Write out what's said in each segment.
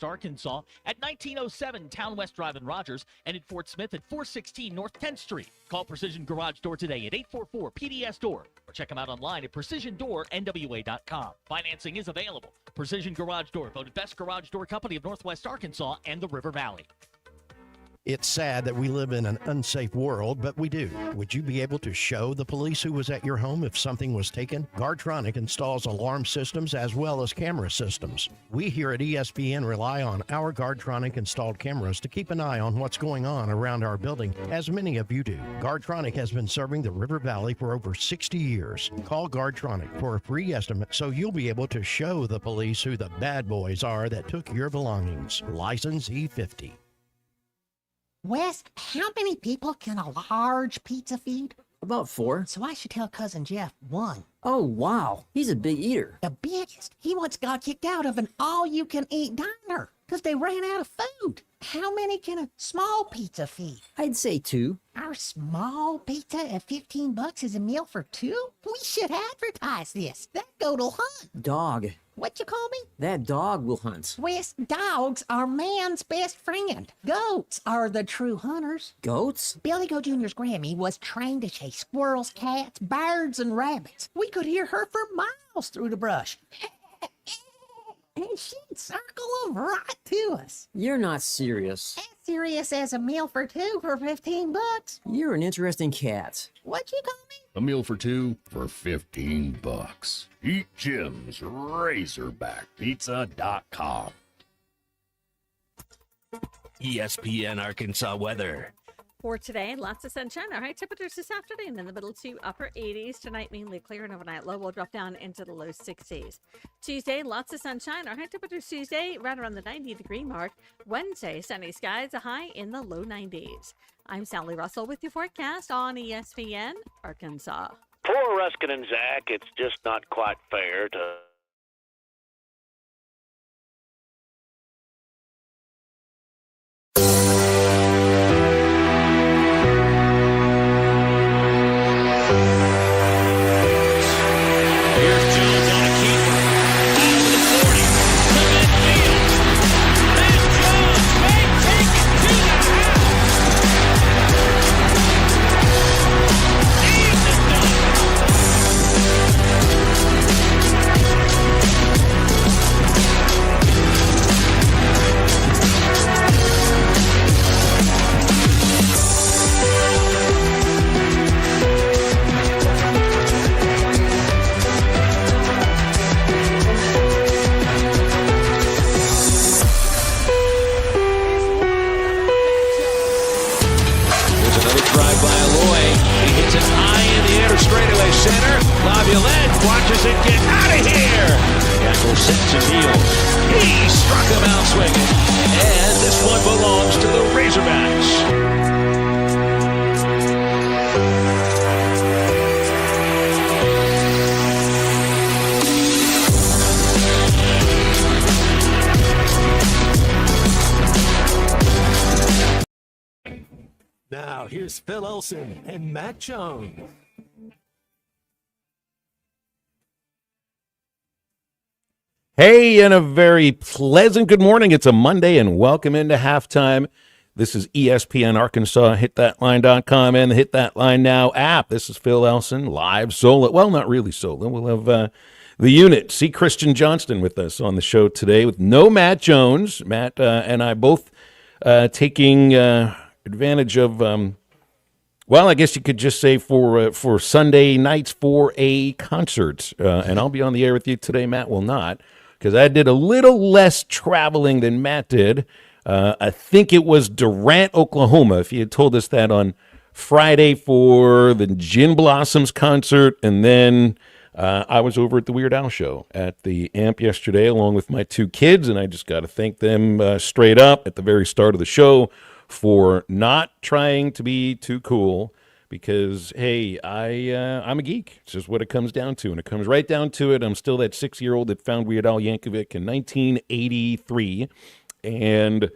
Arkansas at 1907 Town West Drive in Rogers and in Fort Smith at 416 North 10th Street. Call Precision Garage Door today at 844-PDS-DOOR or check them out online at PrecisionDoorNWA.com. Financing is available. Precision Garage Door, voted best garage door company of Northwest Arkansas and the River Valley. It's sad that we live in an unsafe world, but we do. Would you be able to show the police who was at your home if something was taken? Guardtronic installs alarm systems as well as camera systems. We here at ESPN rely on our Guardtronic installed cameras to keep an eye on what's going on around our building, as many of you do. Guardtronic has been serving the River Valley for over 60 years. Call Guardtronic for a free estimate so you'll be able to show the police who the bad boys are that took your belongings. License E50. Wes, how many people can a large pizza feed? About 4. So I should tell Cousin Jeff 1. Oh, wow. He's a big eater. The biggest. He once got kicked out of an all-you-can-eat diner because they ran out of food. How many can a small pizza feed? I'd say 2. Our small pizza at $15 is a meal for 2? We should advertise this. That goat'll hunt. Dog. What you call me? That dog will hunt. Wes, dogs are man's best friend. Goats are the true hunters. Goats? Billy Goat Jr.'s Grammy was trained to chase squirrels, cats, birds, and rabbits. We could hear her for miles through the brush. And she'd circle them right to us. You're not serious. As serious as a meal for 2 for $15. You're an interesting cat. What you call me? A meal for 2 for $15. Eat Jim's RazorbackPizza.com. ESPN Arkansas weather. For today, lots of sunshine. Our high temperatures this afternoon in the middle to upper 80s. Tonight, mainly clear, and overnight low will drop down into the low 60s. Tuesday, lots of sunshine. Our high temperatures Tuesday right around the 90-degree mark. Wednesday, sunny skies, a high in the low 90s. I'm Sally Russell with your forecast on ESPN Arkansas. For Ruskin and Zach, it's just not quite fair to watches it get out of here. Gackle sets and deals. He struck him out swinging. And this one belongs to the Razorbacks. Now here's Phil Olson and Matt Jones. Hey, and a very pleasant good morning. It's a Monday, and welcome into halftime. This is ESPN Arkansas, hitthatline.com, and the Hit That Line Now app. This is Phil Elson, live solo. Well, not really solo. We'll have the unit, C. Christian Johnston, with us on the show today with no Matt Jones. Matt and I both taking advantage of, well, I guess you could just say for Sunday nights for a concert. And I'll be on the air with you today. Matt will not, because I did a little less traveling than Matt did. I think it was Durant, Oklahoma, if you had told us that on Friday for the Gin Blossoms concert. And then I was over at the Weird Al show at the AMP yesterday along with my two kids, and I just got to thank them straight up at the very start of the show for not trying to be too cool. Because, hey, I'm a geek. It's just what it comes down to. And it comes right down to it. I'm still that 6-year-old that found Weird Al Yankovic in 1983. And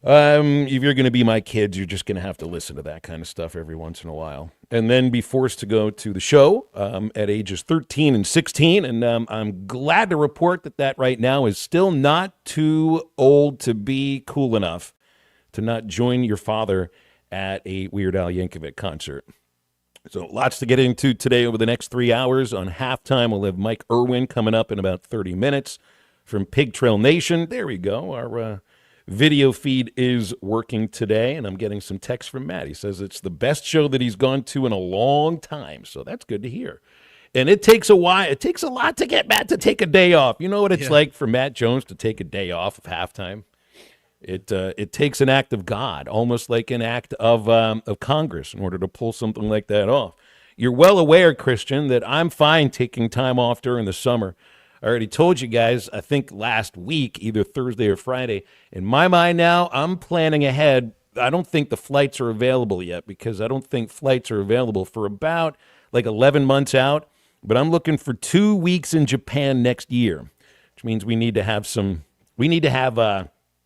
If you're going to be my kids, you're just going to have to listen to that kind of stuff every once in a while. And then be forced to go to the show at ages 13 and 16. And I'm glad to report that right now is still not too old to be cool enough to not join your father at a Weird Al Yankovic concert. So lots to get into today over the next 3 hours. On halftime, we'll have Mike Irwin coming up in about 30 minutes from Pig Trail Nation. There we go. Our video feed is working today, and I'm getting some text from Matt. He says it's the best show that he's gone to in a long time, so that's good to hear. And it takes a while. It takes a lot to get Matt to take a day off. You know what it's like for Matt Jones to take a day off of halftime? It takes an act of God, almost like an act of Congress in order to pull something like that off. You're well aware, Christian, that I'm fine taking time off during the summer. I already told you guys, I think last week, either Thursday or Friday. In my mind now, I'm planning ahead. I don't think the flights are available yet because I don't think flights are available for about like 11 months out. But I'm looking for 2 weeks in Japan next year, which means we need to have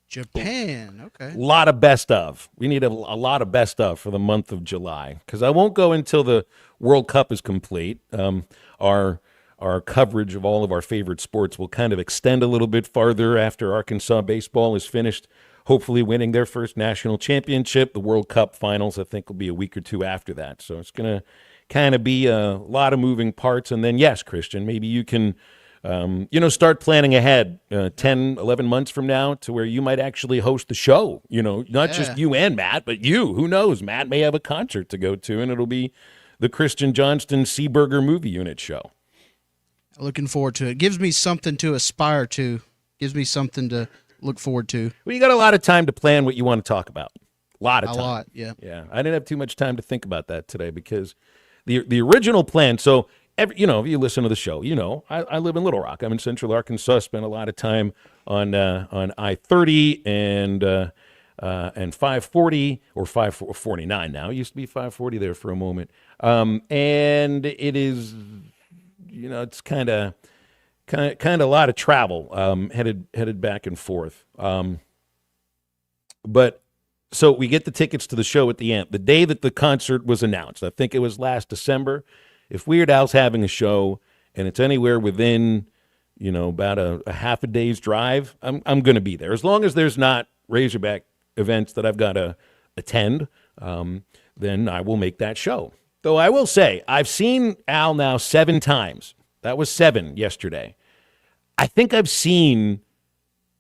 Japan, okay. A lot of best of. We need a lot of best of for the month of July because I won't go until the World Cup is complete. Our coverage of all of our favorite sports will kind of extend a little bit farther after Arkansas baseball is finished, hopefully winning their first national championship. The World Cup finals, I think, will be a week or two after that. So it's going to kind of be a lot of moving parts. And then, yes, Christian, maybe you can, start planning ahead 10, 11 months from now to where you might actually host the show. Not just you and Matt, but you. Who knows? Matt may have a concert to go to, and it'll be the Christian Johnston Seaburger Movie Unit show. Looking forward to it. Gives me something to aspire to. Gives me something to look forward to. Well, you got a lot of time to plan what you want to talk about. A lot of time. A lot, yeah. Yeah, I didn't have too much time to think about that today because the original plan, so, if you listen to the show, I live in Little Rock. I'm in Central Arkansas. Spent a lot of time on I-30 and 540 or 549 now. It used to be 540 there for a moment. And it is... it's kind of a lot of travel headed back and forth. But so we get the tickets to the show at the Amp the day that the concert was announced. I think it was last December. If Weird Al's having a show and it's anywhere within, about a half a day's drive, I'm going to be there. As long as there's not Razorback events that I've got to attend, then I will make that show. Though I will say, I've seen Al now 7 times. That was 7 yesterday. I think I've seen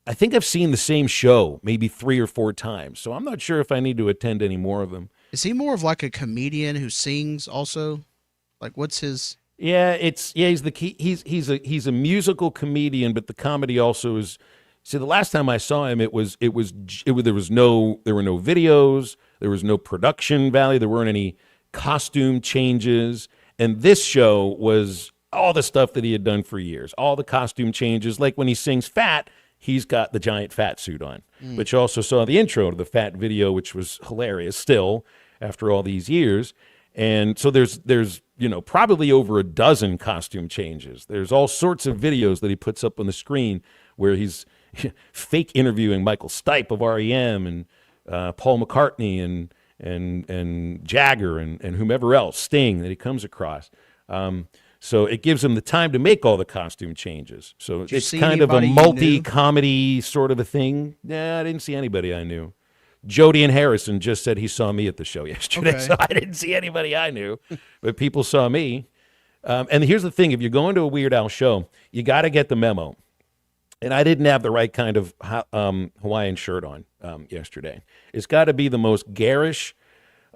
the same show maybe 3 or 4 times. So I'm not sure if I need to attend any more of them. Is he more of like a comedian who sings also? Like what's his? Yeah, he's the key. He's a musical comedian, but the comedy also is. See, the last time I saw him, there were no videos, there was no production value, there weren't any costume changes, and this show was all the stuff that he had done for years, all the costume changes. Like when he sings Fat, he's got the giant fat suit on, but you also saw the intro to the Fat video, which was hilarious still after all these years. And so there's probably over a dozen costume changes. There's all sorts of videos that he puts up on the screen where he's fake interviewing Michael Stipe of REM and Paul McCartney and Jagger and whomever else, Sting, that he comes across. So it gives him the time to make all the costume changes. So it's kind of a multi-comedy sort of a thing. Yeah, I didn't see anybody I knew. Jody and Harrison just said he saw me at the show yesterday, so I didn't see anybody I knew, but people saw me. And here's the thing. If you're going to a Weird Al show, you got to get the memo. And I didn't have the right kind of Hawaiian shirt on yesterday. It's got to be the most garish.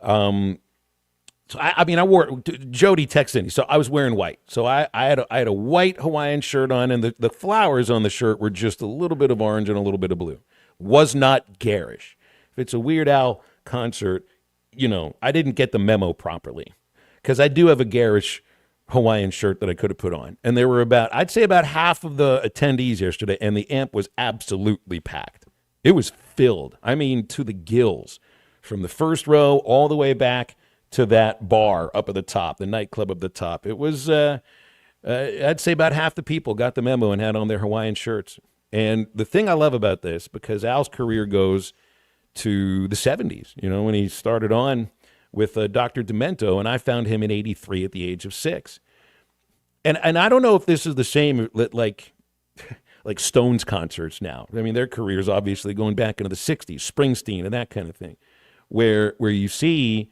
So I wore, Jody texted me, so I was wearing white. So I had a white Hawaiian shirt on, and the flowers on the shirt were just a little bit of orange and a little bit of blue. Was not garish. If it's a Weird Al concert, I didn't get the memo properly because I do have a garish Hawaiian shirt that I could have put on. And there were I'd say about half of the attendees yesterday, and the Amp was absolutely packed. It was filled. I mean, to the gills, from the first row all the way back to that bar up at the top, the nightclub up the top. It was, I'd say about half the people got the memo and had on their Hawaiian shirts. And the thing I love about this, because Al's career goes to the 70s, when he started on with Dr. Demento, and I found him in 83 at the age of 6. And I don't know if this is the same like Stones concerts now. I mean, their careers obviously going back into the 60s, Springsteen and that kind of thing, where you see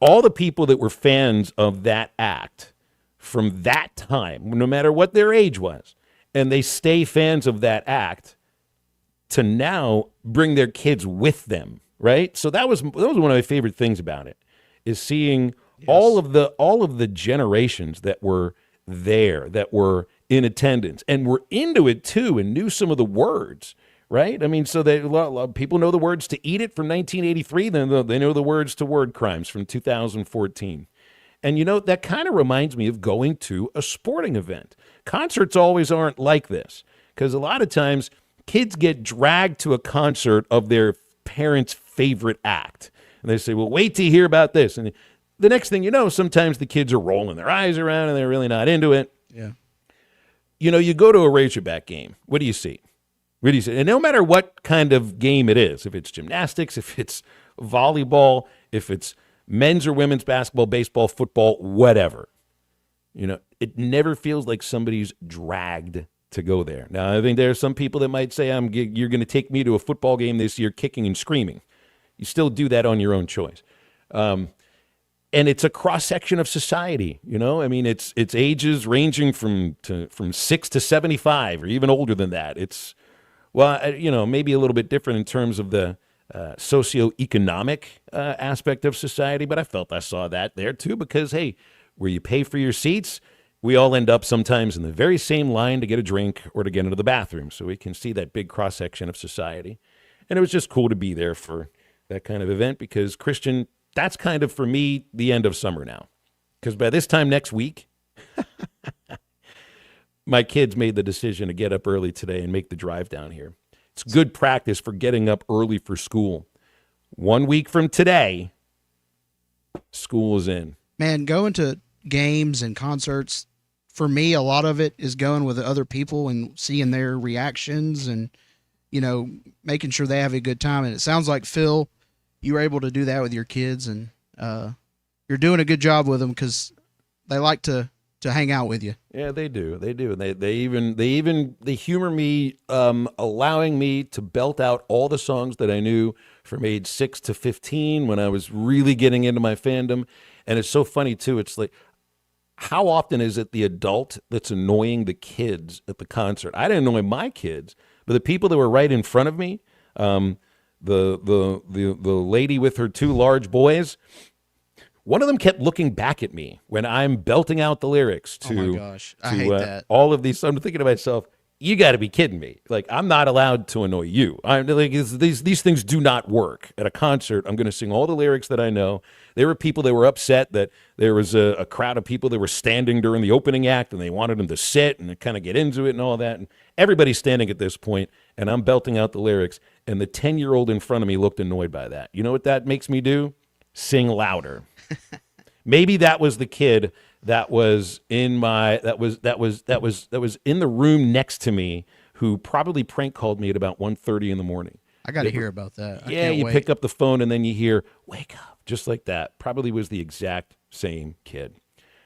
all the people that were fans of that act from that time, no matter what their age was, and they stay fans of that act to now bring their kids with them, right? So that was one of my favorite things about it, is seeing all of the generations that were there, that were in attendance and were into it too, and knew some of the words, right? I mean, so a lot of people know the words to Eat It from 1983, then they know the words to Word Crimes from 2014. And that kind of reminds me of going to a sporting event. Concerts always aren't like this, because a lot of times kids get dragged to a concert of their parents' favorite act. And they say, well, wait till you hear about this. And the next thing you know, sometimes the kids are rolling their eyes around and they're really not into it. Yeah. You go to a Razorback game. What do you see? What do you see? And no matter what kind of game it is, if it's gymnastics, if it's volleyball, if it's men's or women's basketball, baseball, football, whatever, it never feels like somebody's dragged to go there. Now, I think there are some people that might say, you're going to take me to a football game this year kicking and screaming. You still do that on your own choice. And it's a cross-section of society, I mean, it's ages ranging from 6 to 75 or even older than that. It's, maybe a little bit different in terms of the socioeconomic aspect of society, but I felt I saw that there too, because, hey, where you pay for your seats, we all end up sometimes in the very same line to get a drink or to get into the bathroom, so we can see that big cross-section of society. And it was just cool to be there for that kind of event, because, Christian, that's kind of, for me, the end of summer now. Because by this time next week, my kids made the decision to get up early today and make the drive down here. It's good practice for getting up early for school. 1 week from today, school is in. Man, going to games and concerts, for me, a lot of it is going with other people and seeing their reactions and, making sure they have a good time. And it sounds like, Phil, you were able to do that with your kids, and you're doing a good job with them, because they like to hang out with you. Yeah, they do. They do. They humor me, allowing me to belt out all the songs that I knew from age 6 to 15 when I was really getting into my fandom. And it's so funny too. It's like, how often is it the adult that's annoying the kids at the concert? I didn't annoy my kids, but the people that were right in front of me, the lady with her 2 large boys, one of them kept looking back at me when I'm belting out the lyrics to, oh my gosh, I hate that. All of these. I'm thinking to myself, you got to be kidding me. Like, I'm not allowed to annoy you. I'm like, these things do not work. At a concert, I'm going to sing all the lyrics that I know. There were people that were upset that there was a crowd of people that were standing during the opening act, and they wanted them to sit and kind of get into it and all that. And everybody's standing at this point, and I'm belting out the lyrics, and the 10-year-old in front of me looked annoyed by that. You know what that makes me do? Sing louder. Maybe that was the kid that was in that was in the room next to me, who probably prank called me at about 1:30 in the morning. I got to hear about that. Yeah, you pick up the phone and then you hear, "Wake up," just like that. Probably was the exact same kid.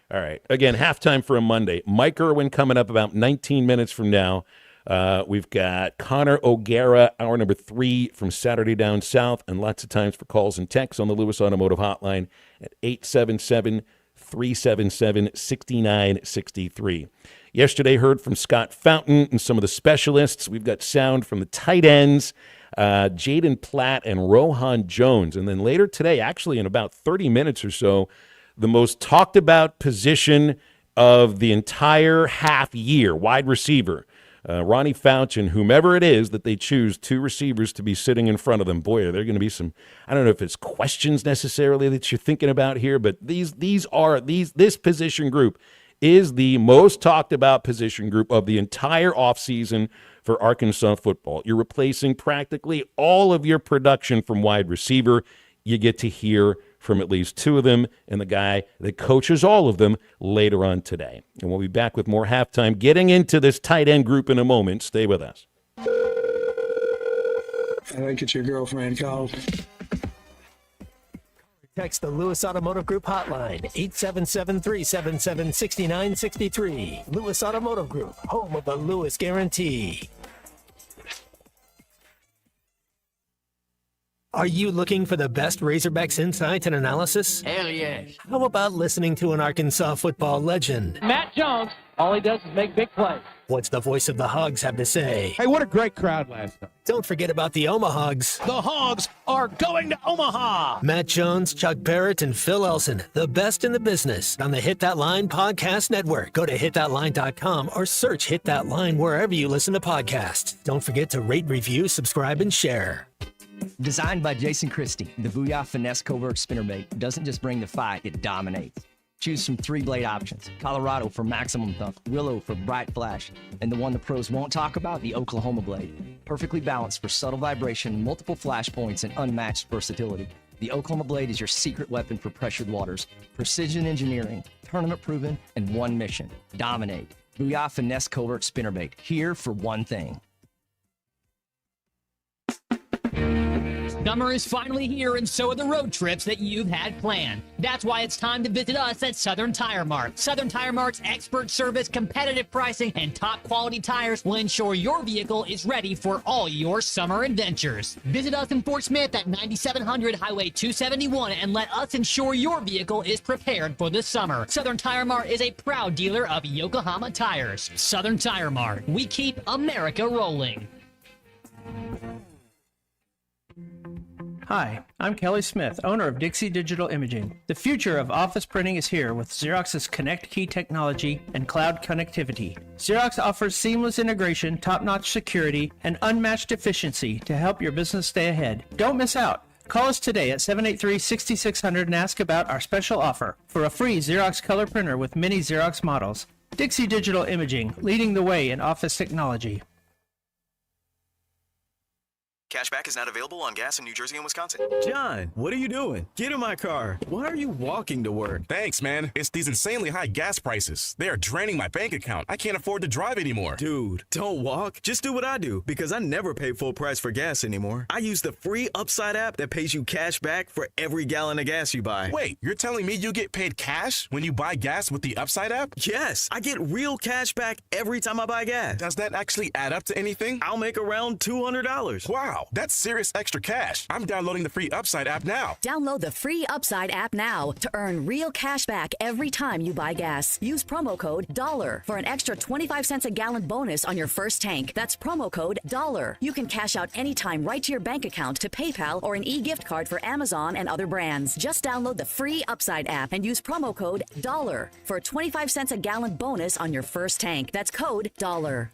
All right. Again, halftime for a Monday. Mike Irwin coming up about 19 minutes from now. We've got Connor O'Gara, hour number 3 from Saturday Down South, and lots of times for calls and texts on the Lewis Automotive Hotline at 877-377-6963. Yesterday, heard from Scott Fountain and some of the specialists. We've got sound from the tight ends, Jaden Platt and Rohan Jones. And then later today, actually in about 30 minutes or so, the most talked about position of the entire half year, wide receiver. Ronnie Fouch and whomever it is that they choose 2 receivers to be sitting in front of them. Boy, are there going to be some, I don't know if it's questions necessarily that you're thinking about here, but this position group is the most talked about position group of the entire offseason for Arkansas football. You're replacing practically all of your production from wide receiver. You get to hear from at least 2 of them and the guy that coaches all of them later on today. And we'll be back with more halftime, getting into this tight end group in a moment. Stay with us. I think it's your girlfriend called. Text the Lewis Automotive Group hotline, 877-377-6963. Lewis Automotive Group, home of the Lewis Guarantee. Are you looking for the best Razorbacks insights and analysis? Hell yes. How about listening to an Arkansas football legend? Matt Jones, all he does is make big plays. What's the voice of the Hogs have to say? Hey, what a great crowd last night. Don't forget about the Omahogs. The Hogs are going to Omaha. Matt Jones, Chuck Barrett, and Phil Elson, the best in the business on the Hit That Line Podcast Network. Go to hitthatline.com or search Hit That Line wherever you listen to podcasts. Don't forget to rate, review, subscribe, and share. Designed by Jason Christie, the Booyah Finesse Covert Spinnerbait doesn't just bring the fight, it dominates. Choose from 3 blade options: Colorado for maximum thump, Willow for bright flash, and the one the pros won't talk about, the Oklahoma blade. Perfectly balanced for subtle vibration, multiple flash points, and unmatched versatility. The Oklahoma blade is your secret weapon for pressured waters. Precision engineering, tournament proven, and one mission: dominate. Booyah Finesse Covert Spinnerbait, here for one thing. Summer is finally here, and so are the road trips that you've had planned. That's why it's time to visit us at Southern Tire Mart. Southern Tire Mart's expert service, competitive pricing, and top quality tires will ensure your vehicle is ready for all your summer adventures. Visit us in Fort Smith at 9700 Highway 271 and let us ensure your vehicle is prepared for the summer. Southern Tire Mart is a proud dealer of Yokohama tires. Southern Tire Mart. We keep America rolling. Hi, I'm Kelly Smith, owner of Dixie Digital Imaging. The future of office printing is here with Xerox's Connect Key technology and cloud connectivity. Xerox offers seamless integration, top-notch security, and unmatched efficiency to help your business stay ahead. Don't miss out. Call us today at 783-6600 and ask about our special offer for a free Xerox color printer with many Xerox models. Dixie Digital Imaging, leading the way in office technology. Cashback is not available on gas in New Jersey and Wisconsin. John, what are you doing? Get in my car. Why are you walking to work? Thanks, man. It's these insanely high gas prices. They are draining my bank account. I can't afford to drive anymore. Dude, don't walk. Just do what I do, because I never pay full price for gas anymore. I use the free Upside app that pays you cash back for every gallon of gas you buy. Wait, you're telling me you get paid cash when you buy gas with the Upside app? Yes, I get real cash back every time I buy gas. Does that actually add up to anything? I'll make around $200. Wow. That's serious extra cash. I'm downloading the free Upside app now. Download the free Upside app now to earn real cash back every time you buy gas. Use promo code $1 for an extra 25 cents a gallon bonus on your first tank. That's promo code $1. You can cash out anytime right to your bank account, to PayPal, or an e-gift card for Amazon and other brands. Just download the free Upside app and use promo code $1 for a 25 cents a gallon bonus on your first tank. That's code $1.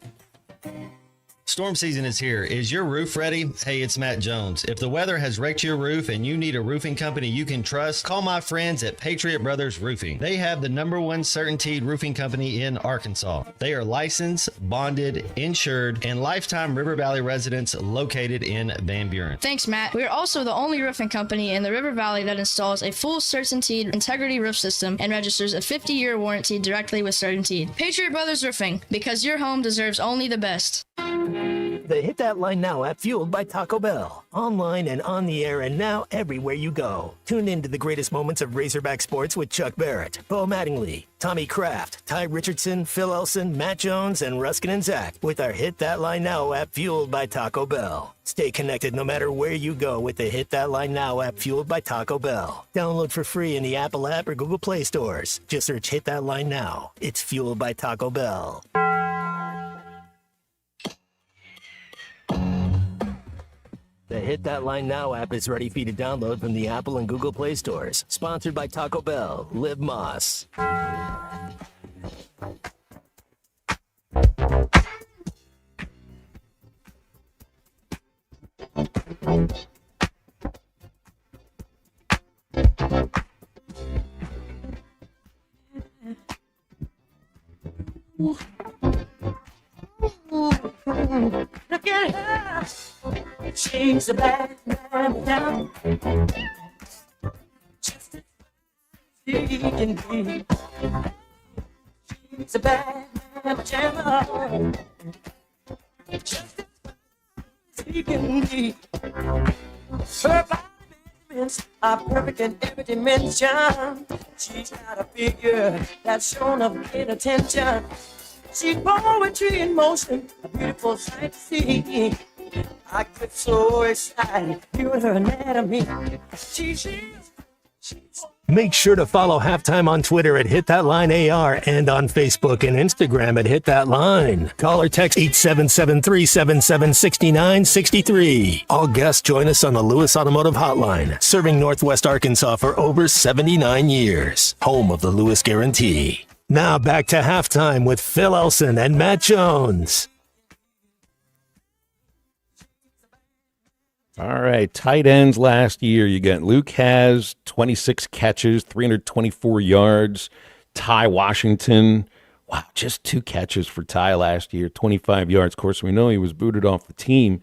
Storm season is here. Is your roof ready? Hey, it's Matt Jones. If the weather has wrecked your roof and you need a roofing company you can trust, call my friends at Patriot Brothers Roofing. They have the #1 certainteed roofing company in Arkansas. They are licensed, bonded, insured, and lifetime River Valley residents located in Van Buren. Thanks, Matt. We are also the only roofing company in the River Valley that installs a full CertainTeed integrity roof system and registers a 50-year warranty directly with CertainTeed. Patriot Brothers Roofing, because your home deserves only the best. The Hit That Line Now app, fueled by Taco Bell. Online and on the air and now everywhere you go. Tune in to the greatest moments of Razorback sports with Chuck Barrett, Bo Mattingly, Tommy Kraft, Ty Richardson, Phil Elson, Matt Jones, and Ruskin and Zach with our Hit That Line Now app, fueled by Taco Bell. Stay connected no matter where you go with the Hit That Line Now app, fueled by Taco Bell. Download for free in the Apple app or Google Play stores. Just search Hit That Line Now. It's fueled by Taco Bell. The Hit That Line Now app is ready for you to download from the Apple and Google Play stores. Sponsored by Taco Bell. Live Moss. Look at her. She's a bad man down. Just as she can be. She's a bad man pajama. Just as he can be. Her vitamins are perfect in every dimension. She's got a figure that's shown of great attention. She's poetry in motion, a beautiful sight to see. I get so excited viewing her anatomy. She's Make sure to follow Halftime on Twitter at Hit That Line AR and on Facebook and Instagram at Hit That Line. Call or text 877-377-6963. All guests join us on the Lewis Automotive Hotline, serving Northwest Arkansas for over 79 years. Home of the Lewis Guarantee. Now back to Halftime with Phil Elson and Matt Jones. All right, tight ends last year. You got Luke has 26 catches, 324 yards. Ty Washington, wow, just 2 catches for Ty last year, 25 yards. Of course, we know he was booted off the team.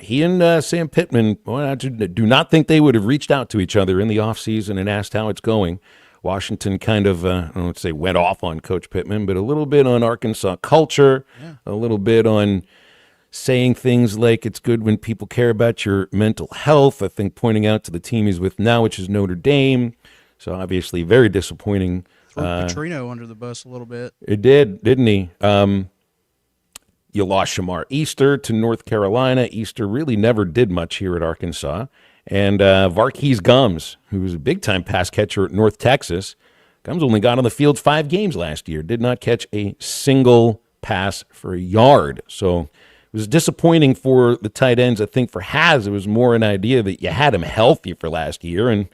He and Sam Pittman, well, I do not think they would have reached out to each other in the offseason and asked how it's going. Washington kind of, I don't want to say went off on Coach Pittman, but a little bit on Arkansas culture, a little bit on saying things like it's good when people care about your mental health. I think pointing out to the team he's with now, which is Notre Dame. So obviously very disappointing. Threw Petrino under the bus a little bit. It did, didn't he? You lost Shamar Easter to North Carolina. Easter really never did much here at Arkansas. And Varkey's Gums, who was a big-time pass catcher at North Texas. Gums only got on the field 5 games last year. Did not catch a single pass for a yard. So it was disappointing for the tight ends. I think for Haz, it was more an idea that you had him healthy for last year, and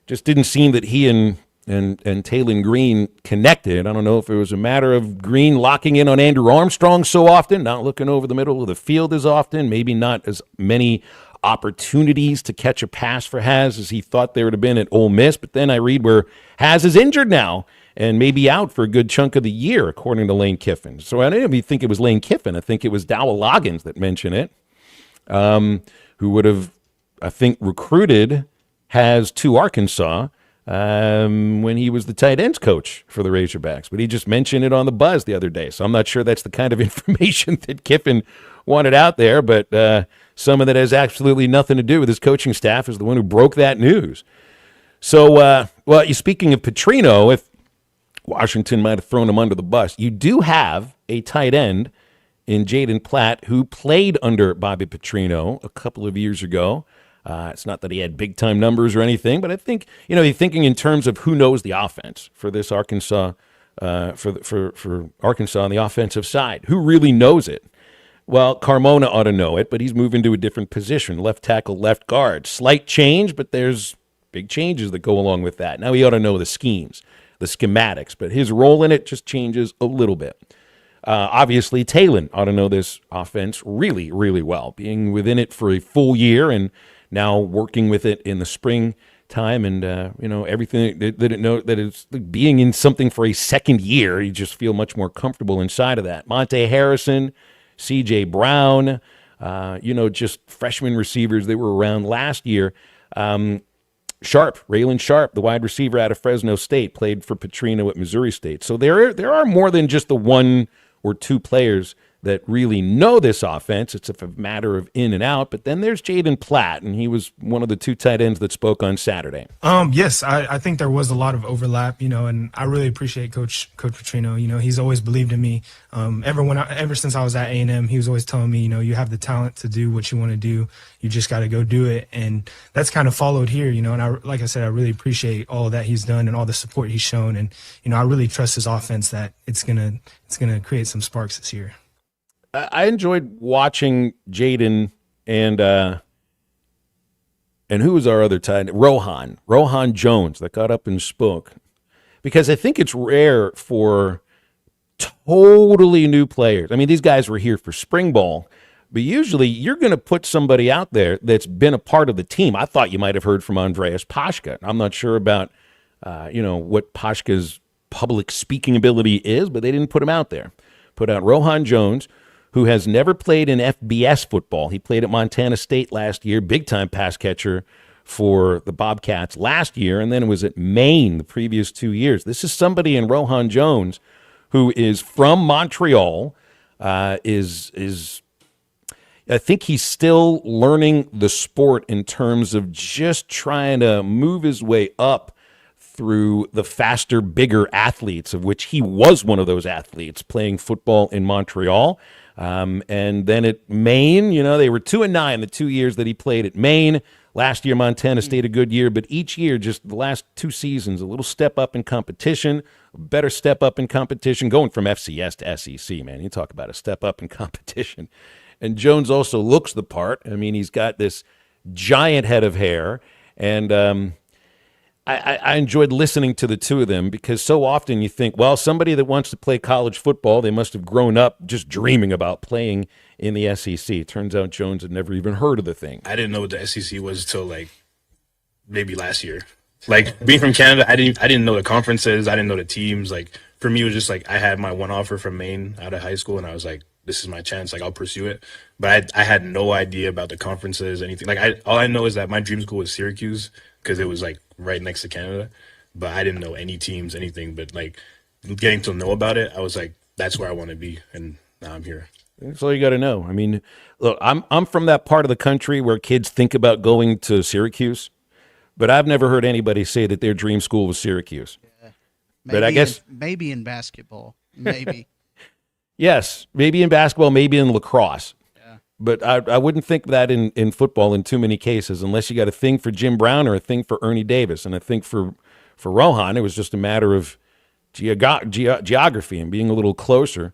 just didn't seem that he and Taylon Green connected. I don't know if it was a matter of Green locking in on Andrew Armstrong so often, not looking over the middle of the field as often, maybe not as many opportunities to catch a pass for Haz as he thought there would have been at Ole Miss. But then I read where Haz is injured now and maybe out for a good chunk of the year, according to Lane Kiffin. So I didn't even think it was Lane Kiffin. I think it was Dowell Loggins that mentioned it, who would have, I think, recruited Haz to Arkansas when he was the tight ends coach for the Razorbacks. But he just mentioned it on the Buzz the other day. So I'm not sure that's the kind of information that Kiffin wanted out there, but some of that has absolutely nothing to do with his coaching staff is the one who broke that news. So, well, speaking of Petrino, if Washington might have thrown him under the bus, you do have a tight end in Jaden Platt who played under Bobby Petrino a couple of years ago. It's not that he had big-time numbers or anything, but I think, you know, you're thinking in terms of who knows the offense for this Arkansas, for Arkansas on the offensive side. Who really knows it? Well, Carmona ought to know it, but he's moving to a different position, left tackle, left guard. Slight change, but there's big changes that go along with that. Now he ought to know the schemes, the schematics, but his role in it just changes a little bit. Obviously, Taylon ought to know this offense really, really well, being within it for a full year and now working with it in the springtime and, you know, everything that it's being in something for a second year. You just feel much more comfortable inside of that. Monte Harrison, C.J. Brown, you know, just freshman receivers that were around last year. Sharp, Raylan Sharp, the wide receiver out of Fresno State, played for Petrino at Missouri State. So there are more than just the 1 or 2 players that really know this offense. It's a matter of in and out. But then there's Jaden Platt, and he was one of the 2 tight ends that spoke on Saturday. Yes, I think there was a lot of overlap, you know, and I really appreciate Coach Petrino. You know, he's always believed in me. Ever since I was at A&M, he was always telling me, you know, you have the talent to do what you want to do. You just got to go do it. And that's kind of followed here, you know, and like I said, I really appreciate all that he's done and all the support he's shown. And, you know, I really trust his offense that it's going to create some sparks this year. I enjoyed watching Jaden and who was our other tight end? Rohan Jones that got up and spoke, because I think it's rare for totally new players. I mean, these guys were here for spring ball, but usually you're going to put somebody out there that's been a part of the team. I thought you might have heard from Andreas Pashka. I'm not sure about you know, what Pashka's public speaking ability is, but they didn't put him out there. Put out Rohan Jones, who has never played in FBS football. He played at Montana State last year, big-time pass catcher for the Bobcats last year, and then was at Maine the previous 2 years. This is somebody in Rohan Jones who is from Montreal, I think he's still learning the sport in terms of just trying to move his way up through the faster, bigger athletes, of which he was one of those athletes playing football in Montreal. And then at Maine, they were 2-9 the 2 years that he played at Maine. Last year, Montana State a good year, but each year, just the last 2 seasons, a little step up in competition, a better step up in competition, going from FCS to SEC, man. You talk about a step up in competition. And Jones also looks the part. I mean, he's got this giant head of hair, and I enjoyed listening to the two of them because so often you think, well, somebody that wants to play college football, they must have grown up just dreaming about playing in the SEC. Turns out Jones had never even heard of the thing. I didn't know what the SEC was till maybe last year. Being from Canada, I didn't know the conferences. I didn't know the teams. For me, it was just I had my one offer from Maine out of high school, and I was like, this is my chance. I'll pursue it. But I had no idea about the conferences, anything. All I know is that my dream school was Syracuse because it was right next to Canada. But I didn't know any teams, anything. But getting to know about it, I was like, that's where I want to be. And now I'm here. That's all you got to know. I mean, look, I'm from that part of the country where kids think about going to Syracuse, but I've never heard anybody say that their dream school was Syracuse. Yeah. But I guess maybe in basketball, maybe. Yes, maybe in basketball, maybe in lacrosse. Yeah. But I wouldn't think that in football in too many cases, unless you got a thing for Jim Brown or a thing for Ernie Davis. And I think for Rohan, it was just a matter of geography and being a little closer.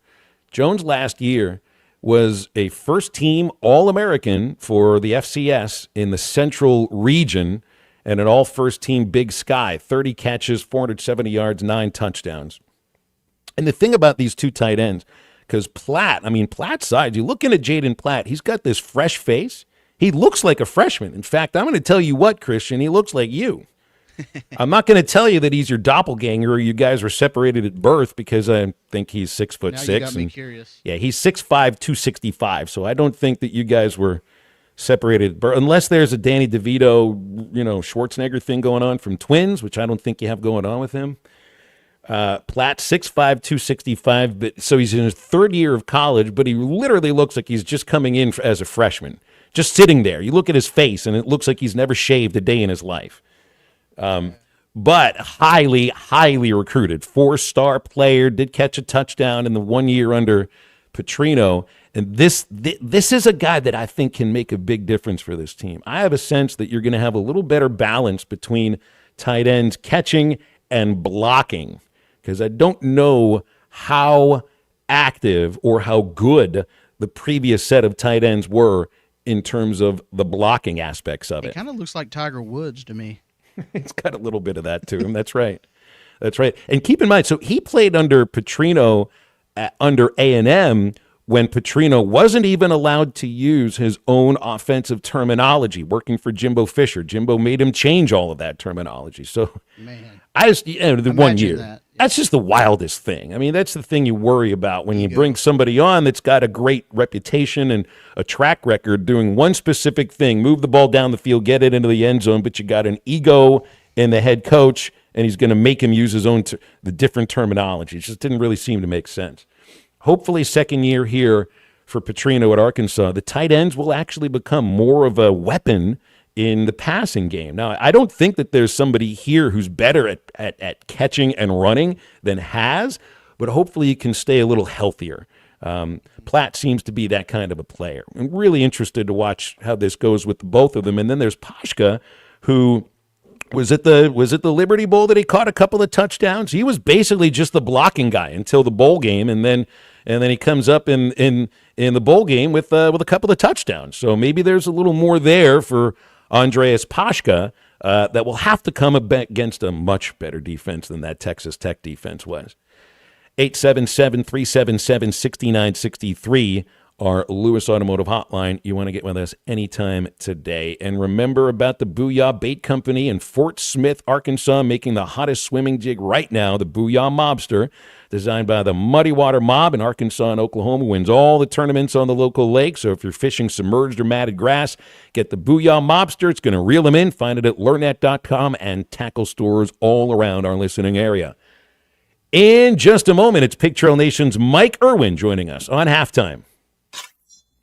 Jones last year was a first-team All-American for the FCS in the Central Region and an all-first-team Big Sky, 30 catches, 470 yards, 9 touchdowns. And the thing about these two tight ends, because Platt's size, you're looking at Jaden Platt, he's got this fresh face. He looks like a freshman. In fact, I'm going to tell you what, Christian, he looks like you. I'm not going to tell you that he's your doppelganger or you guys were separated at birth because I think he's 6'6". Now you got me curious. Yeah, he's 6'5", 265. So I don't think that you guys were separated at birth, unless there's a Danny DeVito, Schwarzenegger thing going on from Twins, which I don't think you have going on with him. Platt, 6'5", 265, but so he's in his third year of college, but he literally looks like he's just coming in as a freshman, just sitting there. You look at his face, and it looks like he's never shaved a day in his life. But highly, highly recruited. 4-star player, did catch a touchdown in the 1 year under Petrino. And this is a guy that I think can make a big difference for this team. I have a sense that you're going to have a little better balance between tight ends catching and blocking, because I don't know how active or how good the previous set of tight ends were in terms of the blocking aspects of it. It kind of looks like Tiger Woods to me. It's got a little bit of that to him. That's right. That's right. And keep in mind, so he played under Petrino under A&M when Petrino wasn't even allowed to use his own offensive terminology, working for Jimbo Fisher. Jimbo made him change all of that terminology. So Man. I just, the 1 year. That. That's just the wildest thing. I mean, that's the thing you worry about when you bring somebody on that's got a great reputation and a track record doing one specific thing, move the ball down the field, get it into the end zone, but you got an ego in the head coach, and he's going to make him use his own the different terminology. It just didn't really seem to make sense. Hopefully, second year here for Petrino at Arkansas, the tight ends will actually become more of a weapon in the passing game. Now, I don't think that there's somebody here who's better at catching and running than Has, but hopefully you can stay a little healthier. Platt seems to be that kind of a player. I'm really interested to watch how this goes with both of them. And then there's Pashka, who was at the Liberty Bowl that he caught a couple of touchdowns. He was basically just the blocking guy until the bowl game, and then he comes up in the bowl game with a couple of touchdowns. So maybe there's a little more there for Andreas Pashka that will have to come against a much better defense than that Texas Tech defense was. 877-377-6963, our Lewis Automotive Hotline. You want to get with us anytime today. And remember about the Booyah Bait Company in Fort Smith, Arkansas, making the hottest swimming jig right now, the Booyah Mobster, designed by the Muddy Water Mob in Arkansas and Oklahoma, wins all the tournaments on the local lake. So if you're fishing submerged or matted grass, get the Booyah Mobster. It's going to reel them in. Find it at learnet.com and tackle stores all around our listening area. In just a moment, it's Pig Trail Nation's Mike Irwin joining us on Halftime.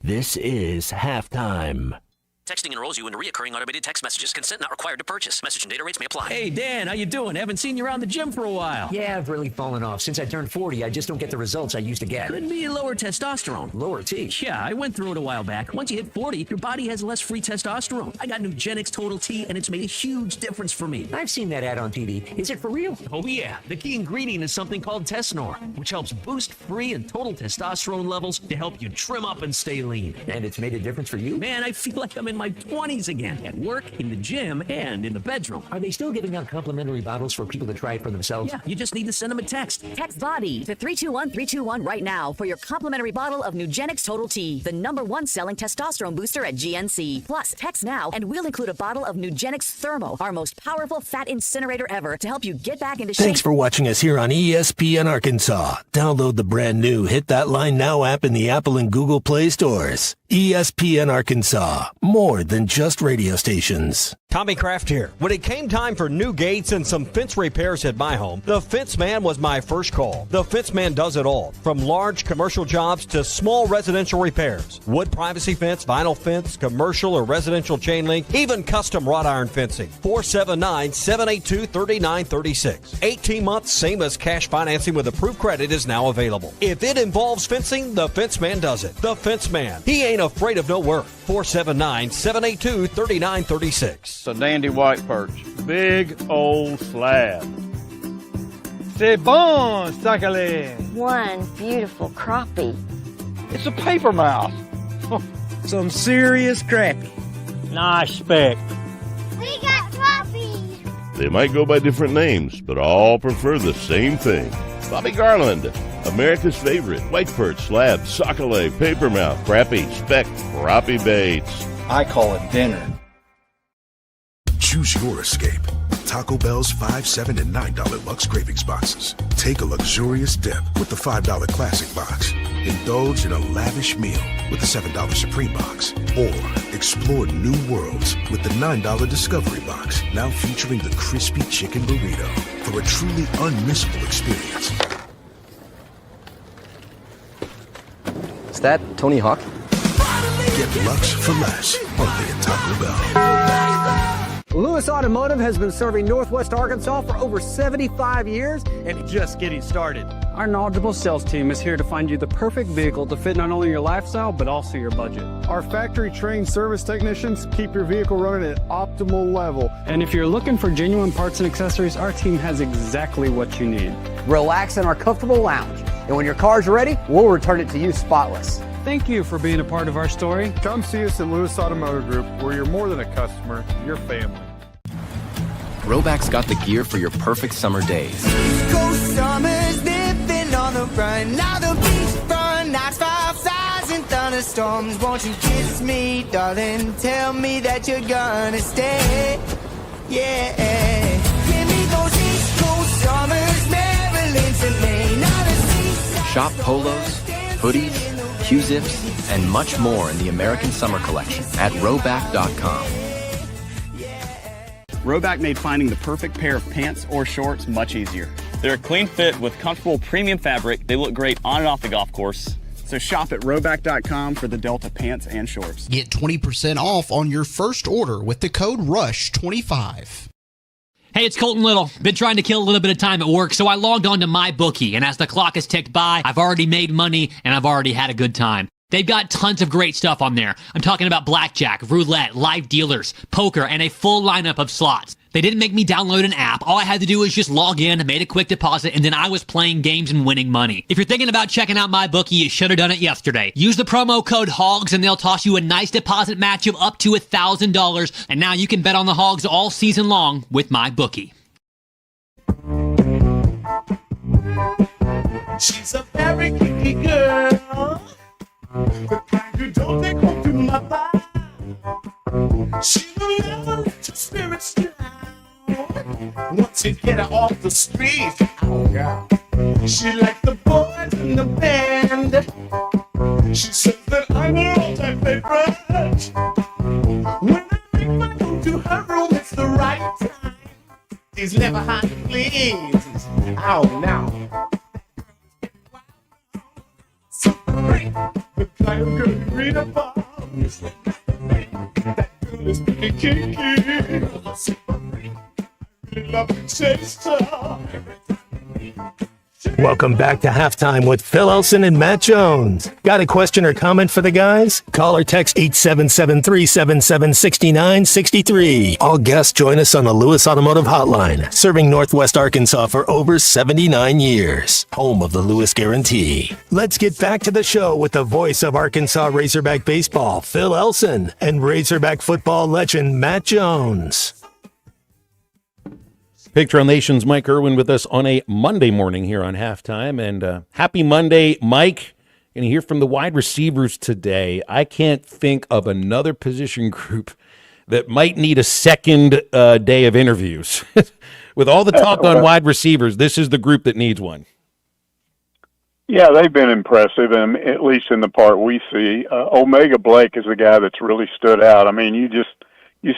This is halftime. Texting enrolls you into recurring automated text messages. Consent not required to purchase. Message and data rates may apply. Hey, Dan, how you doing? Haven't seen you around the gym for a while. Yeah, I've really fallen off. Since I turned 40, I just don't get the results I used to get. Could be lower testosterone. Lower T. Yeah, I went through it a while back. Once you hit 40, your body has less free testosterone. I got Nugenix Total T, and it's made a huge difference for me. I've seen that ad on TV. Is it for real? Oh, yeah. The key ingredient is something called Tesnor, which helps boost free and total testosterone levels to help you trim up and stay lean. And it's made a difference for you? Man, I feel like I'm in my 20s again. At work, in the gym, and in the bedroom. Are they still giving out complimentary bottles for people to try it for themselves? Yeah, you just need to send them a text. Text BODY to 321-321 right now for your complimentary bottle of Nugenix Total T, the #1 selling testosterone booster at GNC. Plus, text now and we'll include a bottle of Nugenix Thermo, our most powerful fat incinerator ever, to help you get back into shape. Thanks for watching us here on ESPN Arkansas. Download the brand new Hit That Line Now app in the Apple and Google Play stores. ESPN Arkansas, more than just radio stations. Tommy Kraft here. When it came time for new gates and some fence repairs at my home, the Fence Man was my first call. The Fence Man does it all, from large commercial jobs to small residential repairs. Wood privacy fence, vinyl fence, commercial or residential chain link, even custom wrought iron fencing. 479-782-3936. 18 months, same as cash financing with approved credit is now available. If it involves fencing, the Fence Man does it. The Fence Man. He ain't afraid of no work. 479-782-3936. It's a dandy white perch. Big old slab. C'est bon, sacalé. One beautiful crappie. It's a paper mouse. Some serious crappie. Nice speck. We got crappie. They might go by different names, but all prefer the same thing. Bobby Garland, America's favorite white perch, slab, sockeye, papermouth, crappie, speck, crappie baits. I call it dinner. Choose your escape. Taco Bell's $5, $7, and $9 Lux Cravings boxes. Take a luxurious dip with the $5 Classic box. Indulge in a lavish meal with the $7 Supreme box. Or explore new worlds with the $9 Discovery box, now featuring the crispy chicken burrito for a truly unmissable experience. Is that Tony Hawk? Get Lux for less, only at Taco Bell. Lewis Automotive has been serving Northwest Arkansas for over 75 years and just getting started. Our knowledgeable sales team is here to find you the perfect vehicle to fit not only your lifestyle, but also your budget. Our factory-trained service technicians keep your vehicle running at optimal level. And if you're looking for genuine parts and accessories, our team has exactly what you need. Relax in our comfortable lounge. And when your car's ready, we'll return it to you spotless. Thank you for being a part of our story. Come see us at Lewis Automotive Group, where you're more than a customer, you're family. Roback's got the gear for your perfect summer days. Coast summers living on the run. Now the beachfront nights, 5,000 thunderstorms. Won't you kiss me, darling? Tell me that you're gonna stay. Yeah. Give me those East Coast summers, Maryland to Maine. Now the seaside. Shop polos, hoodies, Q-zips, and much more in the American Summer Collection at Roback.com. Roback made finding the perfect pair of pants or shorts much easier. They're a clean fit with comfortable premium fabric. They look great on and off the golf course. So shop at Roback.com for the Delta pants and shorts. Get 20% off on your first order with the code RUSH25. Hey, it's Colton Little. Been trying to kill a little bit of time at work, so I logged on to MyBookie, and as the clock has ticked by, I've already made money, and I've already had a good time. They've got tons of great stuff on there. I'm talking about blackjack, roulette, live dealers, poker, and a full lineup of slots. They didn't make me download an app. All I had to do was just log in, made a quick deposit, and then I was playing games and winning money. If you're thinking about checking out MyBookie, you should have done it yesterday. Use the promo code HOGS and they'll toss you a nice deposit match of up to $1,000. And now you can bet on the Hogs all season long with MyBookie. She's a very kinky girl, the kind you don't take home to mother. She will never let your spirits down once you get her off the street. Oh, God. She likes the boys in the band. She says that I'm her all-time favorite. When I make my move to her room, it's the right time. She's never hot, please. Oh, now. So great. kind of girl you read about. That girl is pretty kinky. I really love to chase her. Welcome back to Halftime with Phil Elson and Matt Jones. Got a question or comment for the guys? Call or text 877-377-6963. All guests join us on the Lewis Automotive Hotline, serving Northwest Arkansas for over 79 years. Home of the Lewis Guarantee. Let's get back to the show with the voice of Arkansas Razorback Baseball, Phil Elson, and Razorback football legend Matt Jones. Big Trail Nation's Mike Irwin with us on a Monday morning here on Halftime. And happy Monday, Mike. Going to hear from the wide receivers today. I can't think of another position group that might need a second day of interviews. With all the talk on wide receivers, this is the group that needs one. Yeah, they've been impressive, and at least in the part we see. Omega Blake is the guy that's really stood out. I mean, you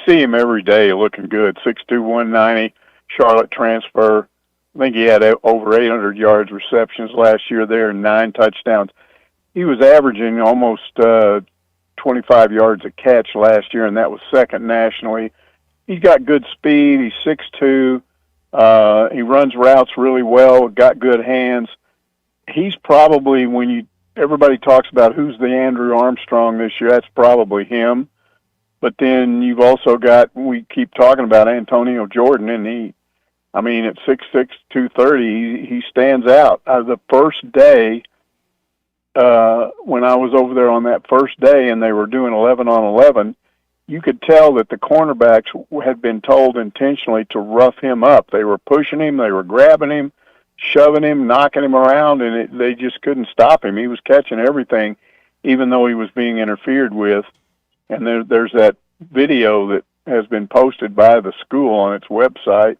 see him every day looking good. 6'2", 190. Charlotte transfer. I think he had over 800 yards receptions last year there and 9 touchdowns. He was averaging almost 25 yards a catch last year, and that was second nationally. He's got good speed. He's 6'2". He runs routes really well, got good hands. He's probably, everybody talks about who's the Andrew Armstrong this year, that's probably him. But then you've also got, we keep talking about Antonio Jordan, and at 6'6", 230, he stands out. The first day, when I was over there on that first day and they were doing 11-on-11, you could tell that the cornerbacks had been told intentionally to rough him up. They were pushing him, they were grabbing him, shoving him, knocking him around, and they just couldn't stop him. He was catching everything, even though he was being interfered with. And there's that video that has been posted by the school on its website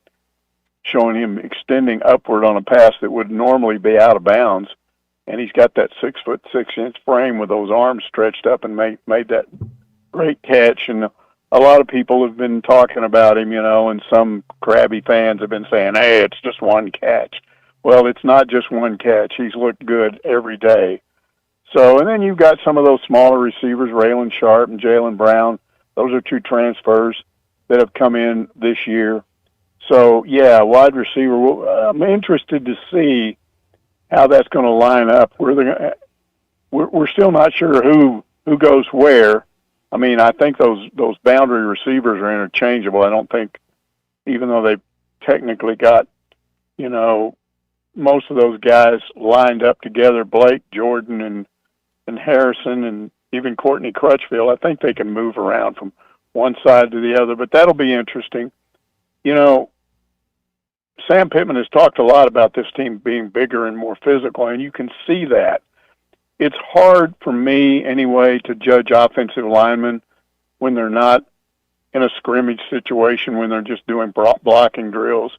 showing him extending upward on a pass that would normally be out of bounds. And he's got that 6'6" frame with those arms stretched up and made that great catch. And a lot of people have been talking about him, and some crabby fans have been saying, hey, it's just one catch. Well, it's not just one catch. He's looked good every day. So, and then you've got some of those smaller receivers, Raylan Sharp and Jalen Brown. Those are 2 transfers that have come in this year. So, yeah, wide receiver. I'm interested to see how that's going to line up. We're still not sure who goes where. I think those boundary receivers are interchangeable. I don't think, even though they technically got, most of those guys lined up together, Blake, Jordan, and Harrison, and even Courtney Crutchfield, I think they can move around from one side to the other, but that'll be interesting. Sam Pittman has talked a lot about this team being bigger and more physical, and you can see that. It's hard for me, anyway, to judge offensive linemen when they're not in a scrimmage situation, when they're just doing blocking drills.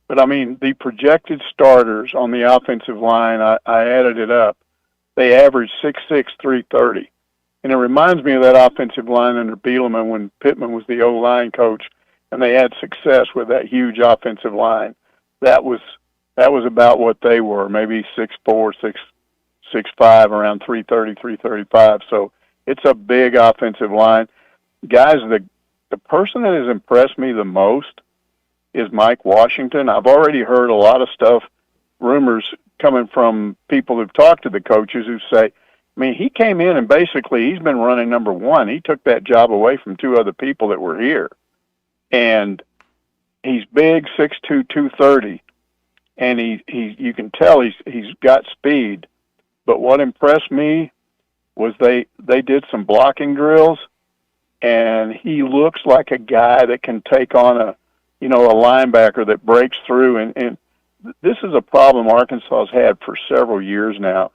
But, the projected starters on the offensive line, I added it up. They average 6'6", 330. And it reminds me of that offensive line under Bielema when Pittman was the O-line coach, and they had success with that huge offensive line. That was about what they were, maybe 6'4", 6'5", around 330, 335. So it's a big offensive line. Guys, the person that has impressed me the most is Mike Washington. I've already heard a lot of stuff, rumors coming from people who've talked to the coaches who say, he came in and basically he's been running number 1. He took that job away from 2 other people that were here. And he's big, 6'2", 230. And you can tell he's got speed. But what impressed me was they did some blocking drills, and he looks like a guy that can take on a linebacker that breaks through. And this is a problem Arkansas has had for several years now.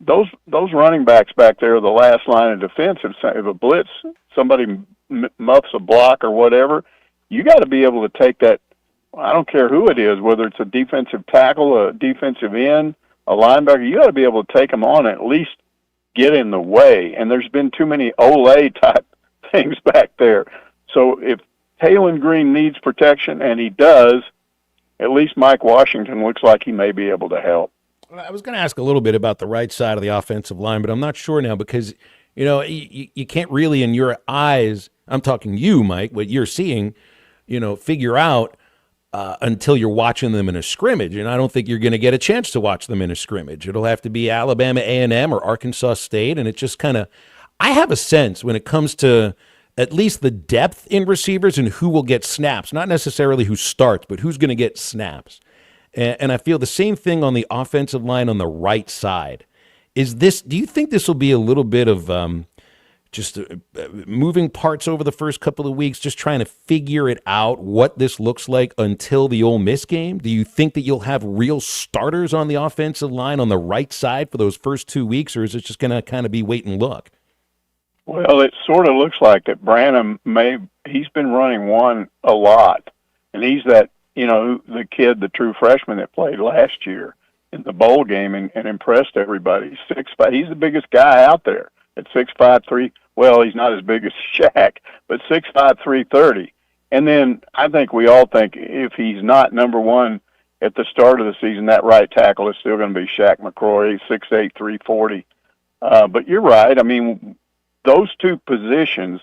Those running backs back there are the last line of defense. If a blitz, somebody muffs a block or whatever, you got to be able to take that. I don't care who it is, whether it's a defensive tackle, a defensive end, a linebacker, you got to be able to take them on and at least get in the way. And there's been too many Olay type things back there. So if Taylen Green needs protection, and he does, at least Mike Washington looks like he may be able to help. I was going to ask a little bit about the right side of the offensive line, but I'm not sure now because, you can't really, in your eyes, I'm talking you, Mike, what you're seeing, figure out until you're watching them in a scrimmage. And I don't think you're going to get a chance to watch them in a scrimmage. It'll have to be Alabama A&M or Arkansas State. And it just kind of, I have a sense when it comes to at least the depth in receivers and who will get snaps, not necessarily who starts, but who's going to get snaps. And I feel the same thing on the offensive line on the right side. Do you think this will be a little bit of just moving parts over the first couple of weeks, just trying to figure it out, what this looks like until the Ole Miss game? Do you think that you'll have real starters on the offensive line on the right side for those first 2 weeks, or is it just going to kind of be wait and look? Well, it sort of looks like that Branham he's been running one a lot, and he's that, the kid, the true freshman that played last year in the bowl game and impressed everybody. 6'5", he's the biggest guy out there at 6'5", 3. Well, he's not as big as Shaq, but 6'5", 330. And then I think we all think if he's not number one at the start of the season, that right tackle is still going to be Shaq McCrory, 6'8", 340. But you're right. I mean, those two positions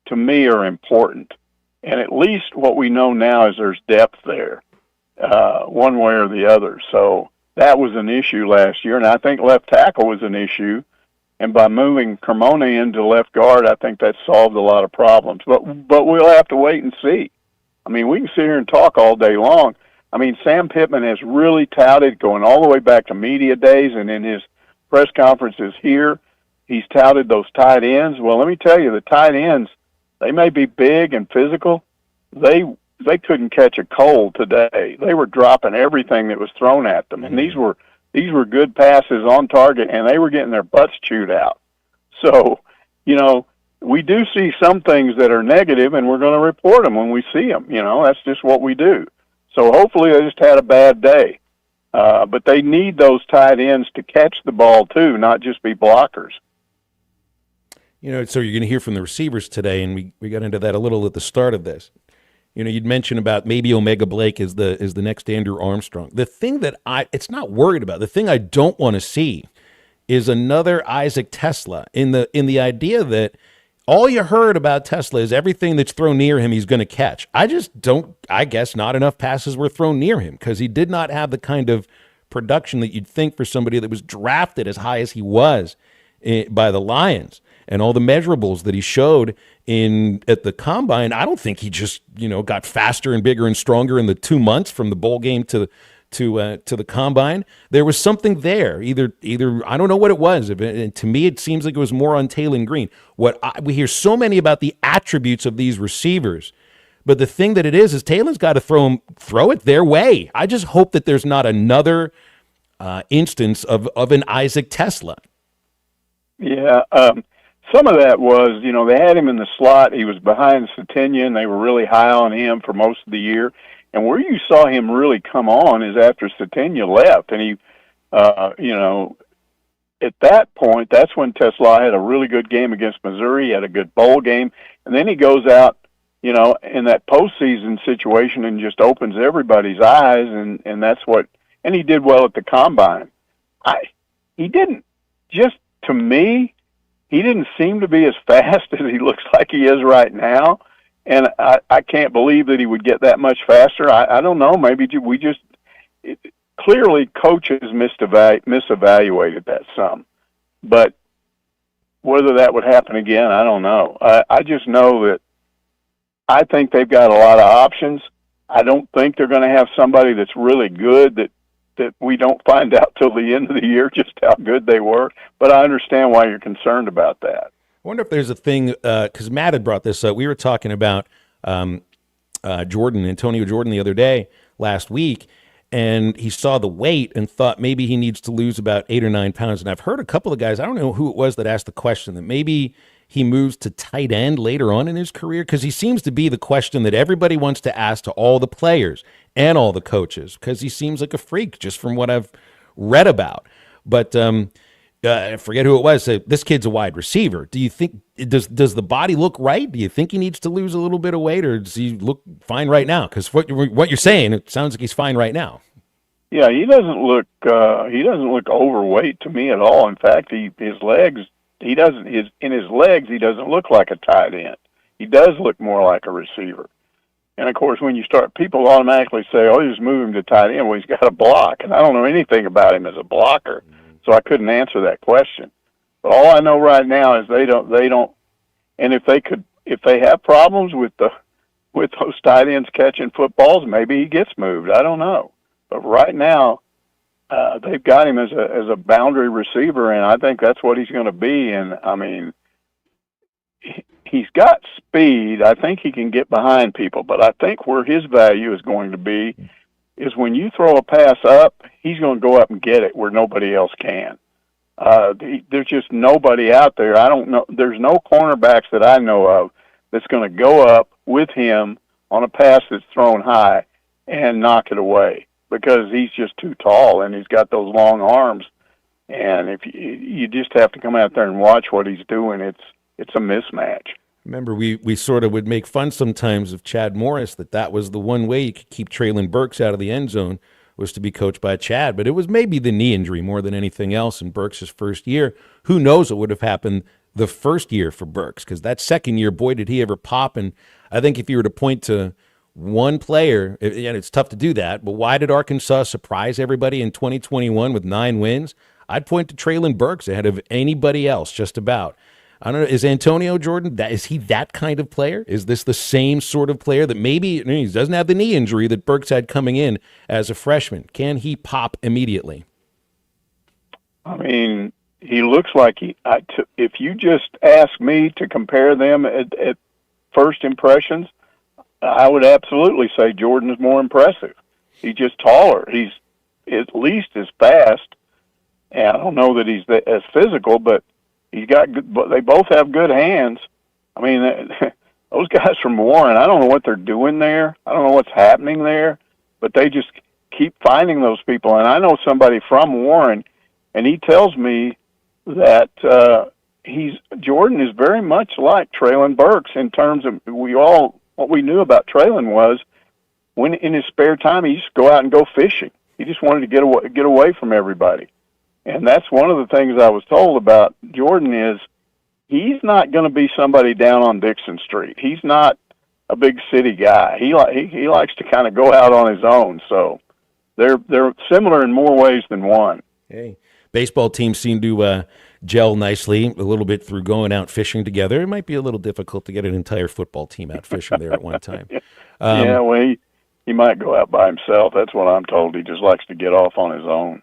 to me are important. And at least what we know now is there's depth there, one way or the other. So that was an issue last year, and I think left tackle was an issue. And by moving Cremona into left guard, I think that solved a lot of problems. But we'll have to wait and see. I mean, we can sit here and talk all day long. I mean, Sam Pittman has really touted, going all the way back to media days and in his press conferences here, he's touted those tight ends. Well, let me tell you, the tight ends, they may be big and physical. They couldn't catch a cold today. They were dropping everything that was thrown at them. And these were good passes on target, and they were getting their butts chewed out. So, we do see some things that are negative, and we're going to report them when we see them. That's just what we do. So hopefully they just had a bad day. But they need those tight ends to catch the ball, too, not just be blockers. So you're going to hear from the receivers today, and we got into that a little at the start of this. You'd mentioned about maybe Omega Blake is the next Andrew Armstrong. The thing that it's not worried about, the thing I don't want to see is another Isaac Tesla in the idea that all you heard about Tesla is everything that's thrown near him he's going to catch. I guess not enough passes were thrown near him because he did not have the kind of production that you'd think for somebody that was drafted as high as he was by the Lions. And all the measurables that he showed at the combine, I don't think he just got faster and bigger and stronger in the 2 months from the bowl game to the combine. There was something there. Either I don't know what it was. And to me, it seems like it was more on Taylon Green. We hear so many about the attributes of these receivers, but the thing that it is Taylon's got to throw it their way. I just hope that there's not another instance of an Isaac Tesla. Yeah. Some of that was, they had him in the slot. He was behind Satenya, and they were really high on him for most of the year. And where you saw him really come on is after Satenya left. And he, at that point, that's when Tesla had a really good game against Missouri. He had a good bowl game. And then he goes out, in that postseason situation and just opens everybody's eyes. And that's and he did well at the combine. He didn't, just to me, he didn't seem to be as fast as he looks like he is right now. And I can't believe that he would get that much faster. I don't know. Maybe clearly coaches misevaluated that some. But whether that would happen again, I don't know. I just know that I think they've got a lot of options. I don't think they're going to have somebody that's really good that we don't find out till the end of the year just how good they were. But I understand why you're concerned about that. I wonder if there's a thing, because Matt had brought this up. We were talking about Antonio Jordan the other day, last week, and he saw the weight and thought maybe he needs to lose about 8 or 9 pounds. And I've heard a couple of guys, I don't know who it was that asked the question, that maybe he moves to tight end later on in his career, because he seems to be the question that everybody wants to ask to all the players and all the coaches, because he seems like a freak just from what I've read about. But I forget who it was. This kid's a wide receiver. Do you think does the body look right? Do you think he needs to lose a little bit of weight, or does he look fine right now? Because what you're saying, it sounds like he's fine right now. Yeah, he doesn't look overweight to me at all. In fact, in his legs he doesn't look like a tight end. He does look more like a receiver. And of course, when you start, people automatically say, "Oh, you just move him to tight end." Well, he's got a block, and I don't know anything about him as a blocker, so I couldn't answer that question. But all I know right now is they don't. And if they have problems with those tight ends catching footballs, maybe he gets moved. I don't know. But right now, they've got him as a boundary receiver, and I think that's what he's going to be. And I mean, he's got speed. I think he can get behind people, but I think where his value is going to be is when you throw a pass up, he's going to go up and get it where nobody else can. There's just nobody out there. I don't know. There's no cornerbacks that I know of that's going to go up with him on a pass that's thrown high and knock it away, because he's just too tall and he's got those long arms. And if you just have to come out there and watch what he's doing, it's a mismatch. Remember, we sort of would make fun sometimes of Chad Morris, that was the one way you could keep Traylon Burks out of the end zone, was to be coached by Chad. But it was maybe the knee injury more than anything else in Burks' first year. Who knows what would have happened the first year for Burks, because that second year, boy, did he ever pop. And I think if you were to point to one player, and it's tough to do that, but why did Arkansas surprise everybody in 2021 with 9 wins? I'd point to Traylon Burks ahead of anybody else, just about. I don't know. Is Antonio Jordan, is he that kind of player? Is this the same sort of player that maybe he doesn't have the knee injury that Burks had coming in as a freshman? Can he pop immediately? I mean, he looks like if you just ask me to compare them at first impressions, I would absolutely say Jordan is more impressive. He's just taller. He's at least as fast. And I don't know that he's as physical, but he's got good, but they both have good hands. I mean, those guys from Warren, I don't know what they're doing there. I don't know what's happening there, but they just keep finding those people. And I know somebody from Warren, and he tells me that Jordan is very much like Traylon Burks in terms of what we knew about Traylon was when in his spare time he used to go out and go fishing. He just wanted to get away from everybody. And that's one of the things I was told about Jordan is he's not going to be somebody down on Dixon Street. He's not a big city guy. He likes to kind of go out on his own. So they're similar in more ways than one. Hey, baseball teams seem to gel nicely a little bit through going out fishing together. It might be a little difficult to get an entire football team out fishing there at one time. Yeah, well, he might go out by himself. That's what I'm told. He just likes to get off on his own.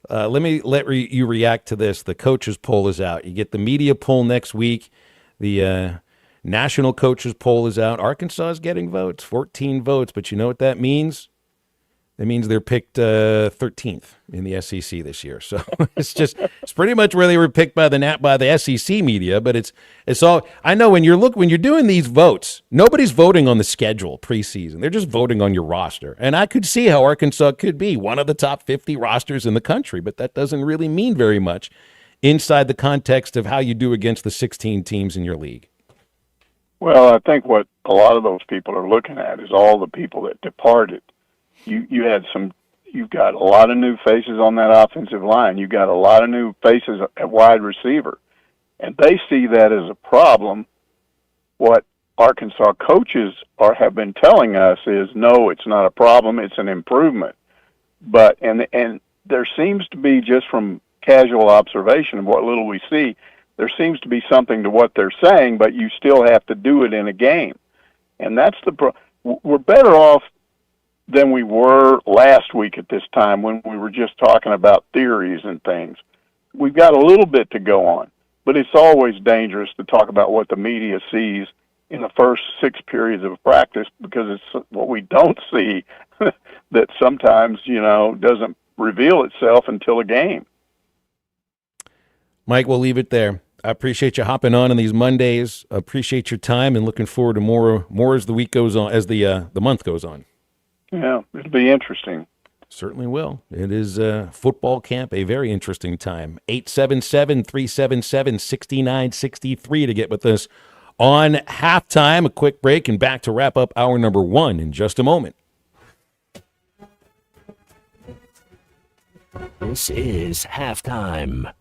Let me you react to this. The coaches poll is out. You get the media poll next week. The national coaches poll is out. Arkansas is getting votes, 14 votes. But you know what that means? That means they're picked 13th in the SEC this year. So it's pretty much where they were picked by the SEC media. But it's all, I know when you're doing these votes, nobody's voting on the schedule preseason. They're just voting on your roster. And I could see how Arkansas could be one of the top 50 rosters in the country, but that doesn't really mean very much inside the context of how you do against the 16 teams in your league. Well, I think what a lot of those people are looking at is all the people that departed. You've got a lot of new faces on that offensive line. You've got a lot of new faces at wide receiver. And they see that as a problem. What Arkansas coaches have been telling us is, no, it's not a problem, it's an improvement. But and there seems to be, just from casual observation of what little we see, there seems to be something to what they're saying, but you still have to do it in a game. And that's we're better off than we were last week at this time when we were just talking about theories and things. We've got a little bit to go on, but it's always dangerous to talk about what the media sees in the first 6 periods of practice, because it's what we don't see that sometimes, doesn't reveal itself until a game. Mike, we'll leave it there. I appreciate you hopping on these Mondays. I appreciate your time, and looking forward to more as the week goes on, as the month goes on. Yeah, it'll be interesting. Certainly will. It is football camp, a very interesting time. 877-377-6963 to get with us on halftime. A quick break and back to wrap up hour number 1 in just a moment. This is halftime.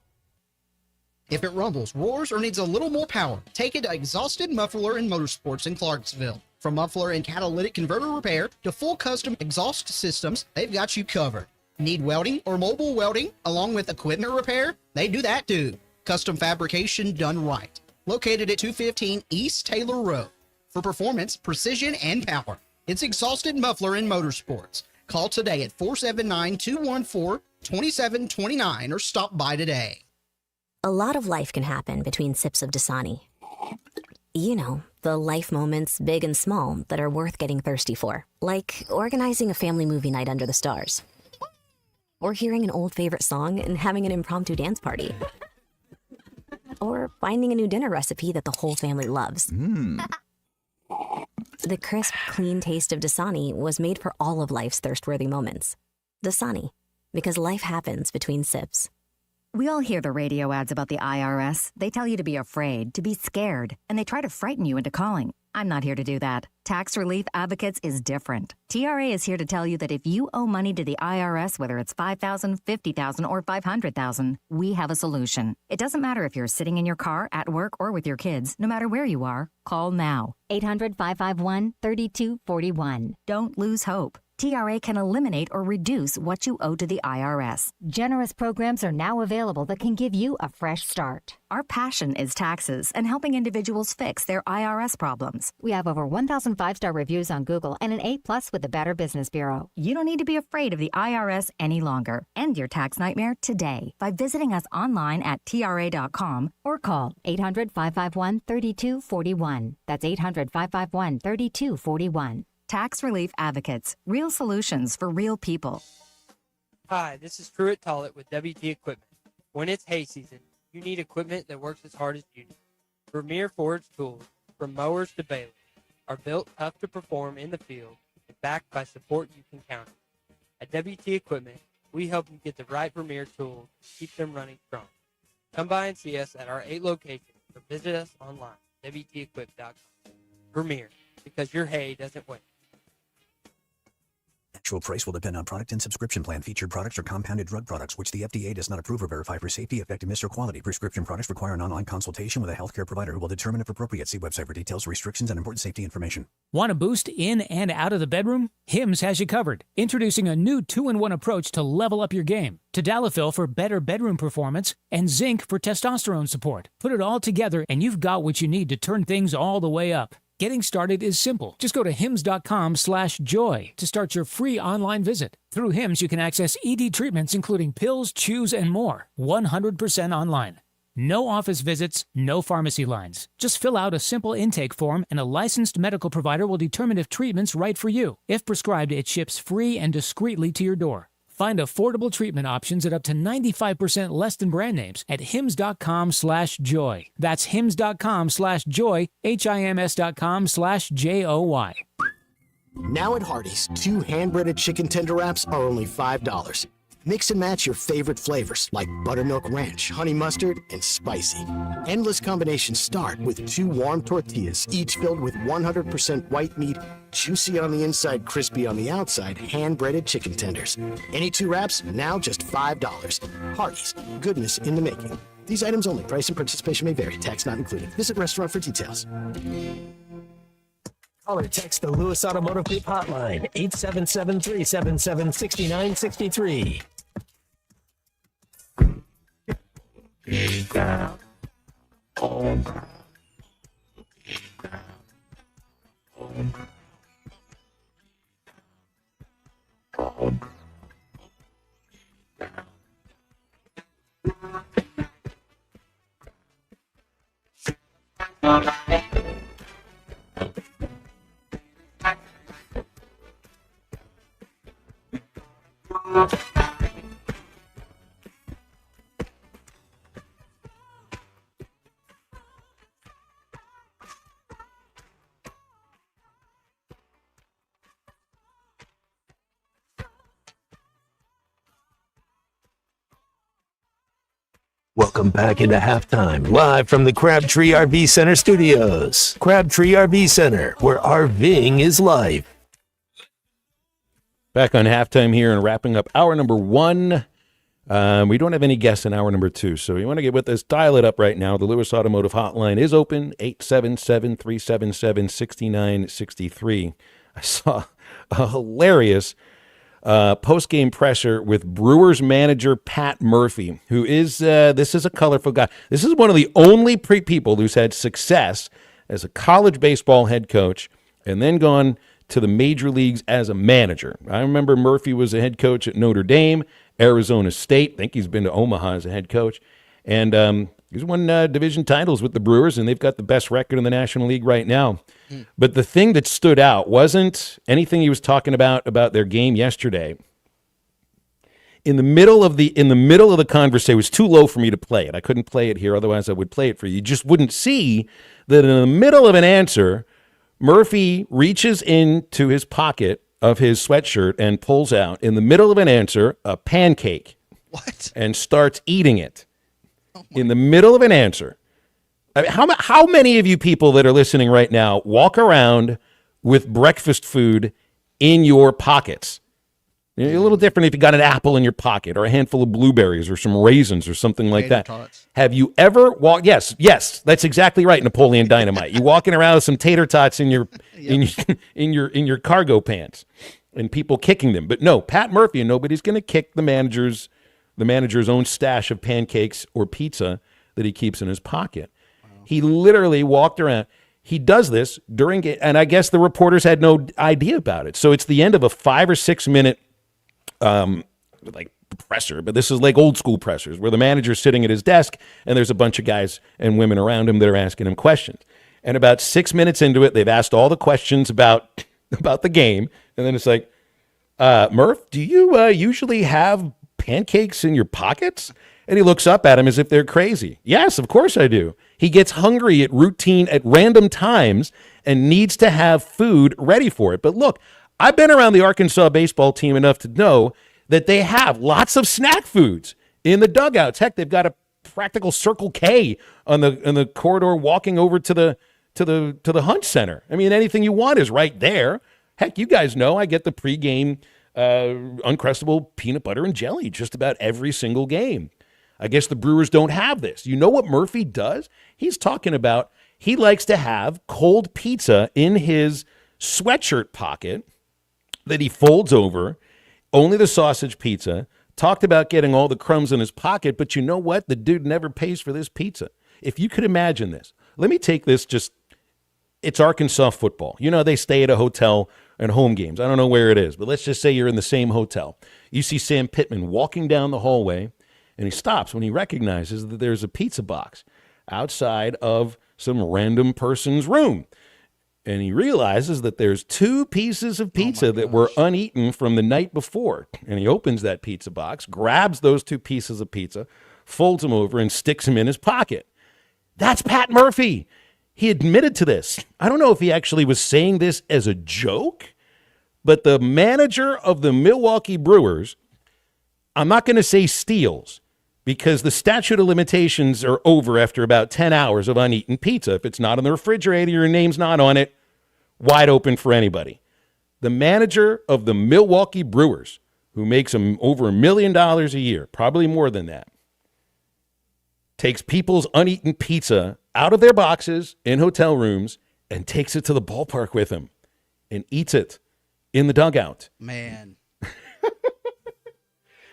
If it rumbles, roars, or needs a little more power, take it to Exhausted Muffler and Motorsports in Clarksville. From muffler and catalytic converter repair to full custom exhaust systems, they've got you covered. Need welding or mobile welding along with equipment repair? They do that too. Custom fabrication done right. Located at 215 East Taylor Road. For performance, precision, and power, it's Exhausted Muffler and Motorsports. Call today at 479-214-2729 or stop by today. A lot of life can happen between sips of Dasani. You know, the life moments, big and small, that are worth getting thirsty for. Like organizing a family movie night under the stars. Or hearing an old favorite song and having an impromptu dance party. Or finding a new dinner recipe that the whole family loves. The crisp, clean taste of Dasani was made for all of life's thirst-worthy moments. Dasani, because life happens between sips. We all hear the radio ads about the IRS. They tell you to be afraid, to be scared, and they try to frighten you into calling. I'm not here to do that. Tax Relief Advocates is different. TRA is here to tell you that if you owe money to the IRS, whether it's $5,000, $50,000, or $500,000, we have a solution. It doesn't matter if you're sitting in your car, at work, or with your kids. No matter where you are, call now. 800-551-3241. Don't lose hope. TRA can eliminate or reduce what you owe to the IRS. Generous programs are now available that can give you a fresh start. Our passion is taxes and helping individuals fix their IRS problems. We have over 1,000 5-star reviews on Google and an A+ with the Better Business Bureau. You don't need to be afraid of the IRS any longer. End your tax nightmare today by visiting us online at TRA.com or call 800-551-3241. That's 800-551-3241. Tax Relief Advocates. Real solutions for real people. Hi, this is Truett Tollett with WT Equipment. When it's hay season, you need equipment that works as hard as you do. Vermeer Forge tools, from mowers to balers, are built tough to perform in the field and backed by support you can count on. At WT Equipment, we help you get the right Vermeer tools to keep them running strong. Come by and see us at our 8 locations or visit us online, WTEquip.com. Vermeer, because your hay doesn't wait. Actual price will depend on product and subscription plan. Featured products are compounded drug products, which the FDA does not approve or verify for safety, effectiveness, or quality. Prescription products require an online consultation with a healthcare provider who will determine if appropriate. See website for details, restrictions, and important safety information. Want a boost in and out of the bedroom? Hims has you covered. Introducing a new 2-in-1 approach to level up your game. Tadalafil for better bedroom performance and zinc for testosterone support. Put it all together and you've got what you need to turn things all the way up. Getting started is simple. Just go to hims.com/joy to start your free online visit. Through Hims, you can access ED treatments including pills, chews, and more. 100% online. No office visits, no pharmacy lines. Just fill out a simple intake form and a licensed medical provider will determine if treatment's right for you. If prescribed, it ships free and discreetly to your door. Find affordable treatment options at up to 95% less than brand names at hims.com/joy. That's hims.com/joy, hims.com/JOY. Now at Hardee's, 2 hand-breaded chicken tender wraps are only $5. Mix and match your favorite flavors like buttermilk ranch, honey mustard, and spicy. Endless combinations start with 2 warm tortillas, each filled with 100% white meat, juicy on the inside, crispy on the outside, hand-breaded chicken tenders. Any 2 wraps, now just $5. Hardee's, goodness in the making. These items only. Price and participation may vary. Tax not included. Visit restaurant for details. Call or text the Lewis Automotive Group hotline, 877-377-6963. Welcome back into halftime, live from the Crabtree RV Center studios. Crabtree RV Center, where RVing is life. Back on halftime here and wrapping up hour number 1 We don't have any guests in hour number 2, so you want to get with us, dial it up right now. The Lewis Automotive Hotline is open, 877-377-6963. I saw a hilarious post-game presser with Brewers manager Pat Murphy, who is, this is a colorful guy. This is one of the only people who's had success as a college baseball head coach and then gone to the major leagues as a manager. I remember Murphy was a head coach at Notre Dame, Arizona State. I think he's been to Omaha as a head coach. And he's won division titles with the Brewers, and they've got the best record in the National League right now. But the thing that stood out wasn't anything he was talking about their game yesterday. In the middle of the conversation, it was too low for me to play it. I couldn't play it here, otherwise I would play it for you. You just wouldn't see that in the middle of an answer, Murphy reaches into his pocket of his sweatshirt and pulls out, in the middle of an answer, a pancake. What? And starts eating it. In the middle of an answer. I mean, how many of you people that are listening right now walk around with breakfast food in your pockets? A little different if you got an apple in your pocket or a handful of blueberries or some raisins or something like that. Have you ever walked? Yes, that's exactly right, Napoleon Dynamite. You walking around with some tater tots in your in your cargo pants and people kicking them. But no, Pat Murphy, and nobody's going to kick the manager's own stash of pancakes or pizza that he keeps in his pocket. Wow. He literally walked around. He does this during, and I guess the reporters had no idea about it. So it's the end of a 5 or 6 minute like presser, but this is like old school pressers where the manager's sitting at his desk and there's a bunch of guys and women around him that are asking him questions. And about 6 minutes into it, they've asked all the questions about the game. And then it's like, Murph, do you usually have pancakes in your pockets? And he looks up at him as if they're crazy. Yes, of course I do. He gets hungry at random times and needs to have food ready for it. But look, I've been around the Arkansas baseball team enough to know that they have lots of snack foods in the dugouts. Heck, they've got a practical Circle K on the corridor walking over to the Hunt Center. I mean, anything you want is right there. Heck, you guys know I get the pregame Uncrustable peanut butter and jelly just about every single game. I guess the Brewers don't have this. You know what Murphy does? He's talking about he likes to have cold pizza in his sweatshirt pocket that he folds over, only the sausage pizza. Talked about getting all the crumbs in his pocket, but you know what? The dude never pays for this pizza. If you could imagine this, let me take this it's Arkansas football. You know, they stay at a hotel and home games. I don't know where it is, but let's just say you're in the same hotel. You see Sam Pittman walking down the hallway, and he stops when he recognizes that there's a pizza box outside of some random person's room. And he realizes that there's 2 pieces of pizza that were uneaten from the night before. And he opens that pizza box, grabs those 2 pieces of pizza, folds them over, and sticks them in his pocket. That's Pat Murphy. He admitted to this. I don't know if he actually was saying this as a joke, but the manager of the Milwaukee Brewers, I'm not going to say steals, because the statute of limitations are over after about 10 hours of uneaten pizza. If it's not in the refrigerator, your name's not on it, wide open for anybody. The manager of the Milwaukee Brewers, who makes over $1 million a year, probably more than that, takes people's uneaten pizza out of their boxes in hotel rooms and takes it to the ballpark with him and eats it in the dugout. Man.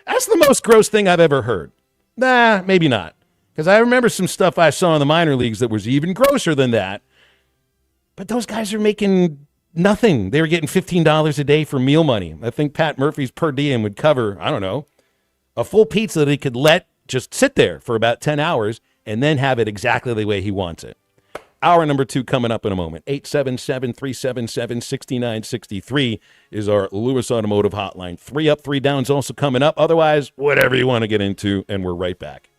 That's the most gross thing I've ever heard. Nah, maybe not. Because I remember some stuff I saw in the minor leagues that was even grosser than that. But those guys are making nothing. They were getting $15 a day for meal money. I think Pat Murphy's per diem would cover, I don't know, a full pizza that he could let just sit there for about 10 hours and then have it exactly the way he wants it. Hour number 2 coming up in a moment. 877-377-6963 is our Lewis Automotive Hotline. 3 up, 3 downs also coming up. Otherwise, whatever you want to get into, and we're right back.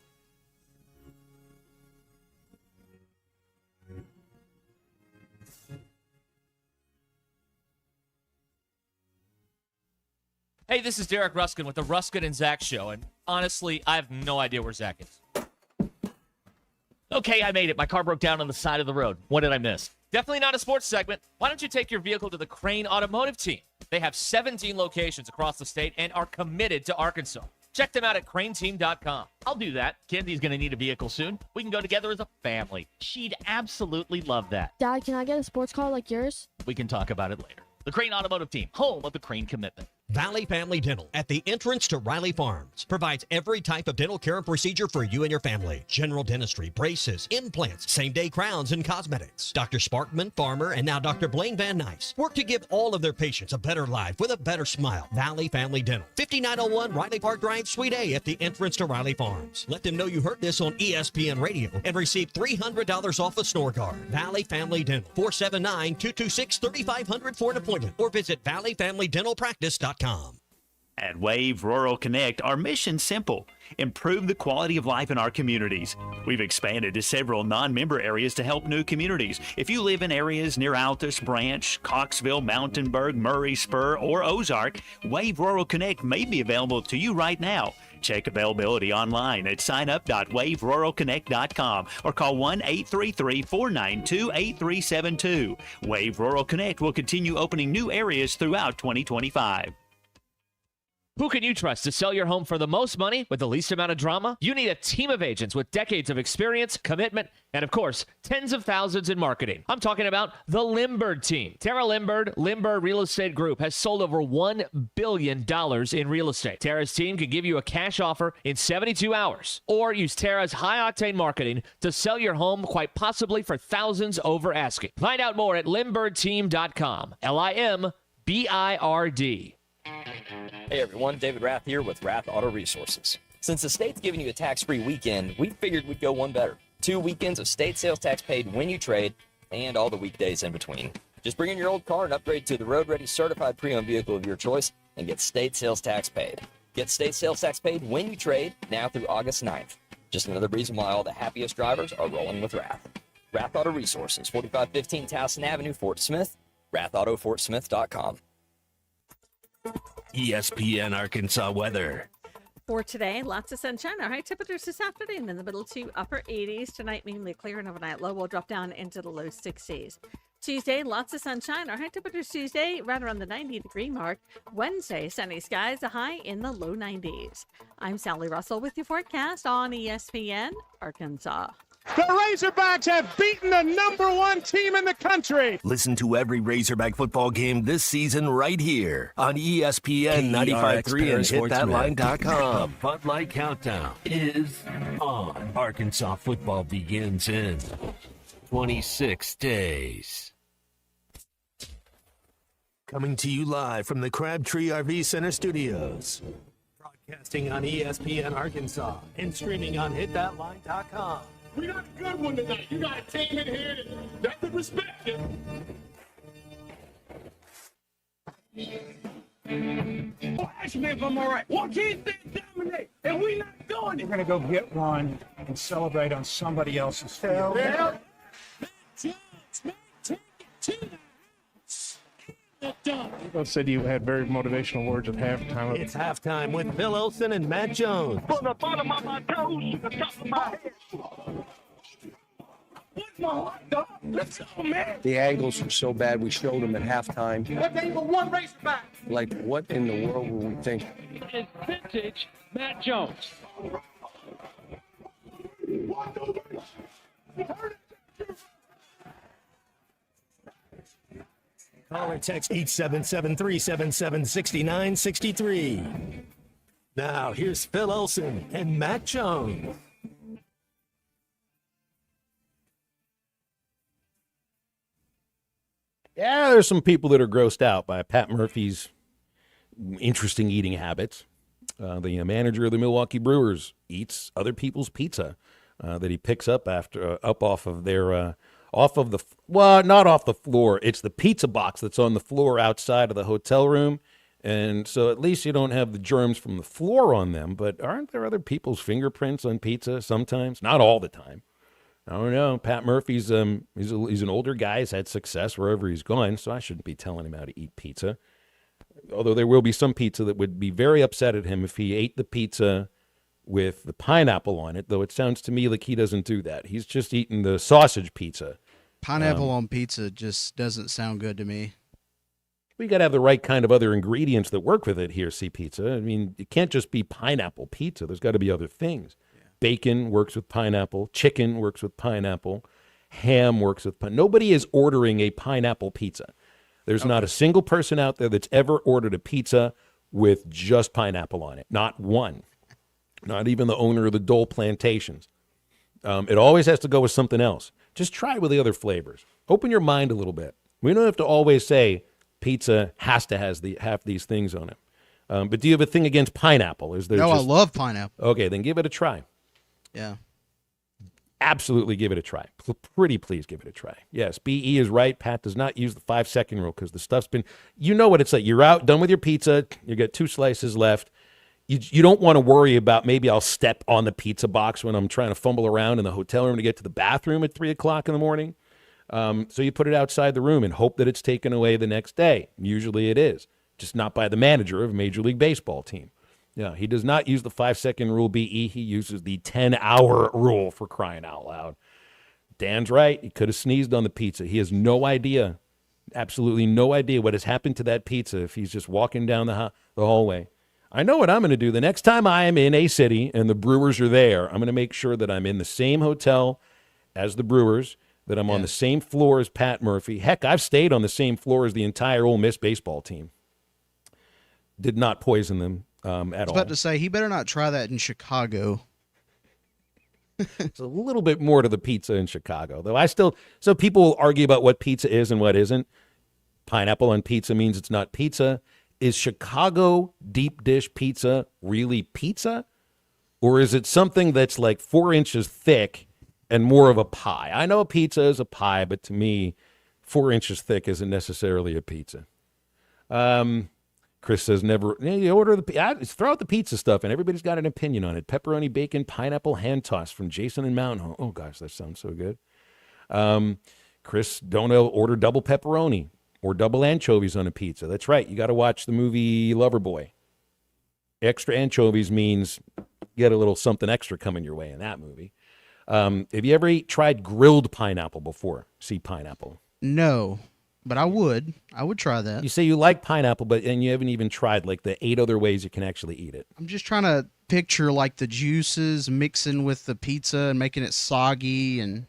Hey, this is Derek Ruskin with the Ruskin and Zach Show, and honestly, I have no idea where Zach is. Okay, I made it. My car broke down on the side of the road. What did I miss? Definitely not a sports segment. Why don't you take your vehicle to the Crane Automotive Team? They have 17 locations across the state and are committed to Arkansas. Check them out at craneteam.com. I'll do that. Kendi's going to need a vehicle soon. We can go together as a family. She'd absolutely love that. Dad, can I get a sports car like yours? We can talk about it later. The Crane Automotive Team, home of the Crane Commitment. Valley Family Dental at the entrance to Riley Farms provides every type of dental care and procedure for you and your family. General dentistry, braces, implants, same-day crowns, and cosmetics. Dr. Sparkman, Farmer, and now Dr. Blaine Van Nice work to give all of their patients a better life with a better smile. Valley Family Dental, 5901 Riley Park Drive, Suite A at the entrance to Riley Farms. Let them know you heard this on ESPN Radio and receive $300 off a snore guard. Valley Family Dental, 479-226-3500 for an appointment or visit valleyfamilydentalpractice.com. At Wave Rural Connect, our mission's simple: improve the quality of life in our communities. We've expanded to several non-member areas to help new communities. If you live in areas near Altus, Branch, Coxville, Mountainburg, Murray, Spur, or Ozark, Wave Rural Connect may be available to you right now. Check availability online at signup.waveruralconnect.com or call 1-833-492-8372. Wave Rural Connect will continue opening new areas throughout 2025. Who can you trust to sell your home for the most money with the least amount of drama? You need a team of agents with decades of experience, commitment, and of course, tens of thousands in marketing. I'm talking about the Limbird team. Tara Limbird, Limbird Real Estate Group, has sold over $1 billion in real estate. Tara's team can give you a cash offer in 72 hours, or use Tara's high-octane marketing to sell your home quite possibly for thousands over asking. Find out more at LimbirdTeam.com. LIMBIRD. Hey everyone, David Rath here with Rath Auto Resources. Since the state's giving you a tax-free weekend, we figured we'd go one better. 2 weekends of state sales tax paid when you trade, and all the weekdays in between. Just bring in your old car and upgrade to the road-ready certified pre-owned vehicle of your choice and get state sales tax paid. Get state sales tax paid when you trade, now through August 9th. Just another reason why all the happiest drivers are rolling with Rath. Rath Auto Resources, 4515 Towson Avenue, Fort Smith, rathautofortsmith.com. ESPN Arkansas weather. For today, lots of sunshine. Our high temperatures this afternoon in the middle to upper 80s. Tonight, mainly clear and overnight low will drop down into the low 60s. Tuesday, lots of sunshine. Our high temperatures Tuesday right around the 90-degree mark. Wednesday, sunny skies, a high in the low 90s. I'm Sally Russell with your forecast on ESPN Arkansas. The Razorbacks have beaten the #1 team in the country. Listen to every Razorback football game this season right here on ESPN 95.3 and hitthatline.com. Bud Light Countdown is on. Arkansas football begins in 26 days. Coming to you live from the Crabtree RV Center studios. Broadcasting on ESPN Arkansas and streaming on hitthatline.com. We got a good one tonight. You got a team in here that can respect you. Oh, ask me if I'm all right. Why can't they dominate? And we not doing it. We're going to go get one and celebrate on somebody else's field. Well, People said you had very motivational words at halftime. It's halftime with Phil Olsen and Matt Jones. From the bottom of my toes to the top of my head. What's my hot dog? Let's go, man. The angles were so bad, we showed them at halftime. What they were one Razorback. Like, what in the world were we thinking? It's vintage Matt Jones. Call or text 877-377-6963. Now, here's Phil Olsen and Matt Jones. Yeah, there's some people that are grossed out by Pat Murphy's interesting eating habits. The manager of the Milwaukee Brewers eats other people's pizza that he picks up off of their not off the floor. It's the pizza box that's on the floor outside of the hotel room. And so at least you don't have the germs from the floor on them. But aren't there other people's fingerprints on pizza sometimes? Not all the time. I don't know. Pat Murphy's he's an older guy. He's had success wherever he's gone, so I shouldn't be telling him how to eat pizza. Although there will be some pizza that would be very upset at him if he ate the pizza with the pineapple on it, though it sounds to me like he doesn't do that. He's just eating the sausage pizza. Pineapple on pizza just doesn't sound good to me. We got to have the right kind of other ingredients that work with it here, C Pizza. I mean, it can't just be pineapple pizza. There's got to be other things. Yeah. Bacon works with pineapple. Chicken works with pineapple. Ham works with pineapple. Nobody is ordering a pineapple pizza. There's not a single person out there that's ever ordered a pizza with just pineapple on it. Not one. Not even the owner of the Dole Plantations. It always has to go with something else. Just try it with the other flavors. Open your mind a little bit. We don't have to always say pizza has to have these things on it. But do you have a thing against pineapple? No, I love pineapple. Okay, then give it a try. Yeah. Absolutely give it a try. Pretty please give it a try. Yes, BE is right. Pat does not use the 5-second rule because the stuff's been, you know what it's like. You're out, done with your pizza. You got 2 slices left. You don't want to worry about maybe I'll step on the pizza box when I'm trying to fumble around in the hotel room to get to the bathroom at 3 o'clock in the morning. So you put it outside the room and hope that it's taken away the next day. Usually it is, just not by the manager of a Major League Baseball team. Yeah, he does not use the 5-second rule, BE. He uses the 10-hour rule, for crying out loud. Dan's right. He could have sneezed on the pizza. He has no idea, absolutely no idea what has happened to that pizza if he's just walking down the hallway. I know what I'm going to do. The next time I am in a city and the Brewers are there, I'm going to make sure that I'm in the same hotel as the Brewers, that I'm on the same floor as Pat Murphy. Heck, I've stayed on the same floor as the entire Ole Miss baseball team. Did not poison them at all. I was about to say, he better not try that in Chicago. It's a little bit more to the pizza in Chicago, though. So people will argue about what pizza is and what isn't. Pineapple on pizza means it's not pizza. Is Chicago deep dish pizza really pizza? Or is it something that's like 4 inches thick and more of a pie? I know a pizza is a pie, but to me, 4 inches thick isn't necessarily a pizza. Chris says never. You order throw out the pizza stuff, and everybody's got an opinion on it. Pepperoni, bacon, pineapple, hand toss from Jason and Mountain Home. Oh gosh, that sounds so good. Chris, don't order double pepperoni or double anchovies on a pizza. That's right. You got to watch the movie Loverboy. Extra anchovies means you get a little something extra coming your way in that movie. Have you ever tried grilled pineapple before? See pineapple? No. But I would try that. You say you like pineapple, and you haven't even tried like the 8 other ways you can actually eat it. I'm just trying to picture like the juices mixing with the pizza and making it soggy, and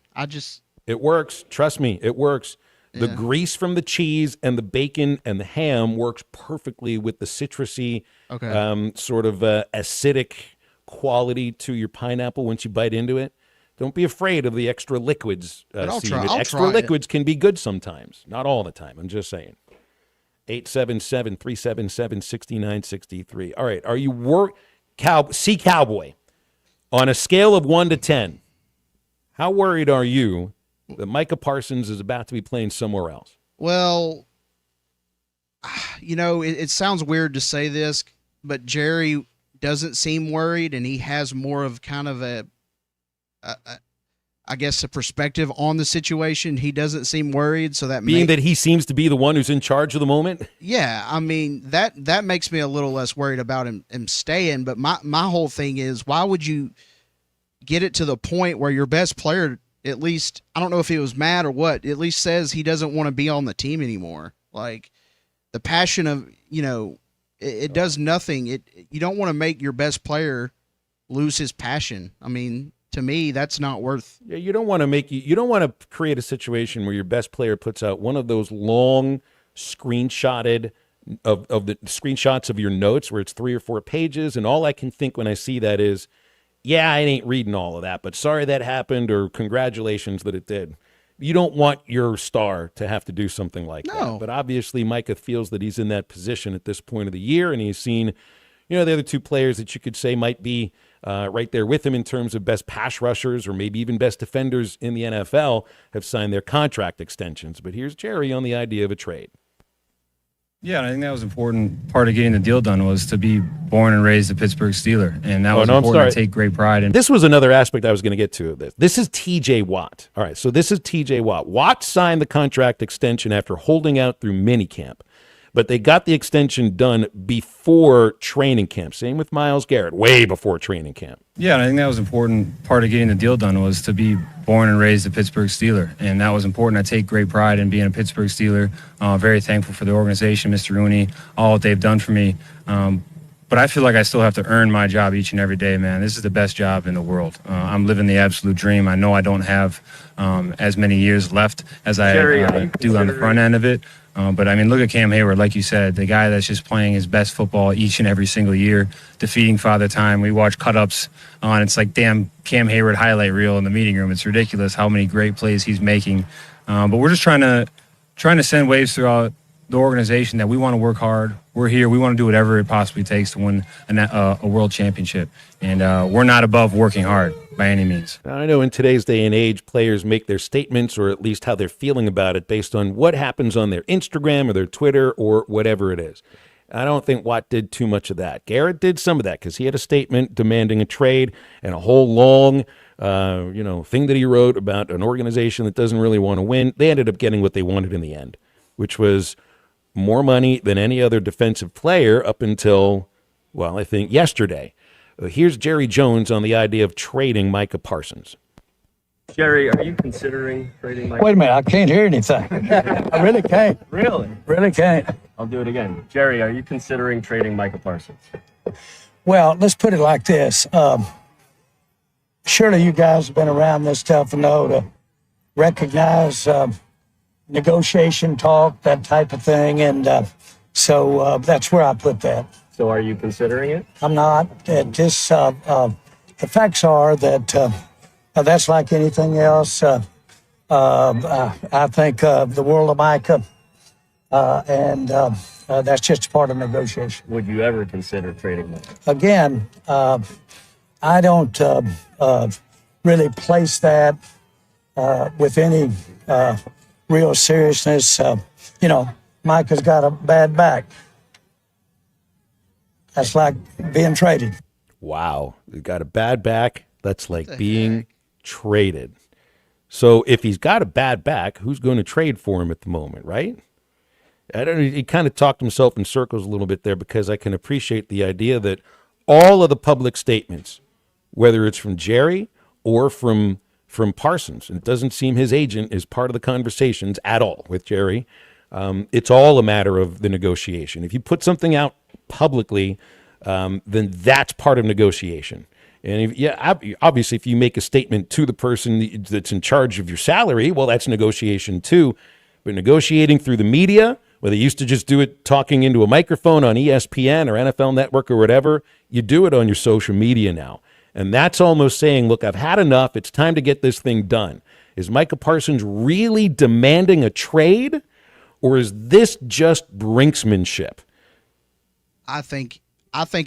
It works. Trust me, it works. The grease from the cheese and the bacon and the ham works perfectly with the citrusy, sort of acidic quality to your pineapple once you bite into it. Don't be afraid of the extra liquids. Extra liquids can be good sometimes. Not all the time. I'm just saying. 877-377-6963. All right. Are you Cowboy, on a scale of 1 to 10, how worried are you that Micah Parsons is about to be playing somewhere else? Well, it sounds weird to say this, but Jerry doesn't seem worried, and he has more of kind of a perspective on the situation. He doesn't seem worried, so that that he seems to be the one who's in charge of the moment. Yeah, I mean that makes me a little less worried about him staying. But my whole thing is, why would you get it to the point where your best player, at least, I don't know if he was mad or what, at least says he doesn't want to be on the team anymore? Like, the passion of it does nothing. You don't want to make your best player lose his passion. I mean, to me, that's not worth. Yeah, you don't want to create a situation where your best player puts out one of those long screenshotted of the screenshots of your notes where it's 3 or 4 pages, and all I can think when I see that is, yeah, I ain't reading all of that, but sorry that happened, or congratulations that it did. You don't want your star to have to do something like that. But obviously Micah feels that he's in that position at this point of the year, and he's seen, the other 2 players that you could say might be right there with him in terms of best pass rushers or maybe even best defenders in the NFL have signed their contract extensions. But here's Jerry on the idea of a trade. Yeah, and I think that was an important part of getting the deal done, was to be born and raised a Pittsburgh Steeler. And that was important to take great pride in. This was another aspect I was going to get to of this. This is TJ Watt. All right, so this is TJ Watt. Watt signed the contract extension after holding out through minicamp. but they got the extension done before training camp. Same with Myles Garrett, way before training camp. Yeah, and I think that was an important part of getting the deal done was to be born and raised a Pittsburgh Steeler, and that was important. I take great pride in being a Pittsburgh Steeler. Very thankful for the organization, Mr. Rooney, all that they've done for me. But I feel like I still have to earn my job each and every day, man. This is the best job in the world. I'm living the absolute dream. I know I don't have as many years left as I do on the front end of it. But, I mean, look at Cam Hayward, like you said, the guy that's just playing his best football each and every single year, defeating Father Time. We watch cut-ups on, it's like, damn, Cam Hayward highlight reel in the meeting room. It's ridiculous how many great plays he's making. But we're just trying to send waves throughout the organization that we want to work hard. We're here. We want to do whatever it possibly takes to win a world championship. And we're not above working hard by any means. I know in today's day and age, players make their statements or at least how they're feeling about it based on what happens on their Instagram or their Twitter or whatever it is. I don't think Watt did too much of that. Garrett did some of that because he had a statement demanding a trade and a whole long thing that he wrote about an organization that doesn't really want to win. They ended up getting what they wanted in the end, which was more money than any other defensive player up until, well, I think yesterday. Here's Jerry Jones on the idea of trading Micah Parsons. Jerry, are you considering trading Micah? Wait a minute, I can't hear anything. I really can't. Really? Really can't. I'll do it again. Jerry, are you considering trading Micah Parsons? Well, let's put it like this. Surely you guys have been around this stuff and know to recognize negotiation talk, that type of thing. And so that's where I put that. So are you considering it? I'm not. The facts are that that's like anything else. I think the world of Micah, and that's just a part of negotiation. Would you ever consider trading Micah? Again, I don't really place that with any real seriousness. Micah's got a bad back. That's like being traded. Wow. He's got a bad back. That's like being traded. So if he's got a bad back, who's going to trade for him at the moment, right? I don't know. He kind of talked himself in circles a little bit there because I can appreciate the idea that all of the public statements, whether it's from Jerry or from Parsons, it doesn't seem his agent is part of the conversations at all with Jerry. It's all a matter of the negotiation. If you put something out publicly, then that's part of negotiation. And obviously, if you make a statement to the person that's in charge of your salary, well, that's negotiation too. But negotiating through the media, where they used to just do it talking into a microphone on ESPN or NFL Network or whatever, you do it on your social media now. And that's almost saying, look, I've had enough. It's time to get this thing done. Is Micah Parsons really demanding a trade, or is this just brinksmanship? I think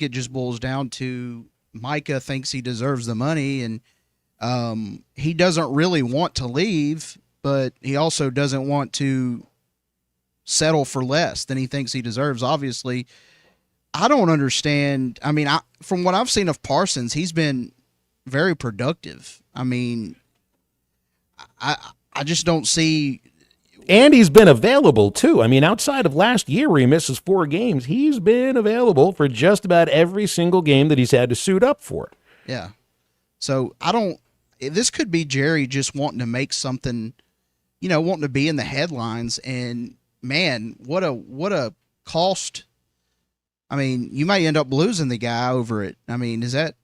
it just boils down to Micah thinks he deserves the money, and he doesn't really want to leave, but he also doesn't want to settle for less than he thinks he deserves. Obviously, I don't understand. I mean, from what I've seen of Parsons, he's been very productive. I mean, I just don't see. And he's been available, too. I mean, outside of last year where he misses 4 games, he's been available for just about every single game that he's had to suit up for. Yeah. So this could be Jerry just wanting to make something, wanting to be in the headlines. And, man, what a cost. I mean, you might end up losing the guy over it. I mean, is that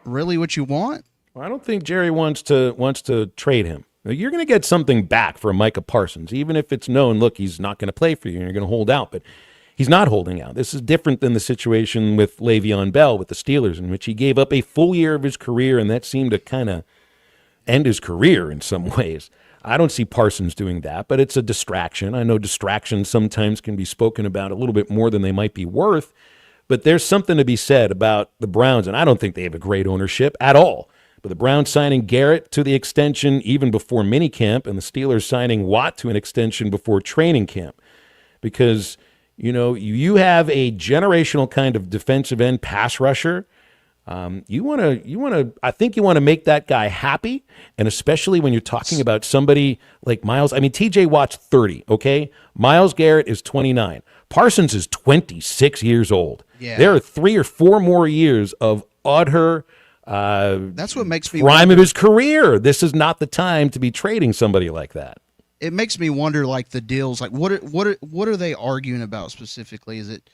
really what you want? Well, I don't think Jerry wants to trade him. You're going to get something back for Micah Parsons, even if it's known, look, he's not going to play for you and you're going to hold out. But he's not holding out. This is different than the situation with Le'Veon Bell with the Steelers, in which he gave up a full year of his career, and that seemed to kind of end his career in some ways. I don't see Parsons doing that, but it's a distraction. I know distractions sometimes can be spoken about a little bit more than they might be worth, but there's something to be said about the Browns, and I don't think they have a great ownership at all. But the Browns signing Garrett to the extension even before minicamp, and the Steelers signing Watt to an extension before training camp. Because, you have a generational kind of defensive end pass rusher. You want to. I think you want to make that guy happy, and especially when you're talking about somebody like Miles. I mean, T.J. Watt's 30. Okay, Myles Garrett is 29. Parsons is 26 years old. Yeah. There are 3 or 4 more years of utter. That's what makes me prime wonder. of his career. This is not the time to be trading somebody like that. It makes me wonder, like the deals, like what are they arguing about specifically? Is it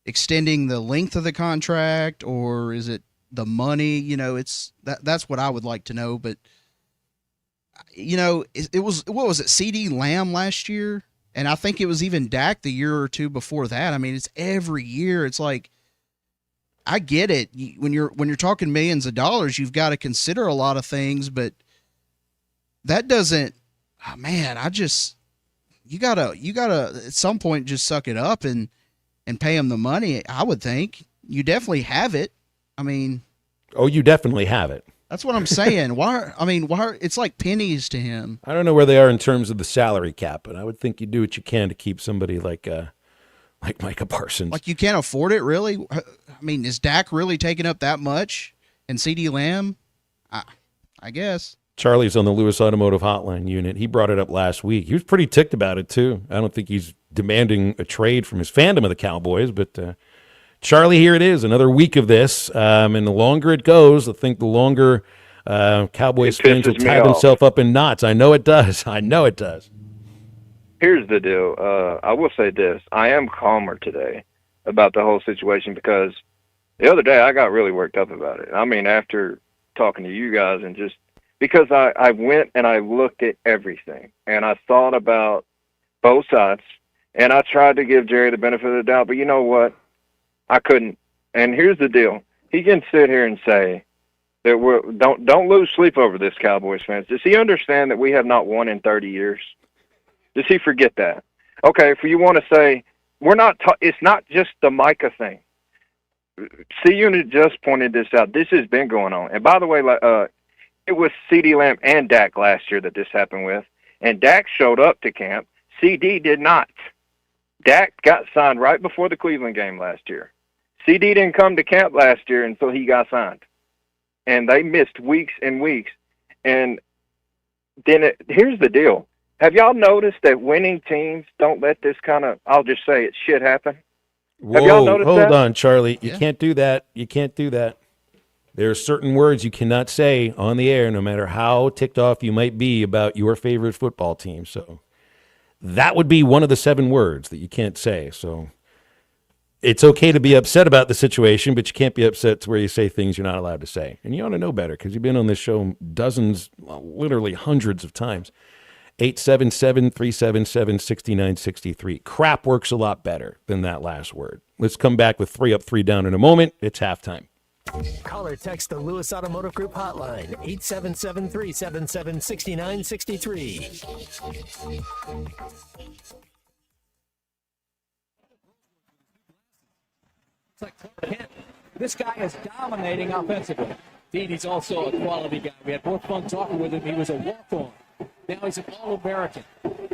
extending the length of the contract, or is it the money? You know, that's what I would like to know. But you know, it was, what was it, CeeDee Lamb last year, and I think it was even Dak the year or two before that. I mean, it's every year. It's like, I get it. When you're talking millions of dollars, you've got to consider a lot of things, but that doesn't. Oh, man, you gotta at some point just suck it up and pay him the money. I would think you definitely have it. I mean, you definitely have it. That's what I'm saying. Why? It's like pennies to him. I don't know where they are in terms of the salary cap, but I would think you do what you can to keep somebody like Micah Parsons. Like, you can't afford it, really? I mean, is Dak really taking up that much? And CeeDee Lamb? I guess. Charlie's on the Lewis Automotive Hotline unit. He brought it up last week. He was pretty ticked about it, too. I don't think he's demanding a trade from his fandom of the Cowboys, but Charlie, here it is, another week of this. And the longer it goes, I think the longer Cowboys fans will tie themselves up in knots. I know it does. Here's the deal. I will say this. I am calmer today about the whole situation, because the other day I got really worked up about it. I mean, after talking to you guys, and just because I went and I looked at everything and I thought about both sides, and I tried to give Jerry the benefit of the doubt, but you know what? I couldn't. And here's the deal. He can sit here and say that don't lose sleep over this, Cowboys fans. Does he understand that we have not won in 30 years? Does he forget that? Okay, if you want to say, it's not just the Micah thing. C-Unit just pointed this out. This has been going on. And by the way, it was CeeDee Lamb and Dak last year that this happened with. And Dak showed up to camp. CD did not. Dak got signed right before the Cleveland game last year. CD didn't come to camp last year until he got signed. And they missed weeks and weeks. And then here's the deal. Have y'all noticed that winning teams don't let this kind of, I'll just say it, shit happen? Have y'all noticed that? Hold on, Charlie. You can't do that. You can't do that. There are certain words you cannot say on the air, no matter how ticked off you might be about your favorite football team. So that would be one of the 7 words that you can't say. So it's okay to be upset about the situation, but you can't be upset to where you say things you're not allowed to say. And you ought to know better, because you've been on this show dozens, literally hundreds of times. 877-377-6963. Crap works a lot better than that last word. Let's come back with 3 up, 3 down in a moment. It's halftime. Call or text the Lewis Automotive Group hotline, 877-377-6963. This guy is dominating offensively. Indeed, he's also a quality guy. We had more fun talking with him. He was a walk-on. Now he's an All-American.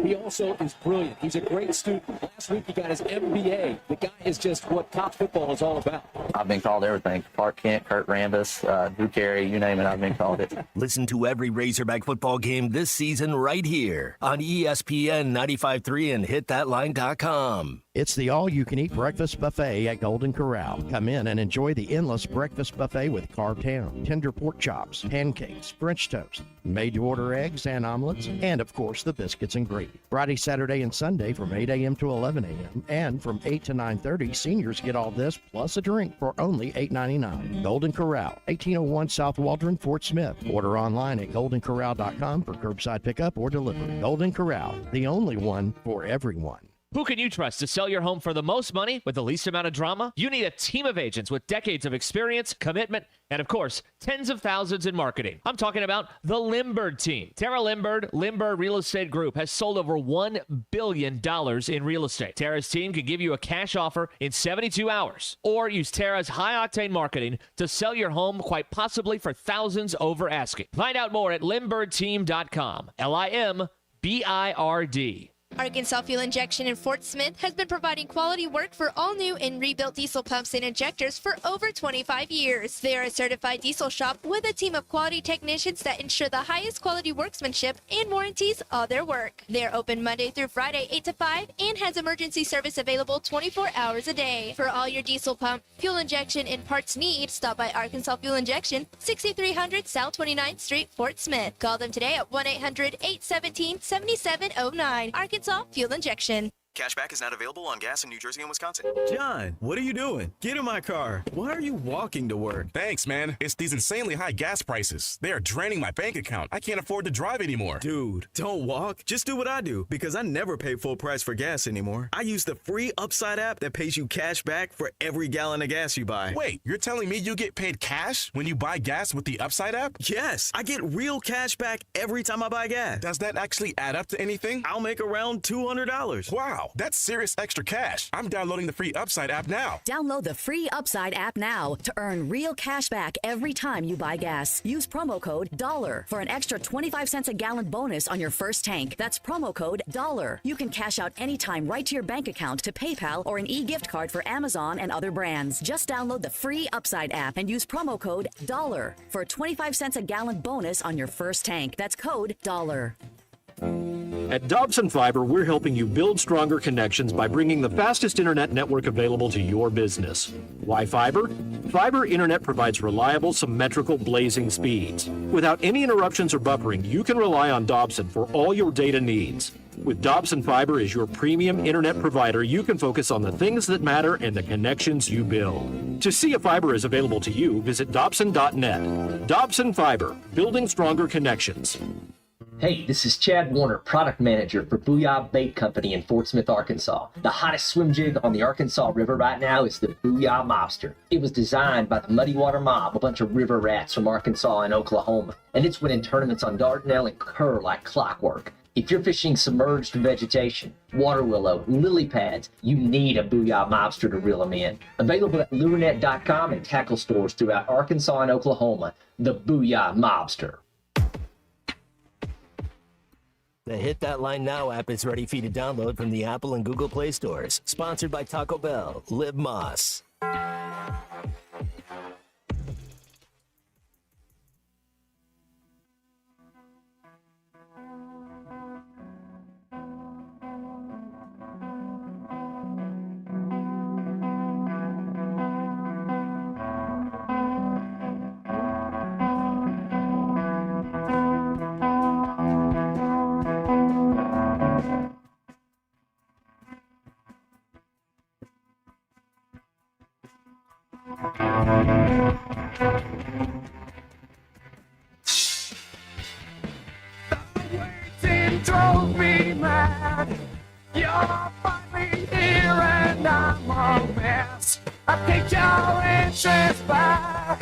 He also is brilliant. He's a great student. Last week he got his MBA. The guy is just what top football is all about. I've been called everything. Clark Kent, Kurt Rambis, Drew Carey, you name it, I've been called it. Listen to every Razorback football game this season right here on ESPN 95.3 and hitthatline.com. It's the all-you-can-eat breakfast buffet at Golden Corral. Come in and enjoy the endless breakfast buffet with carved ham, tender pork chops, pancakes, French toast, made-to-order eggs and omelets, and, of course, the biscuits and gravy. Friday, Saturday, and Sunday from 8 a.m. to 11 a.m. And from 8 to 9:30, seniors get all this plus a drink for only $8.99. Golden Corral, 1801 South Waldron, Fort Smith. Order online at goldencorral.com for curbside pickup or delivery. Golden Corral, the only one for everyone. Who can you trust to sell your home for the most money with the least amount of drama? You need a team of agents with decades of experience, commitment, and of course, tens of thousands in marketing. I'm talking about the Limbird team. Tara Limbird, Limbird Real Estate Group, has sold over $1 billion in real estate. Tara's team can give you a cash offer in 72 hours, or use Tara's high-octane marketing to sell your home quite possibly for thousands over asking. Find out more at limbirdteam.com. LIMBIRD. Arkansas Fuel Injection in Fort Smith has been providing quality work for all new and rebuilt diesel pumps and injectors for over 25 years. They are a certified diesel shop with a team of quality technicians that ensure the highest quality workmanship and warranties all their work. They are open Monday through Friday 8 to 5 and has emergency service available 24 hours a day. For all your diesel pump, fuel injection, and parts needs, stop by Arkansas Fuel Injection, 6300 South 29th Street, Fort Smith. Call them today at 1-800-817-7709. Arkansas Fuel Injection. Cashback is not available on gas in New Jersey and Wisconsin. John, what are you doing? Get in my car. Why are you walking to work? Thanks, man. It's these insanely high gas prices. They are draining my bank account. I can't afford to drive anymore. Dude, don't walk. Just do what I do, because I never pay full price for gas anymore. I use the free Upside app that pays you cash back for every gallon of gas you buy. Wait, you're telling me you get paid cash when you buy gas with the Upside app? Yes, I get real cash back every time I buy gas. Does that actually add up to anything? I'll make around $200. Wow, that's serious extra cash. I'm downloading the free Upside app now. Download the free Upside app now to earn real cash back every time you buy gas. Use promo code $1 for an extra 25 cents a gallon bonus on your first tank. That's promo code $1. You can cash out anytime right to your bank account, to PayPal, or an e-gift card for Amazon and other brands. Just download the free Upside app and use promo code $1 for a 25 cents a gallon bonus on your first tank. That's code $1. At Dobson Fiber, we're helping you build stronger connections by bringing the fastest internet network available to your business. Why fiber? Fiber internet provides reliable, symmetrical, blazing speeds. Without any interruptions or buffering, you can rely on Dobson for all your data needs. With Dobson Fiber as your premium internet provider, you can focus on the things that matter and the connections you build. To see if fiber is available to you, visit Dobson.net. Dobson Fiber, building stronger connections. Hey, this is Chad Warner, product manager for Booyah Bait Company in Fort Smith, Arkansas. The hottest swim jig on the Arkansas River right now is the Booyah Mobster. It was designed by the Muddy Water Mob, a bunch of river rats from Arkansas and Oklahoma, and it's winning tournaments on Dardanelle and Kerr like clockwork. If you're fishing submerged vegetation, water willow, lily pads, you need a Booyah Mobster to reel them in. Available at lurenet.com and tackle stores throughout Arkansas and Oklahoma, the Booyah Mobster. The Hit That Line Now app is ready for you to download from the Apple and Google Play stores. Sponsored by Taco Bell. Live Moss. Drove me mad. You're finally here and I'm a mess. I take your interest back.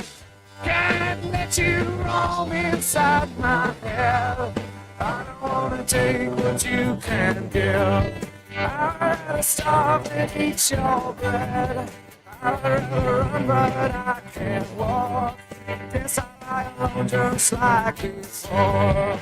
Can't let you roam inside my head. I don't wanna take what you can give. I'd rather starve than eat your bread. I'd rather run but I can't walk. Guess I alone just like before.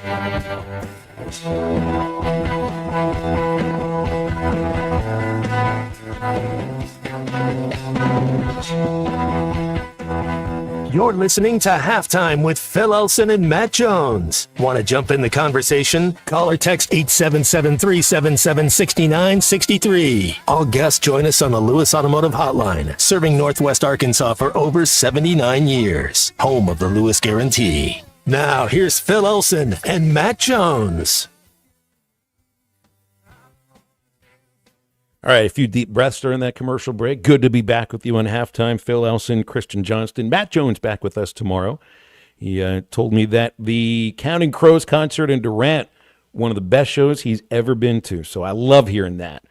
You're listening to Halftime with Phil Elson and Matt Jones. Want to jump in the conversation? Call or text 877-377-6963. All guests join us on the Lewis Automotive Hotline, serving Northwest Arkansas for over 79 years. Home of the Lewis Guarantee. Now, here's Phil Elson and Matt Jones. All right, a few deep breaths during that commercial break. Good to be back with you on Halftime. Phil Elson, Christian Johnston. Matt Jones back with us tomorrow. He told me that the Counting Crows concert in Durant, one of the best shows he's ever been to. So I love hearing that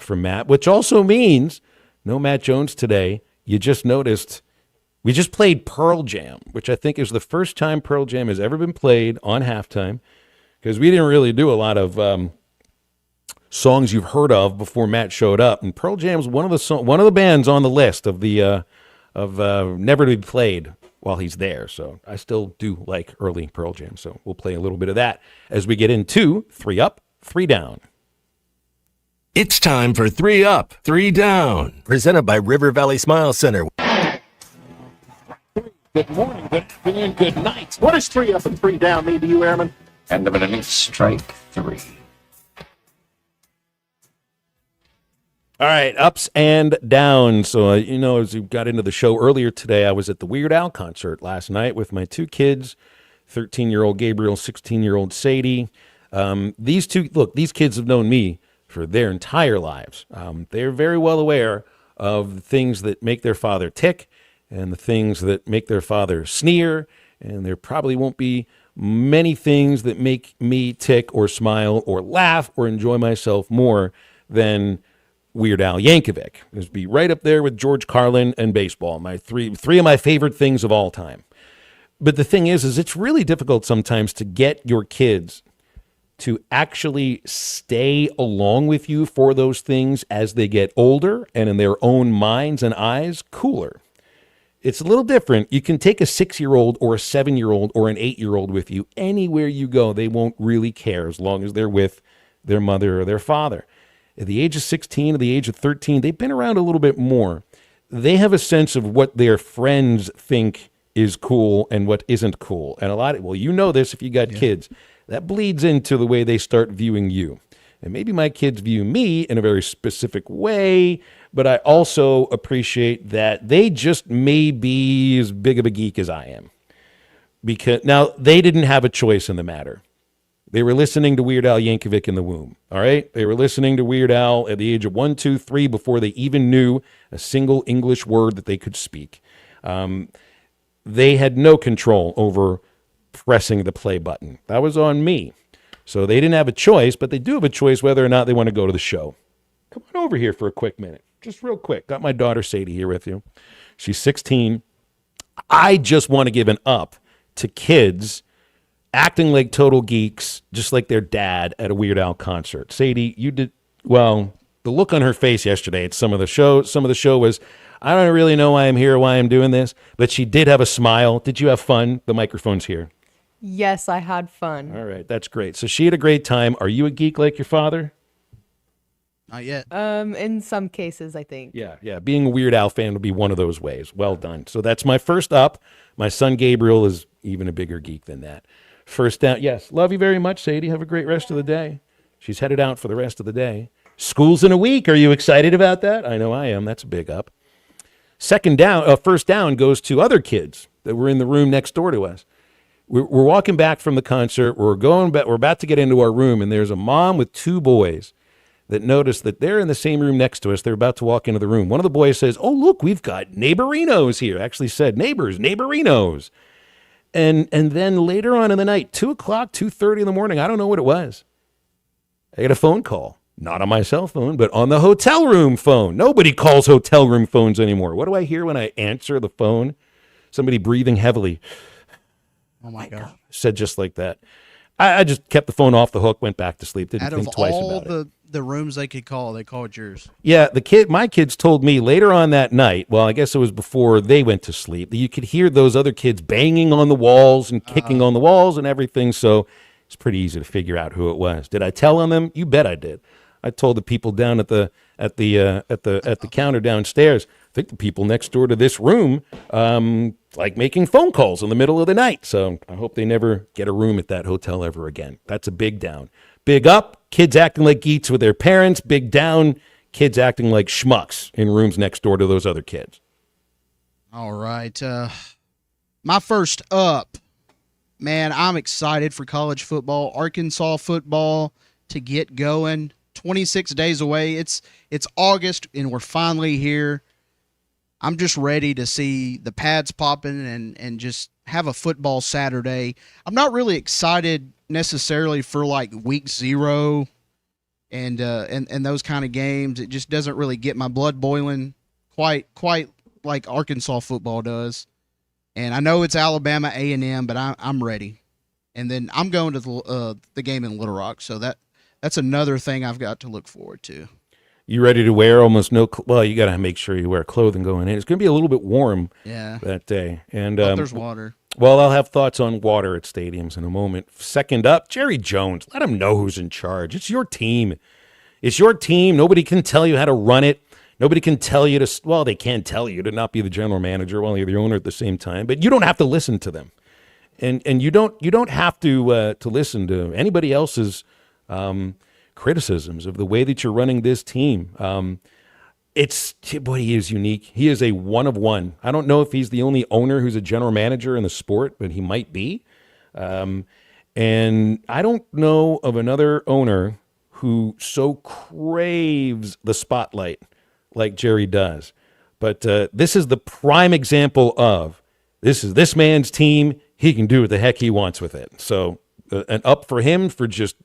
from Matt, which also means no Matt Jones today. You just noticed we just played Pearl Jam, which I think is the first time Pearl Jam has ever been played on Halftime, because we didn't really do a lot of songs you've heard of before Matt showed up, and Pearl Jam's one of the bands on the list of the never to be played while he's there. So I still do like early Pearl Jam. So we'll play a little bit of that as we get into 3 Up, 3 Down. It's time for 3 Up, 3 Down. Presented by River Valley Smile Center. Good morning, good afternoon, good night. What does 3 up and 3 down mean to you, Airman? End of an inning, strike 3. All right, ups and downs. So, as we got into the show earlier today, I was at the Weird Al concert last night with my 2 kids, 13-year-old Gabriel, 16-year-old Sadie. These kids have known me for their entire lives. They're very well aware of the things that make their father tick and the things that make their father sneer, and there probably won't be many things that make me tick or smile or laugh or enjoy myself more than Weird Al Yankovic. It'd be right up there with George Carlin and baseball, my three of my favorite things of all time. But the thing is it's really difficult sometimes to get your kids to actually stay along with you for those things as they get older and in their own minds and eyes cooler. It's a little different. You can take a 6-year-old or a 7-year-old or an 8-year-old with you anywhere you go. They won't really care as long as they're with their mother or their father. At the age of 16, at the age of 13, they've been around a little bit more. They have a sense of what their friends think is cool and what isn't cool. And you know this if you got kids. That bleeds into the way they start viewing you. And maybe my kids view me in a very specific way, but I also appreciate that they just may be as big of a geek as I am. Because now they didn't have a choice in the matter. They were listening to Weird Al Yankovic in the womb, all right? They were listening to Weird Al at the age of 1, 2, 3 before they even knew a single English word that they could speak. They had no control over pressing the play button. That was on me. So they didn't have a choice, but they do have a choice whether or not they want to go to the show. Come on over here for a quick minute. Just real quick. Got my daughter Sadie here with you. She's 16. I just want to give an up to kids acting like total geeks, just like their dad at a Weird Al concert. Sadie, you did, well, the look on her face yesterday at some of the show was, I don't really know why I'm here or why I'm doing this, but she did have a smile. Did you have fun? The microphone's here. Yes, I had fun. All right, that's great. So she had a great time. Are you a geek like your father? Not yet. In some cases, I think. Yeah. Being a Weird Al fan would be one of those ways. Well done. So that's my first up. My son Gabriel is even a bigger geek than that. First down. Yes, love you very much, Sadie. Have a great rest of the day. She's headed out for the rest of the day. School's in a week. Are you excited about that? I know I am. That's a big up. First down goes to other kids that were in the room next door to us. We're walking back from the concert. We're about to get into our room, and there's a mom with 2 boys that notice that they're in the same room next to us. They're about to walk into the room. One of the boys says, "Oh, look, we've got neighborinos here." Actually said neighbors, neighborinos. And then later on in the night, 2 o'clock, 2:30 in the morning, I don't know what it was. I get a phone call. Not on my cell phone, but on the hotel room phone. Nobody calls hotel room phones anymore. What do I hear when I answer the phone? Somebody breathing heavily. Oh, my God. Said just like that. I just kept the phone off the hook, went back to sleep, didn't think twice about it. Out of all the rooms they could call, they called yours. Yeah, my kids told me later on that night, well, I guess it was before they went to sleep, that you could hear those other kids banging on the walls and kicking on the walls and everything, so it's pretty easy to figure out who it was. Did I tell on them? You bet I did. I told the people down at the counter downstairs, I think the people next door to this room like making phone calls in the middle of the night. So I hope they never get a room at that hotel ever again. That's a big down. Big up, kids acting like geeks with their parents. Big down, kids acting like schmucks in rooms next door to those other kids. All right. My first up, man, I'm excited for college football, Arkansas football to get going. 26 days away. It's August, and we're finally here. I'm just ready to see the pads popping and just have a football Saturday. I'm not really excited necessarily for like week 0 and those kind of games. It just doesn't really get my blood boiling quite like Arkansas football does. And I know it's Alabama A&M, but I'm ready. And then I'm going to the game in Little Rock, so that's another thing I've got to look forward to. You ready to wear almost no? Well, you got to make sure you wear clothing going in. It's going to be a little bit warm that day. And there's water. Well, I'll have thoughts on water at stadiums in a moment. Second up, Jerry Jones. Let him know who's in charge. It's your team. It's your team. Nobody can tell you how to run it. Nobody can tell you to, well, they can tell you to not be the general manager while you're the owner at the same time, but you don't have to listen to them. And you don't have to listen to anybody else's criticisms of the way that you're running this team. Boy, he is unique. He is a one of one. I don't know if he's the only owner who's a general manager in the sport, but he might be. And I don't know of another owner who so craves the spotlight like Jerry does. But this is the prime example of this is this man's team. He can do what the heck he wants with it. So an up for him for just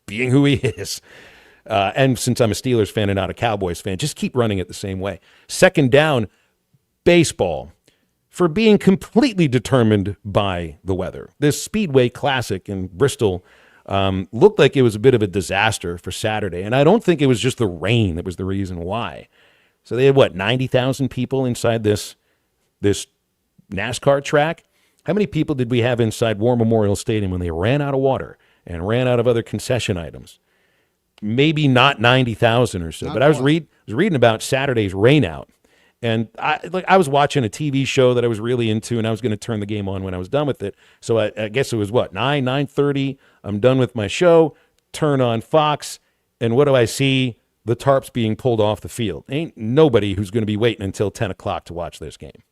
being who he is. And since I'm a Steelers fan and not a Cowboys fan, just keep running it the same way. Second down, baseball, for being completely determined by the weather. This Speedway Classic in Bristol looked like it was a bit of a disaster for Saturday. And I don't think it was just the rain that was the reason why. So they had, 90,000 people inside this NASCAR track? How many people did we have inside War Memorial Stadium when they ran out of water and ran out of other concession items? Maybe not 90,000 or so. But I was reading about Saturday's rainout. And I was watching a TV show that I was really into, and I was going to turn the game on when I was done with it. So I guess it was 9:30. I'm done with my show, turn on Fox, and what do I see? The tarps being pulled off the field. Ain't nobody who's going to be waiting until 10 o'clock to watch this game.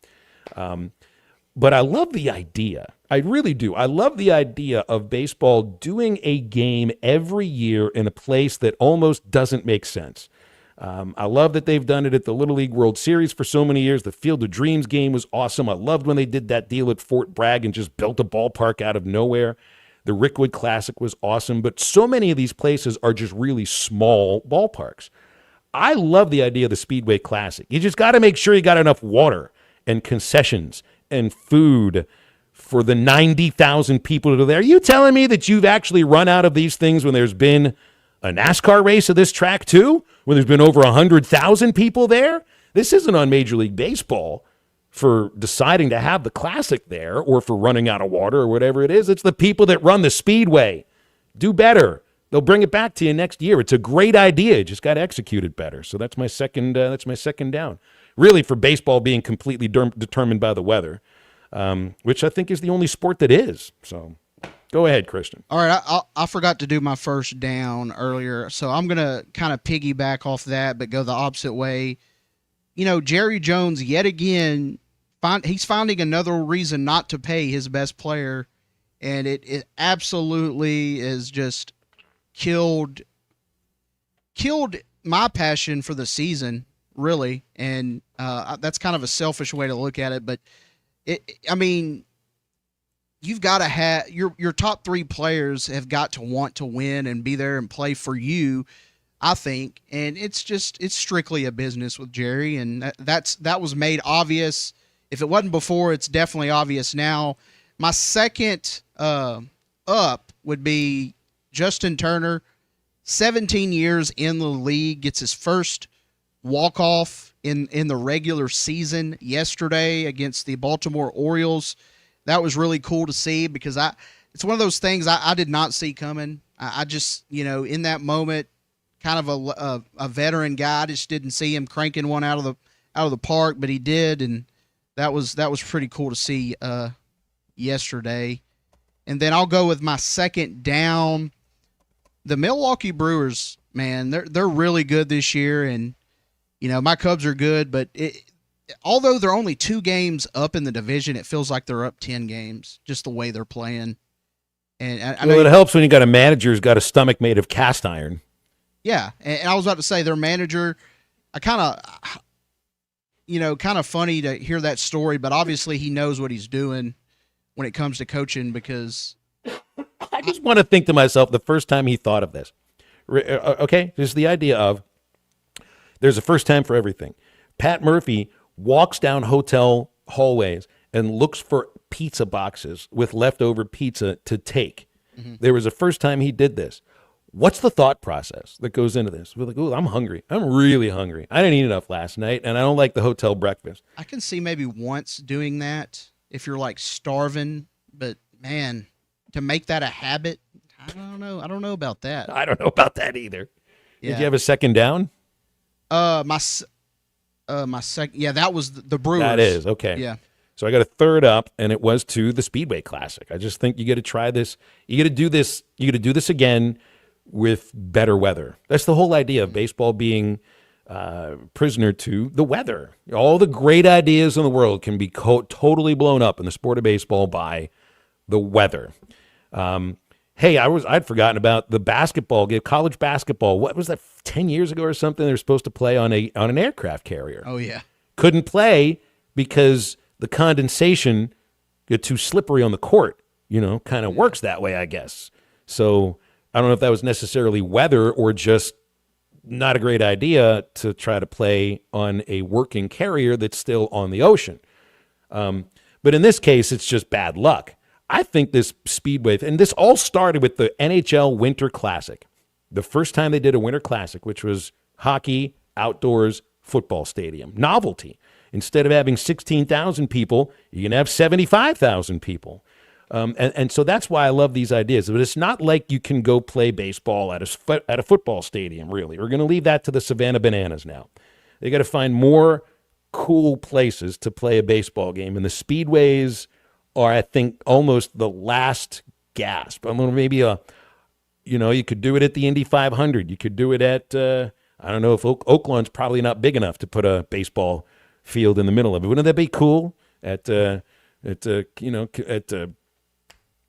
But I love the idea. I really do. I love the idea of baseball doing a game every year in a place that almost doesn't make sense. I love that they've done it at the Little League World Series for so many years. The Field of Dreams game was awesome. I loved when they did that deal at Fort Bragg and just built a ballpark out of nowhere. The Rickwood Classic was awesome, but so many of these places are just really small ballparks. I love the idea of the Speedway Classic. You just got to make sure you got enough water and concessions and food for the 90,000 people that are there. Are you telling me that you've actually run out of these things when there's been a NASCAR race of this track too, when there's been over 100,000 people there? This isn't on Major League Baseball for deciding to have the Classic there or for running out of water or whatever it is. It's the people that run the Speedway. Do better. They'll bring it back to you next year. It's a great idea. Just got to execute it better. So that's my second down. Really, for baseball being completely determined by the weather, which I think is the only sport that is. So go ahead, Christian. All right, I forgot to do my first down earlier, so I'm going to kind of piggyback off that but go the opposite way. Jerry Jones, yet again, he's finding another reason not to pay his best player, and it absolutely is just killed my passion for the season, really. And that's kind of a selfish way to look at it, but you've got to have your top three players have got to want to win and be there and play for you, I think. And it's strictly a business with Jerry, and that was made obvious. If it wasn't before, it's definitely obvious now. My second up would be Justin Turner, 17 years in the league, gets his first walk-off in the regular season yesterday against the Baltimore Orioles. That was really cool to see because it's one of those things I did not see coming. I just, in that moment, kind of a veteran guy, I just didn't see him cranking one out of the park, but he did, and that was pretty cool to see yesterday. And then I'll go with my second down. The Milwaukee Brewers, man, they're really good this year, and my Cubs are good, but although they're only 2 games up in the division, it feels like they're up 10 games just the way they're playing. And I know it helps when you got a manager who's got a stomach made of cast iron. Yeah, and I was about to say their manager. I kind of funny to hear that story, but obviously he knows what he's doing when it comes to coaching because. I just want to think to myself the first time he thought of this. Okay, there's the idea of there's a first time for everything. Pat Murphy walks down hotel hallways and looks for pizza boxes with leftover pizza to take. Mm-hmm. There was a first time he did this. What's the thought process that goes into this? We're like, oh, I'm hungry. I'm really hungry. I didn't eat enough last night, and I don't like the hotel breakfast. I can see maybe once doing that if you're like starving, but man, to make that a habit, I don't know. I don't know about that. I don't know about that either. Did you have a second down? My second. Yeah, that was the Brewers. That is okay. Yeah. So I got a third up, and it was to the Speedway Classic. I just think you got to try this. You got to do this. You got to do this again with better weather. That's the whole idea of baseball being prisoner to the weather. All the great ideas in the world can be totally blown up in the sport of baseball by the weather. Hey, I'd forgotten about the basketball game, college basketball. What was that? 10 years ago or something? They were supposed to play on an aircraft carrier. Oh yeah. Couldn't play because the condensation got too slippery on the court. Kind of works that way, I guess. So I don't know if that was necessarily weather or just not a great idea to try to play on a working carrier that's still on the ocean. But in this case, it's just bad luck. I think this Speedway, and this all started with the NHL Winter Classic. The first time they did a Winter Classic, which was hockey, outdoors, football stadium. Novelty. Instead of having 16,000 people, you can have 75,000 people. And so that's why I love these ideas. But it's not like you can go play baseball at a football stadium, really. We're going to leave that to the Savannah Bananas now. They got to find more cool places to play a baseball game. And the speedways are, I think, almost the last gasp. Maybe you could do it at the Indy 500. You could do it at, I don't know if Oaklawn's probably not big enough to put a baseball field in the middle of it. Wouldn't that be cool?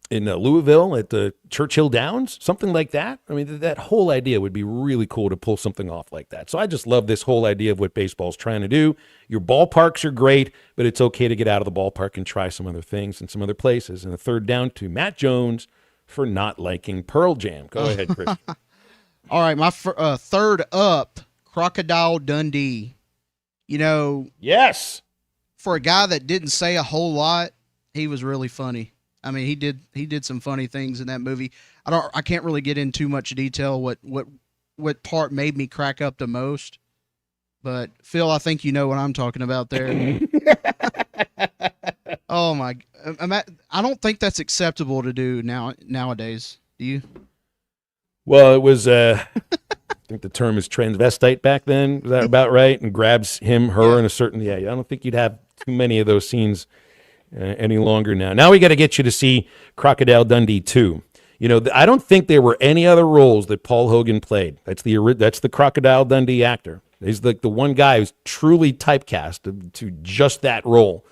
In Louisville at the Churchill Downs, something like that. I mean, that whole idea would be really cool to pull something off like that. So I just love this whole idea of what baseball's trying to do. Your ballparks are great, but it's okay to get out of the ballpark and try some other things in some other places. And a third down to Matt Jones for not liking Pearl Jam. Go ahead, Chris. All right, my third up, Crocodile Dundee. Yes. For a guy that didn't say a whole lot, he was really funny. I mean, he did some funny things in that movie. I can't really get in too much detail what part made me crack up the most. But Phil, I think you know what I'm talking about there. Oh my! I don't think that's acceptable to do nowadays. Do you? Well, it was. I think the term is transvestite back then. Was that about right? And grabs him, her, in a certain. Yeah, I don't think you'd have too many of those scenes any longer now. Now we got to get you to see Crocodile Dundee 2. I don't think there were any other roles that Paul Hogan played. That's the Crocodile Dundee actor. He's the one guy who's truly typecast to just that role.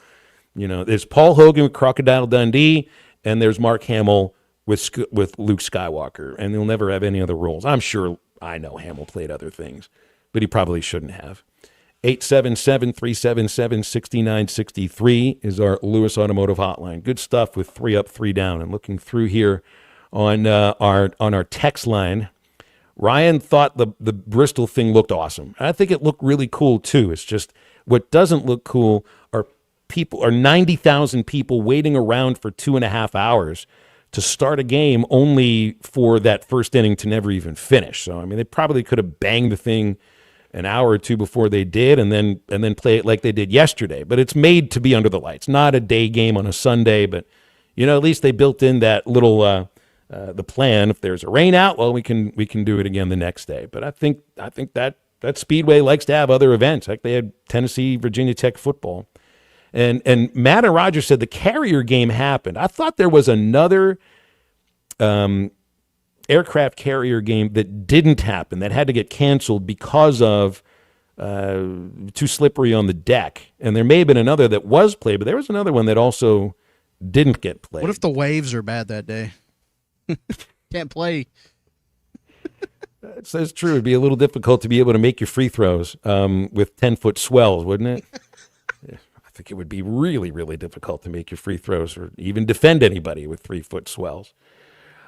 There's Paul Hogan with Crocodile Dundee, and there's Mark Hamill with Luke Skywalker, and he'll never have any other roles. I'm sure I know Hamill played other things, but he probably shouldn't have. 877-377-6963 is our Lewis Automotive Hotline. Good stuff with 3 up, 3 down. And looking through here on our text line, Ryan thought the Bristol thing looked awesome. I think it looked really cool too. It's just what doesn't look cool are 90,000 people waiting around for 2.5 hours to start a game only for that first inning to never even finish. So I mean, they probably could have banged the thing an hour or two before they did, and then play it like they did yesterday. But it's made to be under the lights, not a day game on a Sunday. But at least they built in that little the plan. If there's a rain out, well, we can do it again the next day. But I think that Speedway likes to have other events. Like they had Tennessee, Virginia Tech football, and Matt and Roger said the Carrier game happened. I thought there was another aircraft carrier game that didn't happen, that had to get canceled because of too slippery on the deck. And there may have been another that was played, but there was another one that also didn't get played. What if the waves are bad that day? Can't play. That's true. It'd be a little difficult to be able to make your free throws with 10-foot swells, wouldn't it? I think it would be really, really difficult to make your free throws or even defend anybody with 3-foot swells.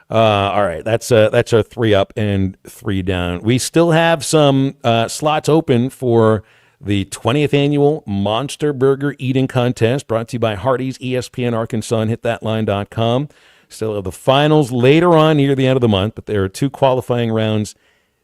All right, that's our 3 up and 3 down. We still have some slots open for the 20th annual Monster Burger Eating Contest, brought to you by Hardee's, ESPN Arkansas, and hitthatline.com. Still have the finals later on near the end of the month, but there are 2 qualifying rounds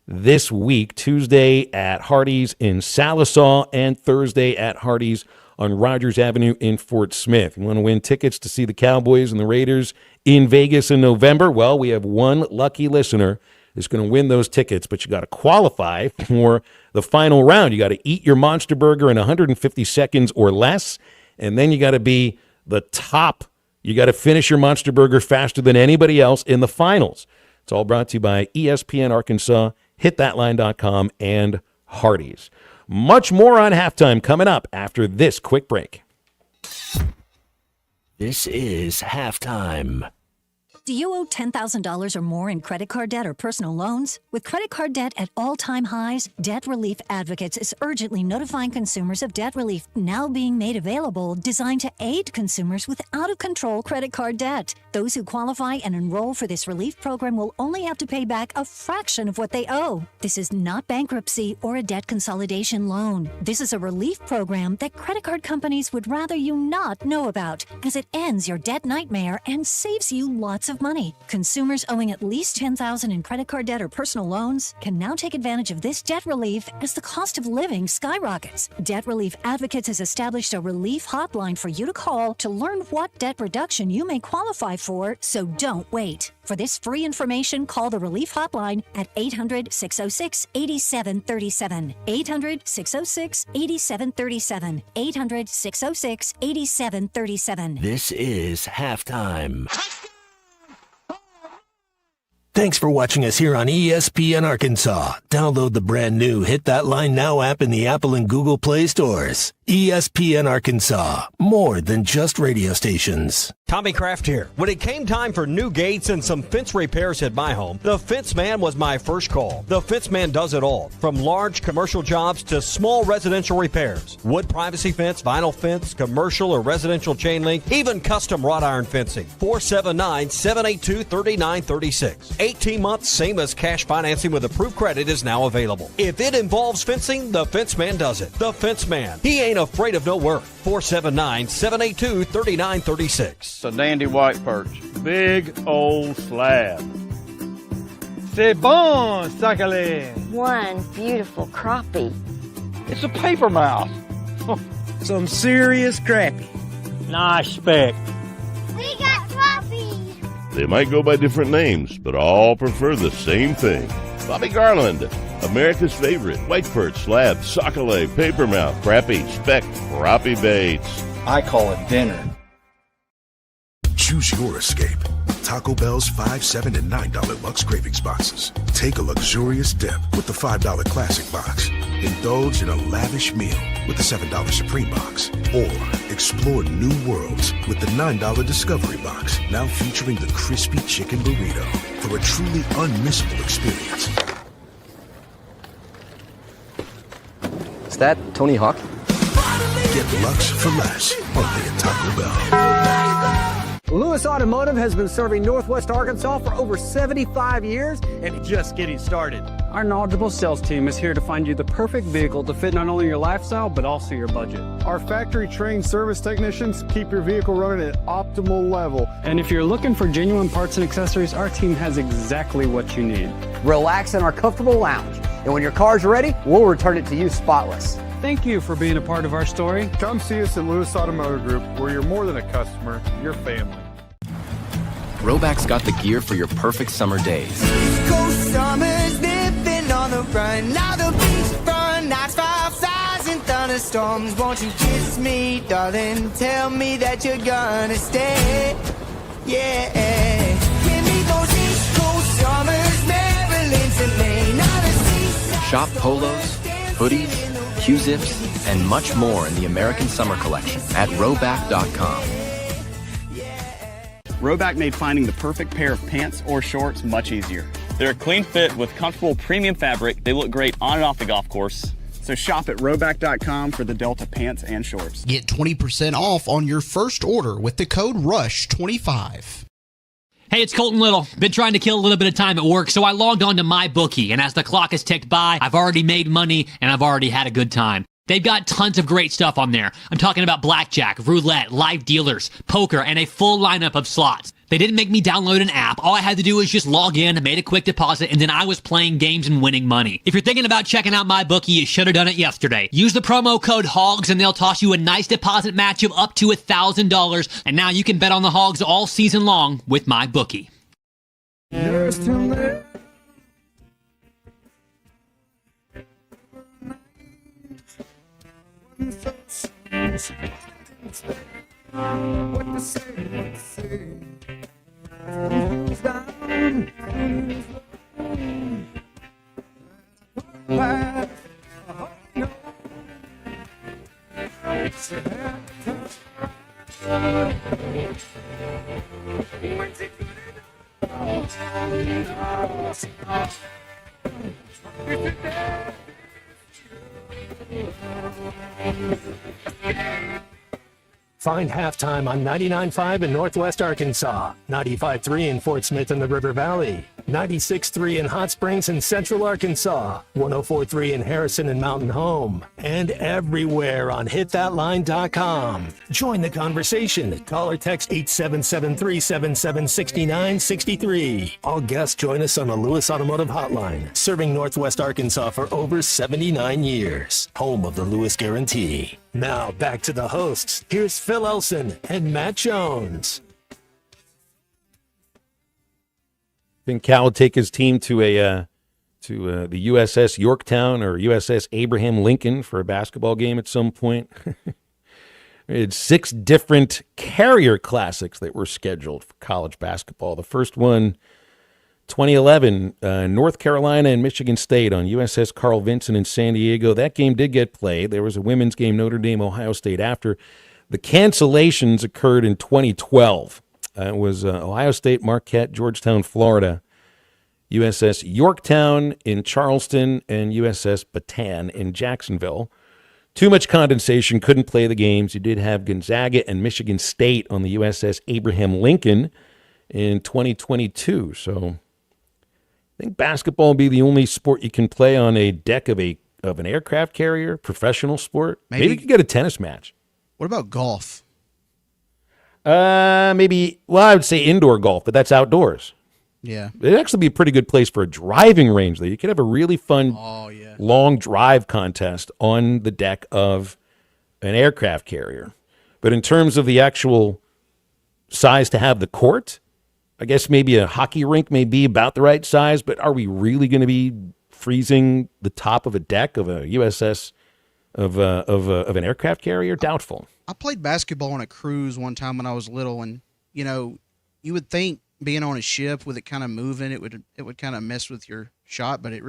this week, Tuesday at Hardee's in Salisaw and Thursday at Hardee's on Rogers Avenue in Fort Smith. You want to win tickets to see the Cowboys and the Raiders in Vegas in November? Well, we have one lucky listener is going to win those tickets, but you got to qualify for the final round. You got to eat your Monster Burger in 150 seconds or less, and then you got to be the top. You got to finish your Monster Burger faster than anybody else in the finals. It's all brought to you by ESPN Arkansas, hitthatline.com, and Hardee's. Much more on Halftime coming up after this quick break. This is Halftime. Do you owe $10,000 or more in credit card debt or personal loans? With credit card debt at all-time highs, Debt Relief Advocates is urgently notifying consumers of debt relief now being made available, designed to aid consumers with out-of-control credit card debt. Those who qualify and enroll for this relief program will only have to pay back a fraction of what they owe. This is not bankruptcy or a debt consolidation loan. This is a relief program that credit card companies would rather you not know about, as it ends your debt nightmare and saves you lots of money. Consumers owing at least $10,000 in credit card debt or personal loans can now take advantage of this debt relief as the cost of living skyrockets. Debt Relief Advocates has established a relief hotline for you to call to learn what debt reduction you may qualify for, so don't wait. For this free information, call the Relief Hotline at 800-606-8737. 800-606-8737. 800-606-8737. This is Halftime. Thanks for watching us here on ESPN Arkansas. Download the brand new Hit That Line Now app in the Apple and Google Play stores. ESPN Arkansas, more than just radio stations. Tommy Kraft here. When it came time for new gates and some fence repairs at my home, the Fence Man was my first call. The Fence Man does it all, from large commercial jobs to small residential repairs. Wood privacy fence, vinyl fence, commercial or residential chain link, even custom wrought iron fencing. 479-782-3936. 18 months, same as cash financing with approved credit is now available. If it involves fencing, the Fence Man does it. The Fence Man. He ain't afraid of no work. 479-782-3936. It's a dandy white perch. Big old slab. C'est bon, sacale. One beautiful crappie. It's a paper mouse. Some serious crappie. Nice speck. We got crappies. They might go by different names, but all prefer the same thing. Bobby Garland, America's favorite white perch, slab, sockeye, papermouth, crappie, speck, crappie baits. I call it dinner. Choose your escape. Taco Bell's $5, $7, and $9 Lux Cravings boxes. Take a luxurious dip with the $5 Classic box. Indulge in a lavish meal with the $7 Supreme box. Or explore new worlds with the $9 Discovery box. Now featuring the crispy chicken burrito for a truly unmissable experience. Is that Tony Hawk? Get Lux for less, only at Taco Bell. Lewis Automotive has been serving Northwest Arkansas for over 75 years and just getting started. Our knowledgeable sales team is here to find you the perfect vehicle to fit not only your lifestyle, but also your budget. Our factory-trained service technicians keep your vehicle running at optimal level. And if you're looking for genuine parts and accessories, our team has exactly what you need. Relax in our comfortable lounge. And when your car's ready, we'll return it to you spotless. Thank you for being a part of our story. Come see us at Lewis Automotive Group, where you're more than a customer, you're family. Roback's got the gear for your perfect summer days. Summers nipping on the run. Now the beach front, nights 5 sighs and thunderstorms. Won't you kiss me, darling? Tell me that you're gonna stay. Yeah. Give me those East Coast summers, Maryland to Maine. Now the seaside. Shop polos, hoodies, Q-zips, and much more in the American Summer Collection at Roback.com. Roback made finding the perfect pair of pants or shorts much easier. They're a clean fit with comfortable premium fabric. They look great on and off the golf course. So shop at Roback.com for the Delta pants and shorts. Get 20% off on your first order with the code RUSH25. Hey, it's Colton Little. Been trying to kill a little bit of time at work, so I logged on to MyBookie, and as the clock has ticked by, I've already made money, and I've already had a good time. They've got tons of great stuff on there. I'm talking about blackjack, roulette, live dealers, poker, and a full lineup of slots. They didn't make me download an app. All I had to do was just log in, made a quick deposit, and then I was playing games and winning money. If you're thinking about checking out MyBookie, you should have done it yesterday. Use the promo code HOGS, and they'll toss you a nice deposit match of up to $1,000. And now you can bet on the Hogs all season long with MyBookie. Find Halftime on 99.5 in Northwest Arkansas, 95.3 in Fort Smith in the River Valley, 96.3 in Hot Springs and Central Arkansas, 104.3 in Harrison and Mountain Home, and everywhere on hitthatline.com. Join the conversation. Call or text 877-377-6963. All guests join us on the Lewis Automotive Hotline, serving Northwest Arkansas for over 79 years. Home of the Lewis Guarantee. Now back to the hosts. Here's Phil Elson and Matt Jones. I think Cal will take his team to the USS Yorktown or USS Abraham Lincoln for a basketball game at some point. We had 6 different carrier classics that were scheduled for college basketball. The first one, 2011, North Carolina and Michigan State on USS Carl Vinson in San Diego. That game did get played. There was a women's game, Notre Dame, Ohio State after. The cancellations occurred in 2012. It was Ohio State, Marquette, Georgetown, Florida, USS Yorktown in Charleston, and USS Bataan in Jacksonville. Too much condensation, couldn't play the games. You did have Gonzaga and Michigan State on the USS Abraham Lincoln in 2022. So I think basketball will be the only sport you can play on a deck of an aircraft carrier, professional sport. Maybe you could get a tennis match. What about golf? Maybe, well, I would say indoor golf, but that's outdoors. Yeah. It'd actually be a pretty good place for a driving range, though. You could have a really fun, long drive contest on the deck of an aircraft carrier. But in terms of the actual size to have the court, I guess maybe a hockey rink may be about the right size, but are we really going to be freezing the top of a deck of a USS of an aircraft carrier? Doubtful. I played basketball on a cruise one time when I was little, and you would think being on a ship with it kind of moving, it would kind of mess with your shot, but I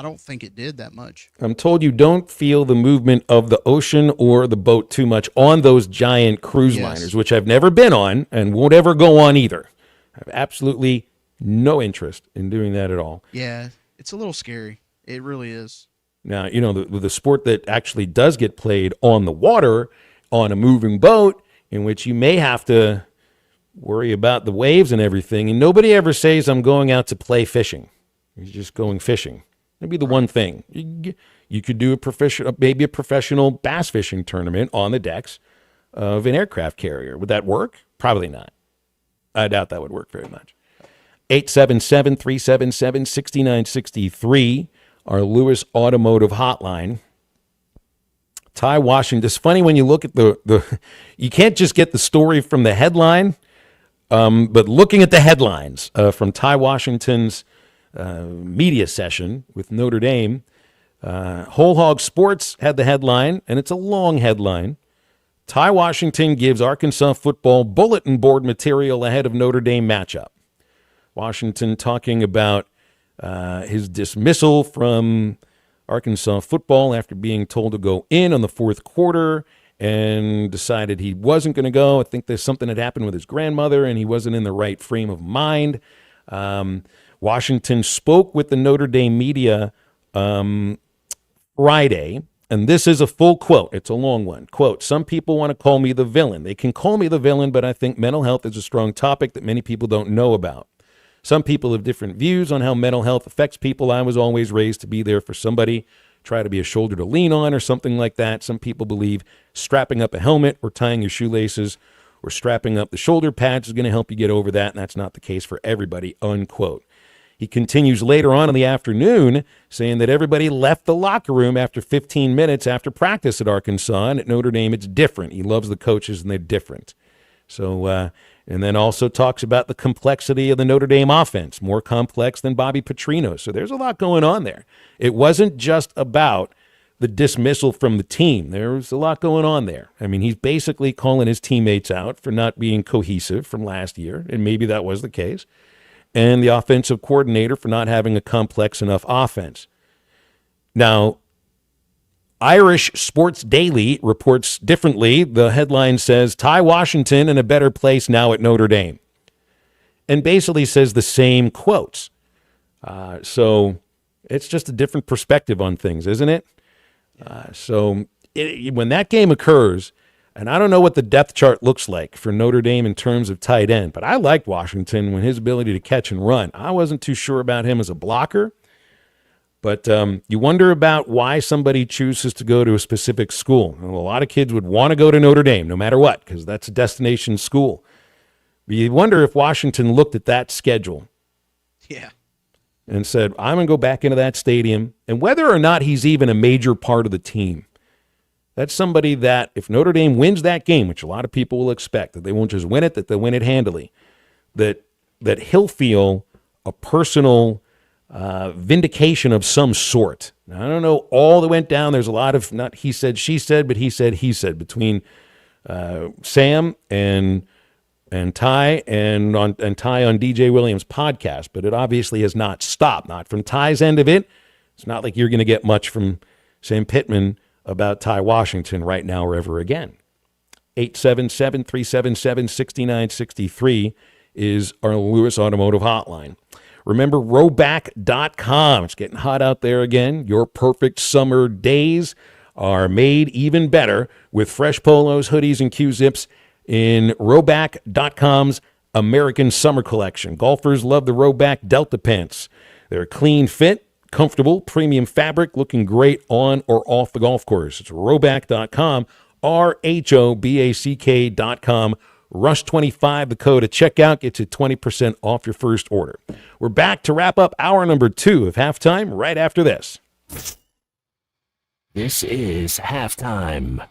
don't think it did that much. I'm told you don't feel the movement of the ocean or the boat too much on those giant cruise liners, which I've never been on and won't ever go on either. I have absolutely no interest in doing that at all. Yeah, it's a little scary. It really is. Now, the sport that actually does get played on the water, on a moving boat, in which you may have to worry about the waves and everything, and nobody ever says, I'm going out to play fishing. You're just going fishing. That'd be the one thing. You could do maybe a professional bass fishing tournament on the decks of an aircraft carrier. Would that work? Probably not. I doubt that would work very much. 877-377-6963, our Lewis Automotive Hotline. Ty Washington. It's funny when you look at you can't just get the story from the headline, but looking at the headlines from Ty Washington's media session with Notre Dame, Whole Hog Sports had the headline, and it's a long headline. Ty Washington gives Arkansas football bulletin board material ahead of Notre Dame matchup. Washington talking about his dismissal from Arkansas football after being told to go in on the fourth quarter and decided he wasn't going to go. I think there's something that happened with his grandmother, and he wasn't in the right frame of mind. Washington spoke with the Notre Dame media Friday, and this is a full quote. It's a long one. Quote, some people want to call me the villain. They can call me the villain, but I think mental health is a strong topic that many people don't know about. Some people have different views on how mental health affects people. I was always raised to be there for somebody, try to be a shoulder to lean on or something like that. Some people believe strapping up a helmet or tying your shoelaces or strapping up the shoulder pads is going to help you get over that, and that's not the case for everybody, unquote. He continues later on in the afternoon saying that everybody left the locker room after 15 minutes after practice at Arkansas, and at Notre Dame it's different. He loves the coaches, and they're different. So, and then also talks about the complexity of the Notre Dame offense, more complex than Bobby Petrino. So there's a lot going on there. It wasn't just about the dismissal from the team. There was a lot going on there. I mean, he's basically calling his teammates out for not being cohesive from last year, and maybe that was the case, and the offensive coordinator for not having a complex enough offense. Now, Irish Sports Daily reports differently. The headline says, Ty Washington in a better place now at Notre Dame, and basically says the same quotes. So it's just a different perspective on things, isn't it? When that game occurs, and I don't know what the depth chart looks like for Notre Dame in terms of tight end, but I liked Washington when his ability to catch and run. I wasn't too sure about him as a blocker. But you wonder about why somebody chooses to go to a specific school. Well, a lot of kids would want to go to Notre Dame no matter what, because that's a destination school. But you wonder if Washington looked at that schedule and said, I'm going to go back into that stadium. And whether or not he's even a major part of the team, that's somebody that if Notre Dame wins that game, which a lot of people will expect, that they won't just win it, that they'll win it handily, that he'll feel a personal vindication of some sort. Now, I don't know all that went down. There's a lot of not he said, she said, but he said between Sam and Ty and Ty on DJ Williams' podcast, but it obviously has not stopped. Not from Ty's end of it. It's not like you're going to get much from Sam Pittman about Ty Washington right now or ever again. 877-377-6963 is our Lewis Automotive Hotline. Remember, Rhoback.com. It's getting hot out there again. Your perfect summer days are made even better with fresh polos, hoodies, and Q-zips in Rhoback.com's American Summer Collection. Golfers love the Rhoback Delta pants. They're clean fit, comfortable, premium fabric, looking great on or off the golf course. It's Rhoback.com, RHOBACK.com. Rush25, the code at checkout, gets you 20% off your first order. We're back to wrap up hour number 2 of Halftime right after this. This is Halftime.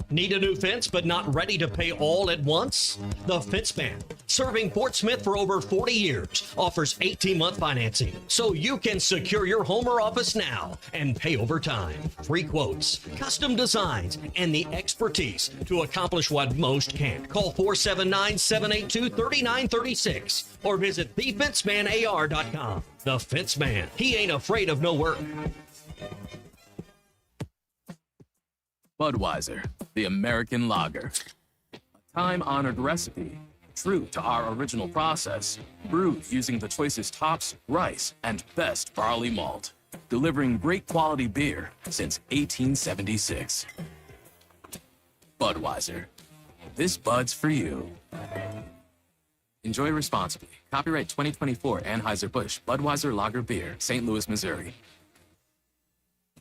Need a new fence but not ready to pay all at once? The Fence Man, serving Fort Smith for over 40 years, offers 18-month financing so you can secure your home or office now and pay over time. Free quotes, custom designs, and the expertise to accomplish what most can't. Call 479-782-3936 or visit thefencemanAR.com. The Fence Man, he ain't afraid of no work. Budweiser, the American lager. A time-honored recipe, true to our original process, brewed using the choicest hops, rice, and best barley malt, delivering great quality beer since 1876. Budweiser. This Bud's for you. Enjoy responsibly. Copyright 2024 Anheuser-Busch Budweiser Lager Beer, St. Louis, Missouri.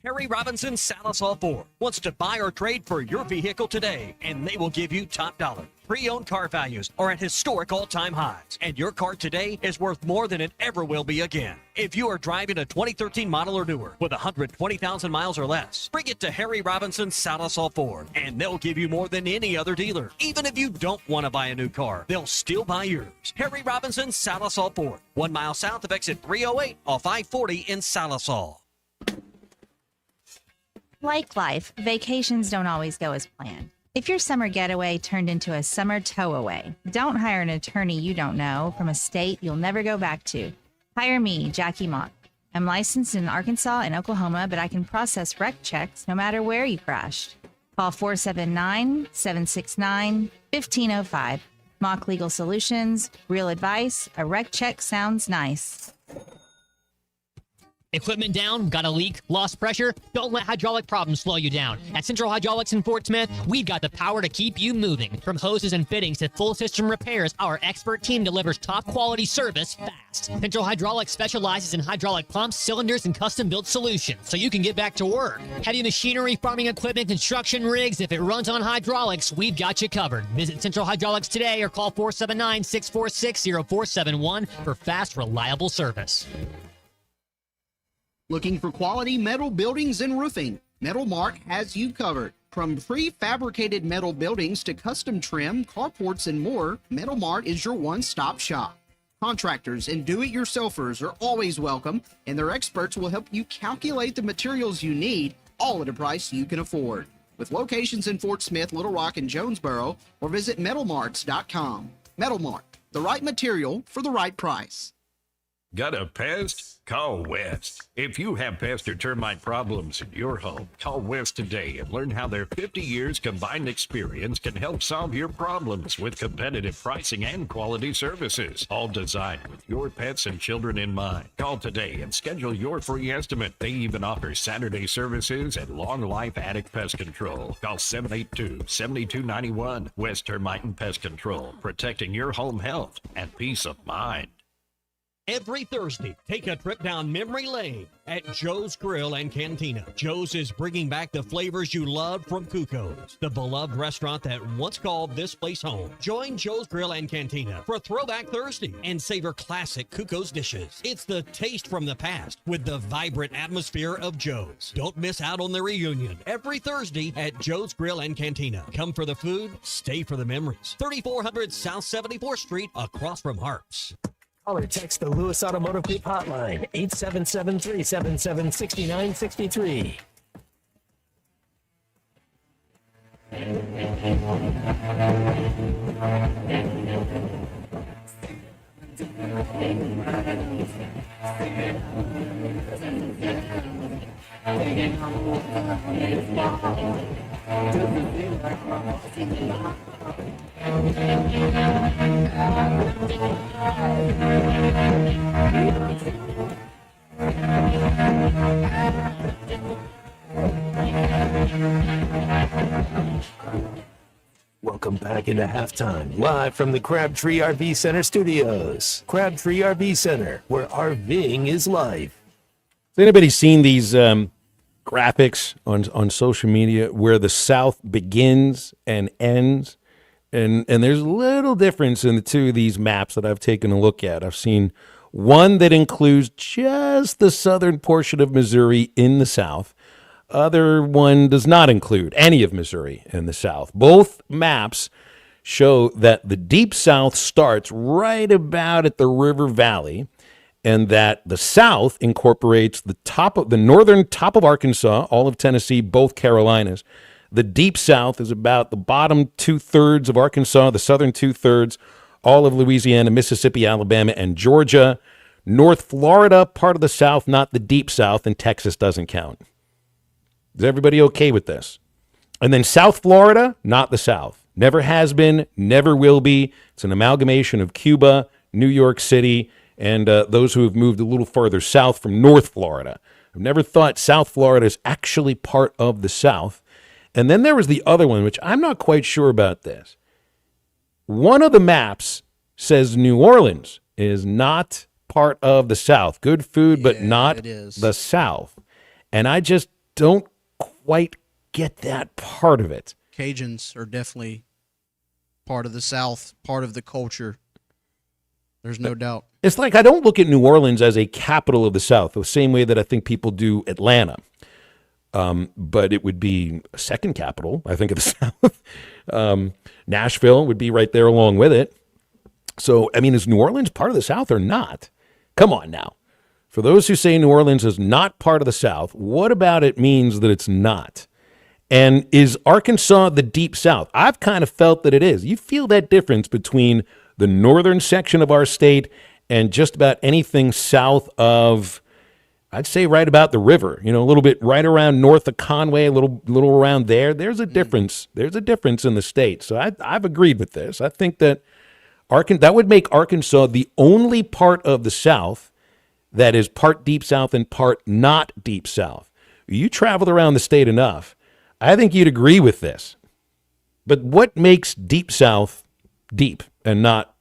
Harry Robinson Salisol Ford wants to buy or trade for your vehicle today, and they will give you top dollar. Pre-owned car values are at historic all-time highs, and your car today is worth more than it ever will be again. If you are driving a 2013 model or newer with 120,000 miles or less, bring it to Harry Robinson Salisol Ford, and they'll give you more than any other dealer. Even if you don't want to buy a new car, they'll still buy yours. Harry Robinson Salisol Ford, 1 mile south of exit 308 off I-40 in Salisol. Like life, vacations don't always go as planned. If your summer getaway turned into a summer towaway, don't hire an attorney you don't know from a state you'll never go back to. Hire me, Jackie Mott. I'm licensed in Arkansas and Oklahoma, but I can process rec checks no matter where you crashed. Call 479-769-1505. Mock Legal Solutions, real advice, a rec check sounds nice. Equipment down? Got a leak? Lost pressure? Don't let hydraulic problems slow you down. At Central Hydraulics in Fort Smith, we've got the power to keep you moving. From hoses and fittings to full system repairs, our expert team delivers top quality service fast. Central Hydraulics specializes in hydraulic pumps, cylinders, and custom-built solutions, so you can get back to work. Heavy machinery, farming equipment, construction rigs, if it runs on hydraulics, we've got you covered. Visit Central Hydraulics today or call 479-646-0471 for fast, reliable service. Looking for quality metal buildings and roofing? Metal Mark has you covered. From prefabricated metal buildings to custom trim, carports, and more, Metal Mart is your one-stop shop. Contractors and do-it-yourselfers are always welcome, and their experts will help you calculate the materials you need, all at a price you can afford. With locations in Fort Smith, Little Rock, and Jonesboro, or visit metalmarts.com. Metalmart, the right material for the right price. Got a pest? Call West. If you have pest or termite problems in your home, call West today and learn how their 50 years combined experience can help solve your problems with competitive pricing and quality services, all designed with your pets and children in mind. Call today and schedule your free estimate. They even offer Saturday services and long life attic pest control. Call 782-7291. West Termite and Pest Control, protecting your home health and peace of mind. Every Thursday, take a trip down memory lane at Joe's Grill and Cantina. Joe's is bringing back the flavors you loved from Cuco's, the beloved restaurant that once called this place home. Join Joe's Grill and Cantina for Throwback Thursday and savor classic Cuco's dishes. It's the taste from the past with the vibrant atmosphere of Joe's. Don't miss out on the reunion every Thursday at Joe's Grill and Cantina. Come for the food, stay for the memories. 3400 South 74th Street, across from Harps. Call or text the Lewis Automotive Group hotline, 877-377-6963. Welcome back into halftime, live from the Crabtree RV Center studios. Crabtree RV Center, where RVing is life. Has anybody seen these graphics on social media where the South begins and ends? And there's a little difference in the two of these maps that I've taken a look at. I've seen one that includes just the southern portion of Missouri in the South. Other one does not include any of Missouri in the South. Both maps show that the Deep South starts right about at the River Valley, and that the South incorporates the northern top of Arkansas, all of Tennessee, both Carolinas. The Deep South is about the bottom 2/3 of Arkansas, the southern 2/3, all of Louisiana, Mississippi, Alabama, and Georgia. North Florida, part of the South, not the Deep South, and Texas doesn't count. Is everybody okay with this? And then South Florida, not the South. Never has been, never will be. It's an amalgamation of Cuba, New York City, and those who have moved a little further south from North Florida. I've never thought South Florida is actually part of the South. And then there was the other one, which I'm not quite sure about this. One of the maps says New Orleans is not part of the South. Good food, but not the South. And I just don't quite get that part of it. Cajuns are definitely part of the South, part of the culture. There's no doubt. It's like I don't look at New Orleans as a capital of the South, the same way that I think people do Atlanta. But it would be a second capital, I think, of the South. Nashville would be right there along with it. So, I mean, is New Orleans part of the South or not? Come on now. For those who say New Orleans is not part of the South, what about it means that it's not? And is Arkansas the Deep South? I've kind of felt that it is. You feel that difference between the northern section of our state and just about anything south of, I'd say right about the river, a little bit right around north of Conway, a little around there. There's a difference. There's a difference in the state. So I've agreed with this. I think that that would make Arkansas the only part of the South that is part Deep South and part not Deep South. You traveled around the state enough. I think you'd agree with this. But what makes Deep South deep and not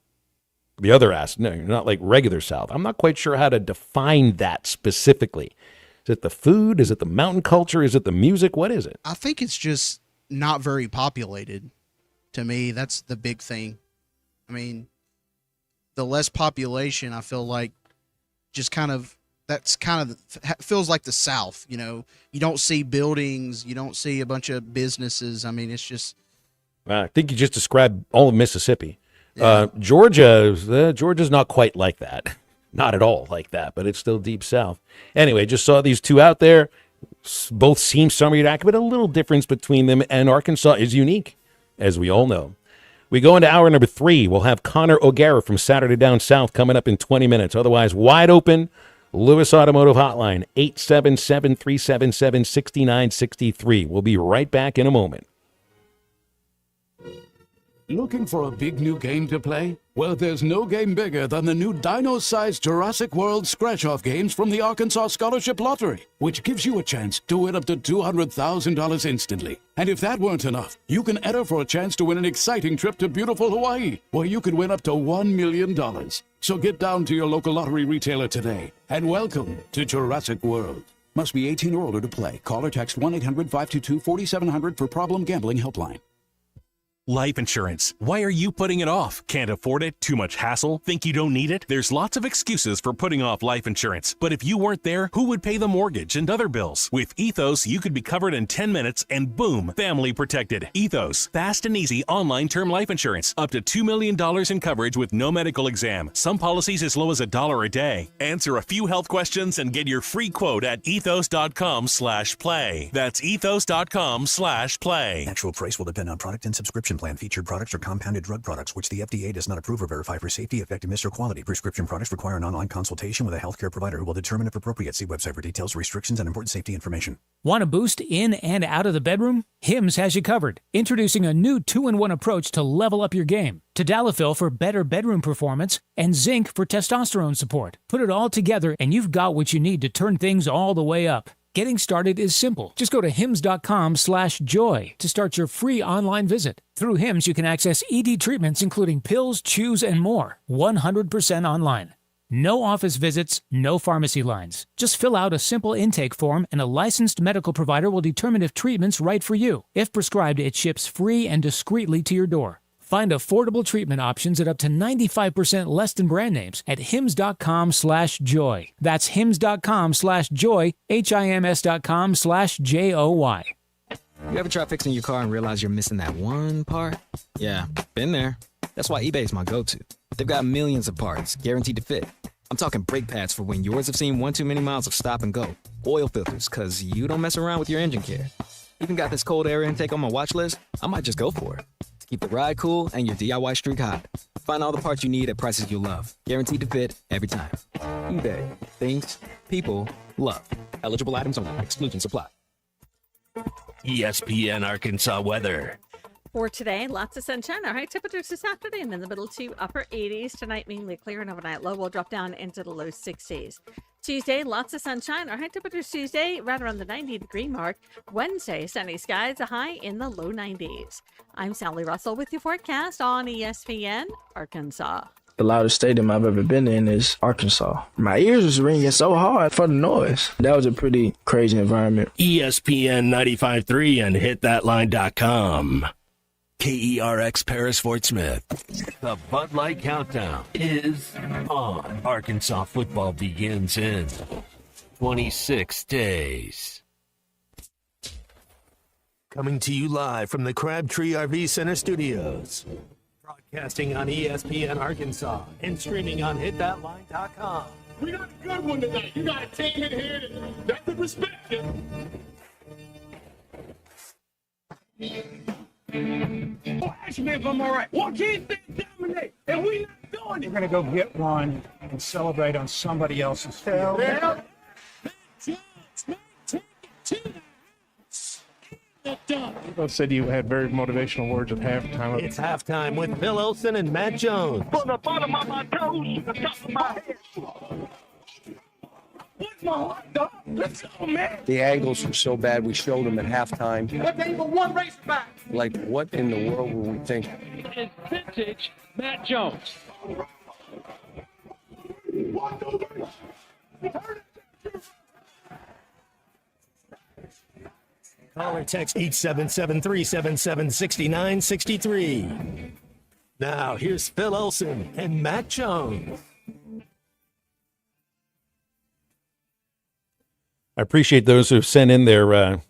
the other ass? No, not like regular South. I'm not quite sure how to define that specifically. Is it the food? Is it the mountain culture? Is it the music? What is it? I think it's just not very populated. To me, that's the big thing. I mean, the less population, I feel like, feels like the South. You don't see buildings, you don't see a bunch of businesses. I mean, it's just. I think you just described all of Mississippi. Georgia's not quite like that. Not at all like that, but it's still deep south. Anyway, just saw these two out there. Both seem summery accurate, but a little difference between them, and Arkansas is unique, as we all know. We go into hour number 3. We'll have Connor O'Gara from Saturday Down South coming up in 20 minutes. Otherwise, wide open, Lewis Automotive Hotline, 877-377-6963. We'll be right back in a moment. Looking for a big new game to play? Well, there's no game bigger than the new dino-sized Jurassic World scratch-off games from the Arkansas Scholarship Lottery, which gives you a chance to win up to $200,000 instantly. And if that weren't enough, you can enter for a chance to win an exciting trip to beautiful Hawaii, where you could win up to $1 million. So get down to your local lottery retailer today, and welcome to Jurassic World. Must be 18 or older to play. Call or text 1-800-522-4700 for Problem Gambling Helpline. Life insurance. Why are you putting it off? Can't afford it? Too much hassle? Think you don't need it? There's lots of excuses for putting off life insurance. But if you weren't there, who would pay the mortgage and other bills? With Ethos, you could be covered in 10 minutes and boom, family protected. Ethos, fast and easy online term life insurance. Up to $2 million in coverage with no medical exam. Some policies as low as $1 a day. Answer a few health questions and get your free quote at ethos.com/play. That's ethos.com/play. Actual price will depend on product and subscription plan. Featured products are compounded drug products, which the FDA does not approve or verify for safety, effectiveness, or quality. Prescription products require an online consultation with a healthcare provider who will determine if appropriate. See website for details, restrictions, and important safety information. Want a boost in and out of the bedroom? Hims has you covered. Introducing a new 2-in-1 approach to level up your game. Tadalafil for better bedroom performance and zinc for testosterone support. Put it all together and you've got what you need to turn things all the way up. Getting started is simple. Just go to hims.com/joy to start your free online visit. Through Hims, you can access ED treatments including pills, chews, and more. 100% online. No office visits, no pharmacy lines. Just fill out a simple intake form and a licensed medical provider will determine if treatment's right for you. If prescribed, it ships free and discreetly to your door. Find affordable treatment options at up to 95% less than brand names at hims.com/joy. That's hims.com/joy, hims.com/joy. You ever try fixing your car and realize you're missing that one part? Yeah, been there. That's why eBay's my go-to. They've got millions of parts, guaranteed to fit. I'm talking brake pads for when yours have seen one too many miles of stop and go. Oil filters, because you don't mess around with your engine care. Even got this cold air intake on my watch list. I might just go for it. Keep the ride cool and your DIY streak hot. Find all the parts you need at prices you love. Guaranteed to fit every time. eBay. Things people love. Eligible items only. Exclusions apply. ESPN Arkansas weather. For today, lots of sunshine. Our high temperatures this afternoon in the middle to upper 80s. Tonight, mainly clear, and overnight low will drop down into the low 60s. Tuesday, lots of sunshine. Our high temperatures Tuesday, right around the 90-degree mark. Wednesday, sunny skies, a high in the low 90s. I'm Sally Russell with your forecast on ESPN Arkansas. The loudest stadium I've ever been in is Arkansas. My ears was ringing so hard for the noise. That was a pretty crazy environment. ESPN 95.3 and hitthatline.com. KERX Paris Fort Smith. The Bud Light Countdown is on. Arkansas football begins in 26 days. Coming to you live from the Crabtree RV Center studios. Broadcasting on ESPN Arkansas and streaming on hitthatline.com. We got a good one tonight. You got a team in here that could respect you. Oh, ask me if I'm all right. What can't they dominate? And we not doing it. We're going to go get one and celebrate on somebody else's field. Yeah. People said you had very motivational words at halftime. It's halftime with Phil Olsen and Matt Jones. From the bottom of my toes to the top of my head. What's my hot dog? Let's go, man. The angles were so bad, we showed them at halftime. What ain't but one Razorback? Like, what in the world were we thinking? It's vintage Matt Jones. Call or text 877-377-6963. Now, here's Phil Olsen and Matt Jones. I appreciate those who have sent in their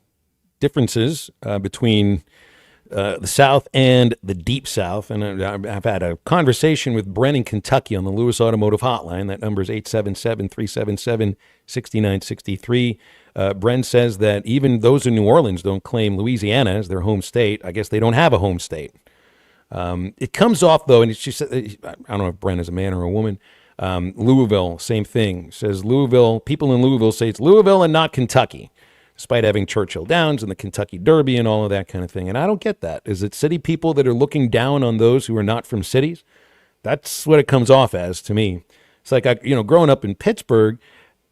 differences between the South and the Deep South. And I've had a conversation with Brent in Kentucky on the Lewis Automotive Hotline. That number is 877-377-6963. Brent says that even those in New Orleans don't claim Louisiana as their home state. I guess they don't have a home state. It comes off, though, and she said, I don't know if Brent is a man or a woman. Louisville, same thing. Says Louisville, people in Louisville say it's Louisville and not Kentucky, despite having Churchill Downs and the Kentucky Derby and all of that kind of thing. And I don't get that. Is it city people that are looking down on those who are not from cities? That's what it comes off as to me. It's like, growing up in Pittsburgh,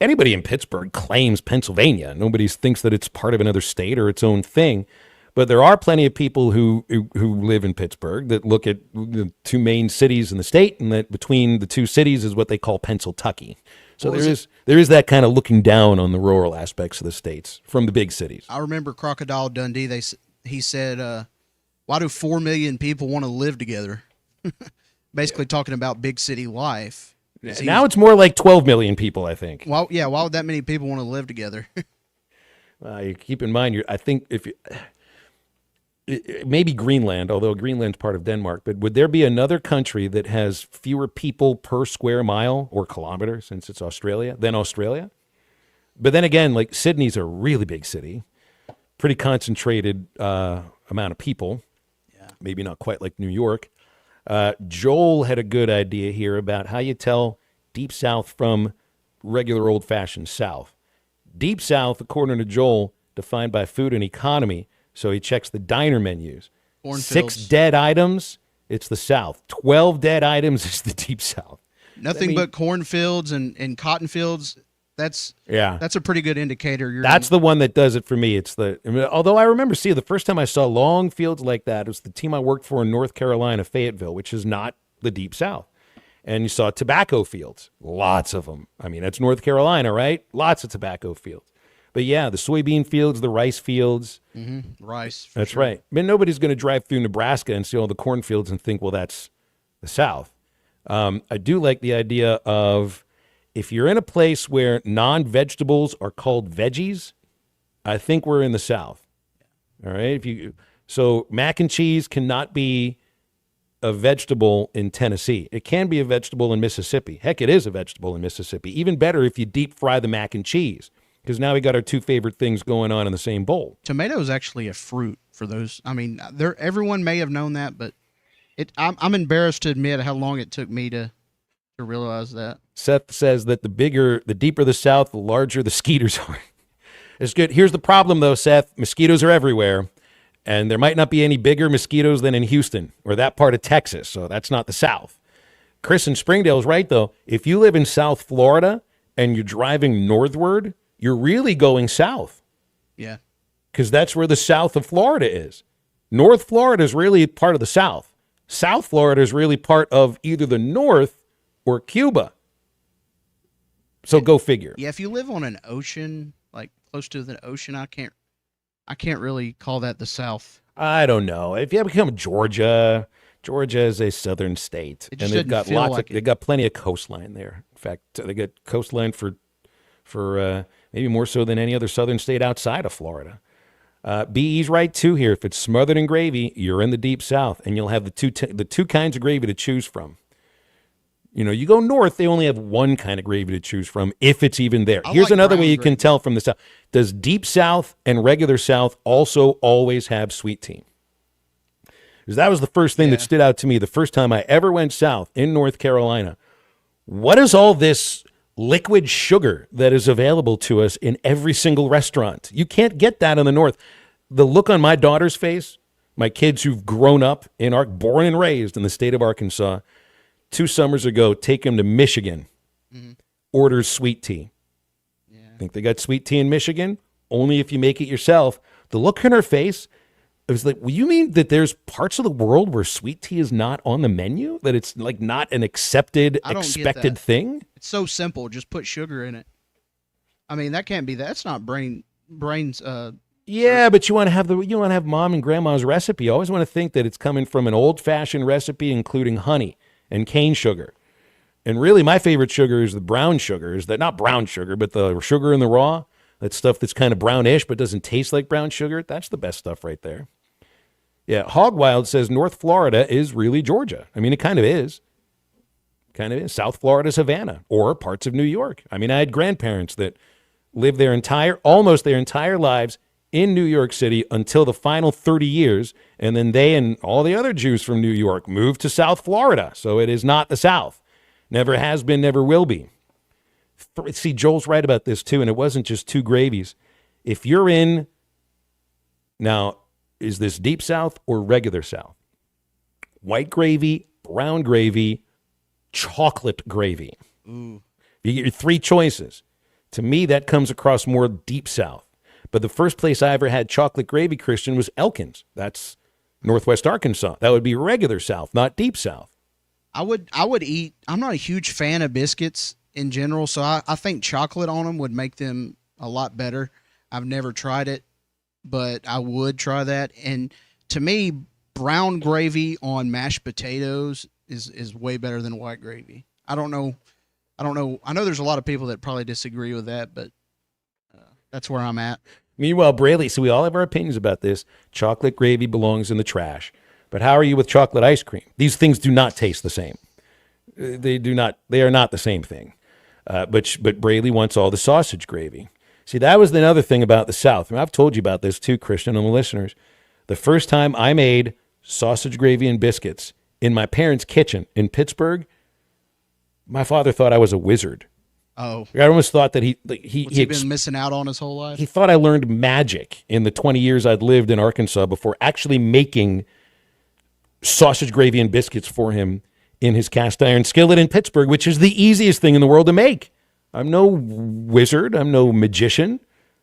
anybody in Pittsburgh claims Pennsylvania. Nobody thinks that it's part of another state or its own thing. But there are plenty of people who live in Pittsburgh that look at the two main cities in the state, and that between the two cities is what they call Pennsyltucky. So there is that kind of looking down on the rural aspects of the states from the big cities. I remember Crocodile Dundee. He said, "Why do 4 million people want to live together?" Basically talking about big city life. Now it's more like 12 million people, I think. Well, yeah. Why would that many people want to live together? You keep in mind, I think maybe Greenland, although Greenland's part of Denmark, but would there be another country that has fewer people per square mile or kilometer, since it's Australia, than Australia? But then again, like Sydney's a really big city, pretty concentrated amount of people. Yeah. Maybe not quite like New York. Joel had a good idea here about how you tell Deep South from regular old-fashioned South. Deep South, according to Joel, defined by food and economy. So he checks the diner menus. 6 dead items, it's the South. 12 dead items is the Deep South. Nothing but cornfields and cotton fields. That's a pretty good indicator. That's the one that does it for me. Although I remember, the first time I saw long fields like that, it was the team I worked for in North Carolina, Fayetteville, which is not the Deep South. And you saw tobacco fields, lots of them. I mean, that's North Carolina, right? Lots of tobacco fields. But yeah, the soybean fields, the rice fields. Mm-hmm. Rice. That's right. I mean, nobody's going to drive through Nebraska and see all the cornfields and think, well, that's the South. I do like the idea of if you're in a place where non-vegetables are called veggies, I think we're in the South. All right. So mac and cheese cannot be a vegetable in Tennessee. It can be a vegetable in Mississippi. Heck, it is a vegetable in Mississippi. Even better if you deep fry the mac and cheese. Because now we got our two favorite things going on in the same bowl. Tomato is actually a fruit for those. I mean, everyone may have known that, but I'm embarrassed to admit how long it took me to realize that. Seth says that the deeper the South, the larger the skeeters are. It's good. Here's the problem, though, Seth. Mosquitoes are everywhere, and there might not be any bigger mosquitoes than in Houston or that part of Texas, so that's not the South. Chris in Springdale is right, though. If you live in South Florida and you're driving northward, you're really going south. Yeah. Because that's where the south of Florida is. North Florida is really part of the South. South Florida is really part of either the North or Cuba. So go figure. Yeah, if you live on an ocean, like close to the ocean, I can't really call that the South. I don't know. If you become Georgia is a southern state. And they've got they've got plenty of coastline there. In fact, they got coastline for maybe more so than any other southern state outside of Florida. BE's right, too, here. If it's smothered in gravy, you're in the Deep South, and you'll have the two kinds of gravy to choose from. You go north, they only have one kind of gravy to choose from, if it's even there. Here's another way you can tell from the South. Does Deep South and regular South also always have sweet tea? Because that was the first thing that stood out to me the first time I ever went south in North Carolina. What is all this liquid sugar that is available to us in every single restaurant? You can't get that in the North. The look on my daughter's face, my kids who've grown up born and raised in the state of Arkansas, 2 summers ago, take them to Michigan, orders sweet tea. Think they got sweet tea in Michigan? Only if you make it yourself. The look on her face, it was like, well, you mean that there's parts of the world where sweet tea is not on the menu? That it's like not an expected thing? It's so simple. Just put sugar in it. I mean, that's not brains. Yeah, but you want to have mom and grandma's recipe. You always want to think that it's coming from an old-fashioned recipe, including honey and cane sugar. And really, my favorite sugar is the brown sugar. Not brown sugar, but the sugar in the raw. That stuff that's kind of brownish but doesn't taste like brown sugar. That's the best stuff right there. Yeah, Hogwild says North Florida is really Georgia. I mean, it kind of is. Kind of is. South Florida's Havana or parts of New York. I mean, I had grandparents that lived almost their entire lives in New York City until the final 30 years, and then they and all the other Jews from New York moved to South Florida. So it is not the South. Never has been, never will be. See, Joel's right about this too, and it wasn't just two gravies. If you're in, now, is this deep South or regular South? White gravy, brown gravy, chocolate gravy. Ooh. You get your three choices. To me, that comes across more deep South. But the first place I ever had chocolate gravy, Christian, was Elkins. That's Northwest Arkansas. That would be regular South, not deep South. I would eat. I'm not a huge fan of biscuits in general, so I think chocolate on them would make them a lot better. I've never tried it, but I would try that. And to me, brown gravy on mashed potatoes is way better than white gravy. I don't know. I know there's a lot of people that probably disagree with that, but that's where I'm at. Meanwhile, Braley, so we all have our opinions about this. Chocolate gravy belongs in the trash. But how are you with chocolate ice cream? These things do not taste the same. They do not. They are not the same thing. But Braley wants all the sausage gravy. See, that was another thing about the South. I mean, I've told you about this too, Christian, and the listeners. The first time I made sausage gravy and biscuits in my parents' kitchen in Pittsburgh, my father thought I was a wizard. Oh, I almost thought that he'd been missing out on his whole life. He thought I learned magic in the 20 years I'd lived in Arkansas before actually making sausage gravy and biscuits for him in his cast iron skillet in Pittsburgh, which is the easiest thing in the world to make. I'm no wizard. I'm no magician.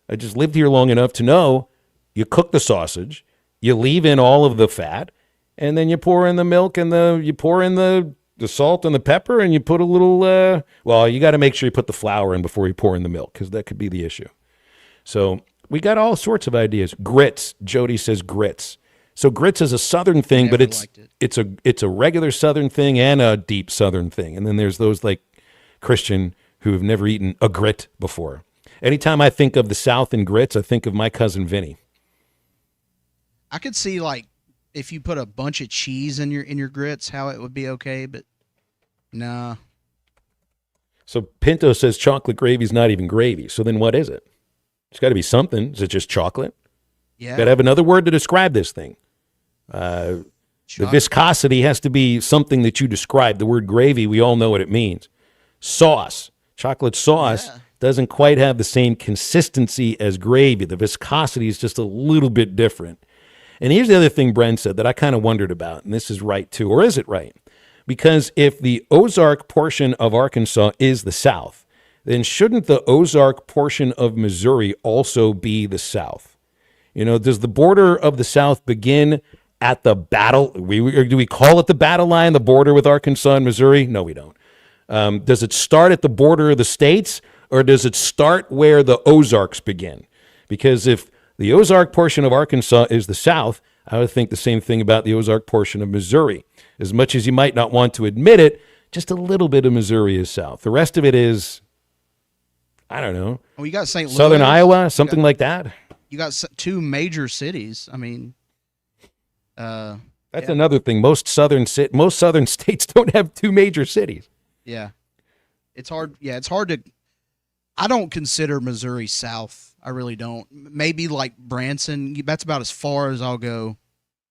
I just lived here long enough to know you cook the sausage, you leave in all of the fat, and then you pour in the milk and you pour in the salt and the pepper, and you put a little, well, you got to make sure you put the flour in before you pour in the milk, because that could be the issue. So we got all sorts of ideas. Grits. Jody says grits. So grits is a Southern thing, but it's a regular Southern thing and a deep Southern thing. And then there's those like Christian who have never eaten a grit before. Anytime I think of the South and grits, I think of my cousin Vinny. I could see like if you put a bunch of cheese in your grits, how it would be okay, but nah. So Pinto says chocolate gravy is not even gravy. So then what is it? It's got to be something. Is it just chocolate? Yeah. Got to have another word to describe this thing. The viscosity has to be something that you describe. The word gravy, we all know what it means. Sauce. Chocolate sauce doesn't quite have the same consistency as gravy. The viscosity is just a little bit different. And here's the other thing Brent said that I kind of wondered about, and this is right too, or is it right? Because if the Ozark portion of Arkansas is the South, then shouldn't the Ozark portion of Missouri also be the South? You know, does the border of the South begin at the battle? Do we call it the battle line, the border with Arkansas and Missouri? No, we don't. Does it start at the border of the states, or does it start where the Ozarks begin? Because if the Ozark portion of Arkansas is the South, I would think the same thing about the Ozark portion of Missouri. As much as you might not want to admit it, just a little bit of Missouri is South. The rest of it is, I don't know. Well, you got St. Louis, Southern Iowa, something like that. You got two major cities. I mean, that's another thing. Most southern states don't have two major cities. Yeah, it's hard. Yeah, it's hard to. I don't consider Missouri South. I really don't. Maybe like Branson. That's about as far as I'll go,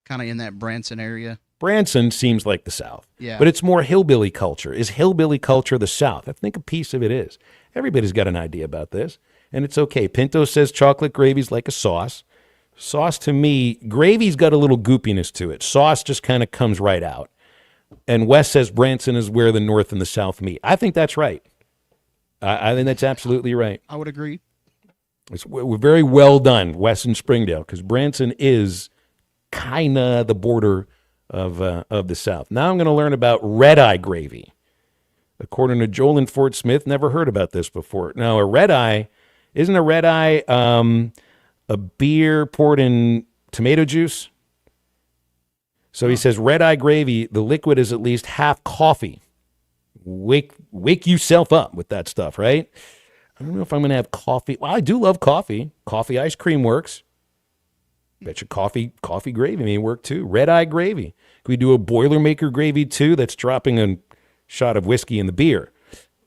kind of in that Branson area. Branson seems like the South. Yeah. But it's more hillbilly culture. Is hillbilly culture the South? I think a piece of it is. Everybody's got an idea about this, and it's okay. Pinto says chocolate gravy's like a sauce. Sauce to me, gravy's got a little goopiness to it. Sauce just kind of comes right out. And Wes says Branson is where the North and the South meet. I think that's right. I think that's absolutely right. I would agree. It's very well done, Wes and Springdale, because Branson is kind of the border of the South. Now I'm going to learn about red-eye gravy. According to Joel in Fort Smith, never heard about this before. Now, isn't a red-eye a beer poured in tomato juice? So he says red-eye gravy, the liquid is at least half coffee. Wake yourself up with that stuff, right? I don't know if I'm going to have coffee. Well, I do love coffee. Coffee ice cream works. Bet you coffee gravy may work too. Red Eye gravy. Could we do a Boilermaker gravy too? That's dropping a shot of whiskey in the beer.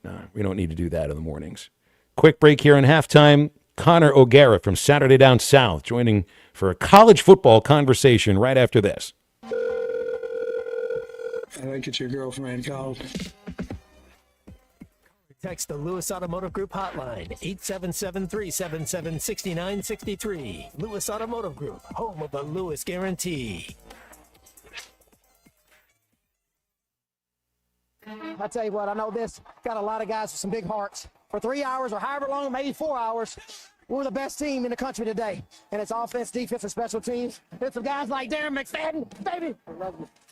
No, we don't need to do that in the mornings. Quick break here on halftime. Connor O'Gara from Saturday Down South joining for a college football conversation right after this. I think it's your girlfriend called. Text the Lewis Automotive Group hotline, 877-377-6963. Lewis Automotive Group, home of the Lewis Guarantee. I tell you what, I know this. Got a lot of guys with some big hearts. For 3 hours or however long, maybe 4 hours, we're the best team in the country today. And it's offense, defense, and special teams. It's some guys like Darren McFadden, baby.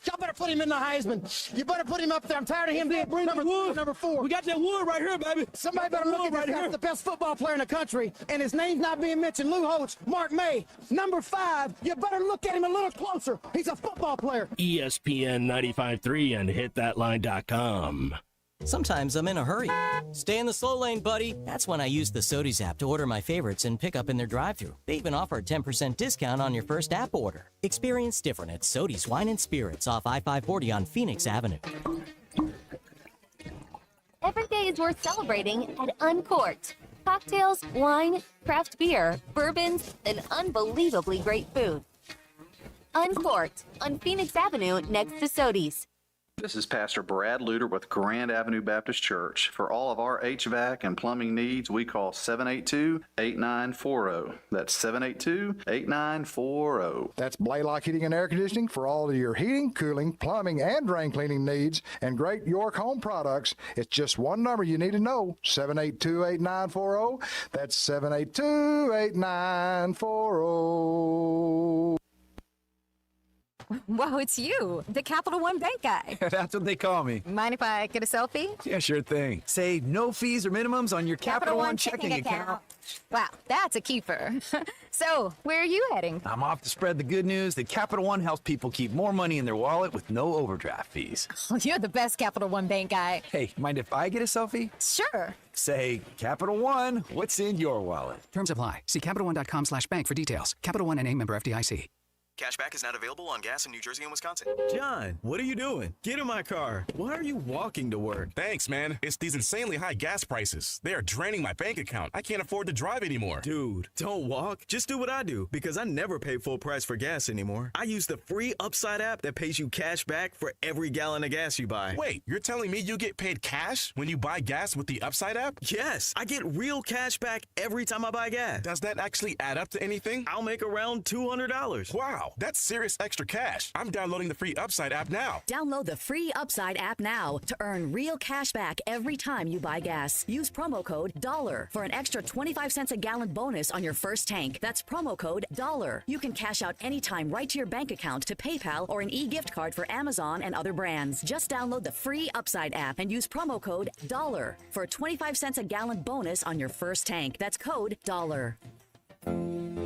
Y'all better put him in the Heisman. You better put him up there. I'm tired of him being number 4. We got that wood right here, baby. Somebody better look at this guy, the best football player in the country, and his name's not being mentioned. Lou Holtz, Mark May, number 5. You better look at him a little closer. He's a football player. ESPN 95.3 and hitthatline.com. Sometimes I'm in a hurry. Stay in the slow lane, buddy. That's when I use the Sodies app to order my favorites and pick up in their drive-thru. They even offer a 10% discount on your first app order. Experience different at Sodies Wine and Spirits off I-540 on Phoenix Avenue. Every day is worth celebrating at Uncorked. Cocktails, wine, craft beer, bourbons, and unbelievably great food. Uncorked on Phoenix Avenue next to Sodies. This is Pastor Brad Luter with Grand Avenue Baptist Church. For all of our HVAC and plumbing needs, we call 782-8940. That's 782-8940. That's Blaylock Heating and Air Conditioning for all of your heating, cooling, plumbing, and drain cleaning needs and great York Home products. It's just one number you need to know, 782-8940. That's 782-8940. Whoa, it's you, the Capital One Bank guy. That's what they call me. Mind if I get a selfie? Yeah, sure thing. Save no fees or minimums on your Capital One checking account. Wow, that's a keeper. So, where are you heading? I'm off to spread the good news that Capital One helps people keep more money in their wallet with no overdraft fees. Oh, you're the best Capital One Bank guy. Hey, mind if I get a selfie? Sure. Say, Capital One, what's in your wallet? Terms apply. See CapitalOne.com/bank for details. Capital One NA, member FDIC. Cashback is not available on gas in New Jersey and Wisconsin. John, what are you doing? Get in my car. Why are you walking to work? Thanks, man. It's these insanely high gas prices. They are draining my bank account. I can't afford to drive anymore. Dude, don't walk. Just do what I do, because I never pay full price for gas anymore. I use the free Upside app that pays you cash back for every gallon of gas you buy. Wait, you're telling me you get paid cash when you buy gas with the Upside app? Yes, I get real cash back every time I buy gas. Does that actually add up to anything? I'll make around $200. Wow. That's serious extra cash. I'm downloading the free Upside app now. Download the free Upside app now to earn real cash back every time you buy gas. Use promo code $1 for an extra 25 cents a gallon bonus on your first tank. That's promo code $1. You can cash out anytime right to your bank account, to PayPal, or an e-gift card for Amazon and other brands. Just download the free Upside app and use promo code $1 for a 25 cents a gallon bonus on your first tank. That's code $1.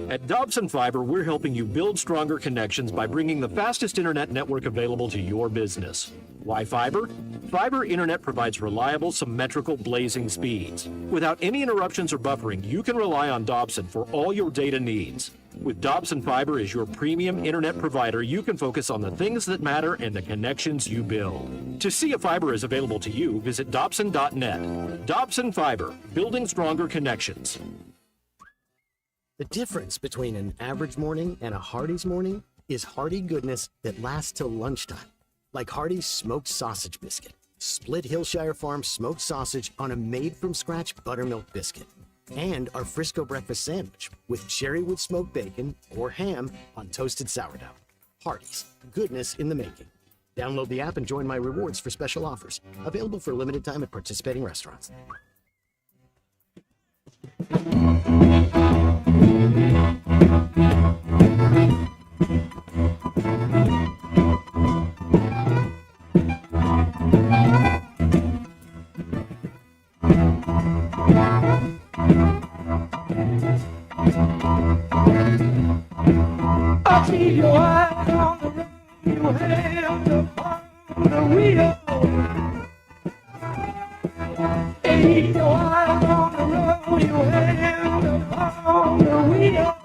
At Dobson Fiber, we're helping you build stronger connections by bringing the fastest internet network available to your business. Why fiber? Fiber internet provides reliable, symmetrical, blazing speeds. Without any interruptions or buffering, you can rely on Dobson for all your data needs. With Dobson Fiber as your premium internet provider, you can focus on the things that matter and the connections you build. To see if fiber is available to you, visit Dobson.net. Dobson Fiber, building stronger connections. The difference between an average morning and a Hardee's morning is hearty goodness that lasts till lunchtime. Like Hardee's smoked sausage biscuit. Split Hillshire Farm smoked sausage on a made-from-scratch buttermilk biscuit. And our Frisco breakfast sandwich with cherrywood smoked bacon or ham on toasted sourdough. Hardee's, goodness in the making. Download the app and join my rewards for special offers. Available for a limited time at participating restaurants. I see your eyes on the road, your hands upon the wheel. Keep your eyes on the road, your hands upon the wheel.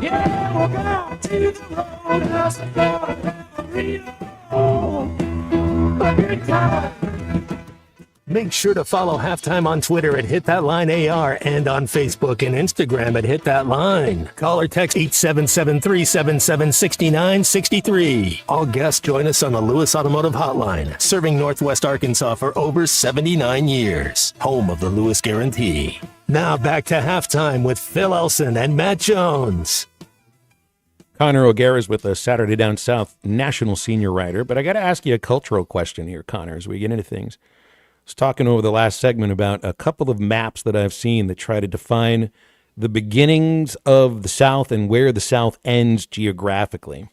Yeah, we're going to the roadhouse and go to Rio. A good time. Make sure to follow Halftime on Twitter at Hit That Line AR and on Facebook and Instagram at Hit That Line. Call or text 877-377-6963. All guests join us on the Lewis Automotive Hotline, serving Northwest Arkansas for over 79 years. Home of the Lewis Guarantee. Now back to Halftime with Phil Elson and Matt Jones. Connor O'Gara is with us, Saturday Down South national senior writer. But I got to ask you a cultural question here, Connor, as we get into things. I was talking over the last segment about a couple of maps that I've seen that try to define the beginnings of the South and where the South ends geographically.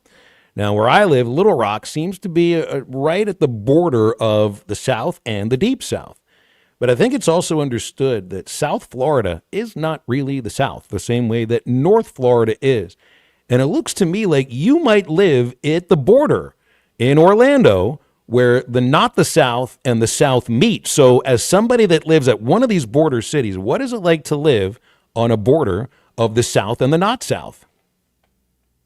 Now, where I live, Little Rock seems to be right at the border of the South and the Deep South. But I think it's also understood that South Florida is not really the South, the same way that North Florida is. And it looks to me like you might live at the border in Orlando, where not the South and the South meet. So as somebody that lives at one of these border cities, what is it like to live on a border of the South and the not South?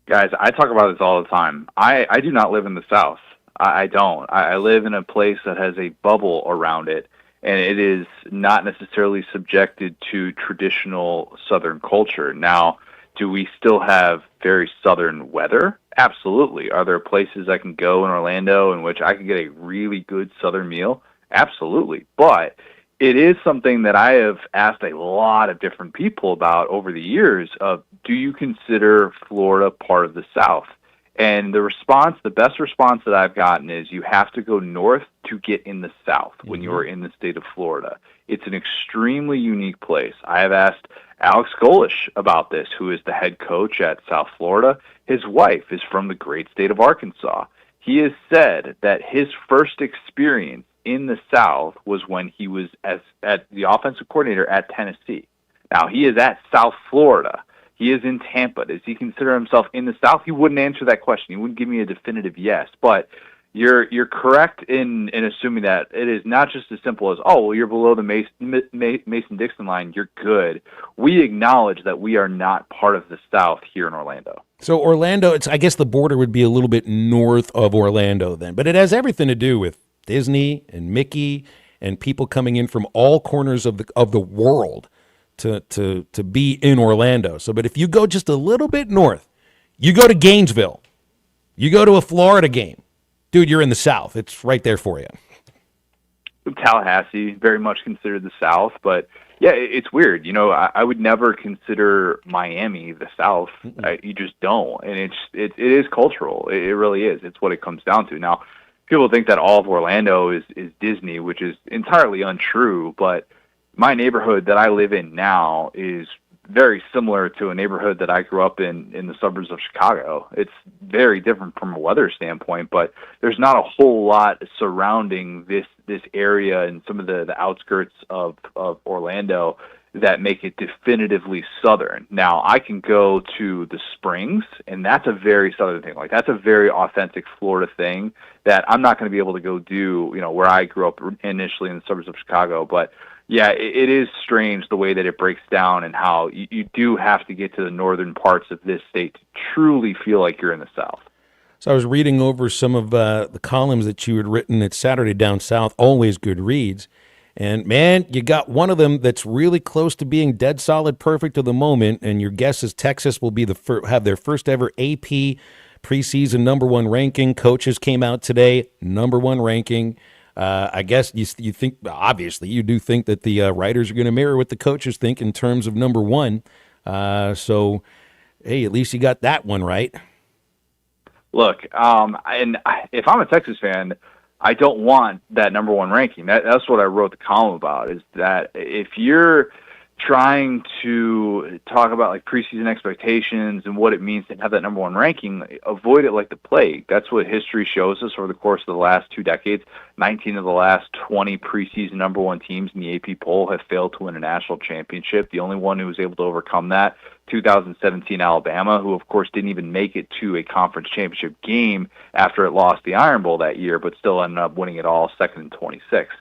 Guys, I talk about this all the time. I do not live in the South. I don't. I live in a place that has a bubble around it, and it is not necessarily subjected to traditional Southern culture. Now, do we still have very Southern weather? Absolutely. Are there places I can go in Orlando in which I can get a really good Southern meal? Absolutely. But it is something that I have asked a lot of different people about over the years of, do you consider Florida part of the South? And the best response that I've gotten is you have to go north to get in the South when you are in the state of Florida. It's an extremely unique place. I have asked Alex Golish about this, who is the head coach at South Florida. His wife is from the great state of Arkansas. He has said that his first experience in the South was when he was at the offensive coordinator at Tennessee. Now, he is at South Florida. He is in Tampa. Does he consider himself in the South? He wouldn't answer that question. He wouldn't give me a definitive yes. But you're correct in assuming that it is not just as simple as, oh, well, you're below the Mason-Dixon line, you're good. We acknowledge that we are not part of the South here in Orlando. So Orlando, I guess the border would be a little bit north of Orlando then, but it has everything to do with Disney and Mickey and people coming in from all corners of the world to be in Orlando. So, but if you go just a little bit north, you go to Gainesville, you go to a Florida game, dude, you're in the South. It's right there for you. Tallahassee, very much considered the South, but yeah, it's weird. You know, I would never consider Miami the South. You just don't, and it is cultural. It really is. It's what it comes down to. Now, people think that all of Orlando is Disney, which is entirely untrue, but my neighborhood that I live in now is very similar to a neighborhood that I grew up in the suburbs of Chicago. It's very different from a weather standpoint, but there's not a whole lot surrounding this area and some of the outskirts of Orlando that make it definitively Southern. Now, I can go to the Springs, and that's a very Southern thing. Like, that's a very authentic Florida thing that I'm not going to be able to go do, you know, where I grew up initially in the suburbs of Chicago. But yeah, it is strange the way that it breaks down and how you do have to get to the northern parts of this state to truly feel like you're in the South. So I was reading over some of the columns that you had written at Saturday Down South, always good reads. And, man, you got one of them that's really close to being dead solid perfect at the moment, and your guess is Texas will be have their first ever AP preseason #1 ranking. Coaches came out today, #1 ranking. I guess you think, obviously, you do think that the writers are going to mirror what the coaches think in terms of #1. So, hey, at least you got that one right. Look, and if I'm a Texas fan, I don't want that #1 ranking. That's what I wrote the column about, is that if you're trying to talk about like preseason expectations and what it means to have that #1 ranking, avoid it like the plague. That's what history shows us over the course of the last 2 decades. 19 of the last 20 preseason #1 teams in the AP poll have failed to win a national championship. The only one who was able to overcome that, 2017 Alabama, who of course didn't even make it to a conference championship game after it lost the Iron Bowl that year, but still ended up winning it all, second and 26.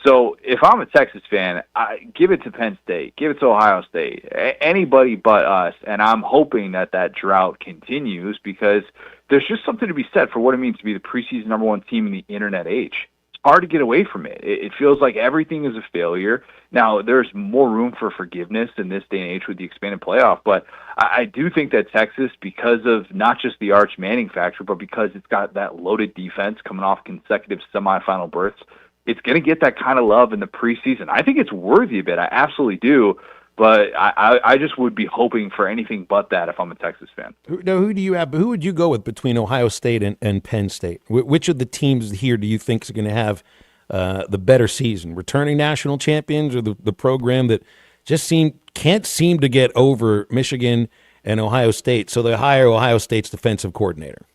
So if I'm a Texas fan, I give it to Penn State, give it to Ohio State, anybody but us, and I'm hoping that drought continues because there's just something to be said for what it means to be the preseason number one team in the internet age. It's hard to get away from it. It feels like everything is a failure. Now, there's more room for forgiveness in this day and age with the expanded playoff, but I do think that Texas, because of not just the Arch Manning factor, but because it's got that loaded defense coming off consecutive semifinal berths, it's going to get that kind of love in the preseason. I think it's worthy of it. I absolutely do. But I just would be hoping for anything but that if I'm a Texas fan. Who do you have? Who would you go with between Ohio State and Penn State? Which of the teams here do you think is going to have the better season? Returning national champions, or the program that just can't seem to get over Michigan and Ohio State, so they hire Ohio State's defensive coordinator?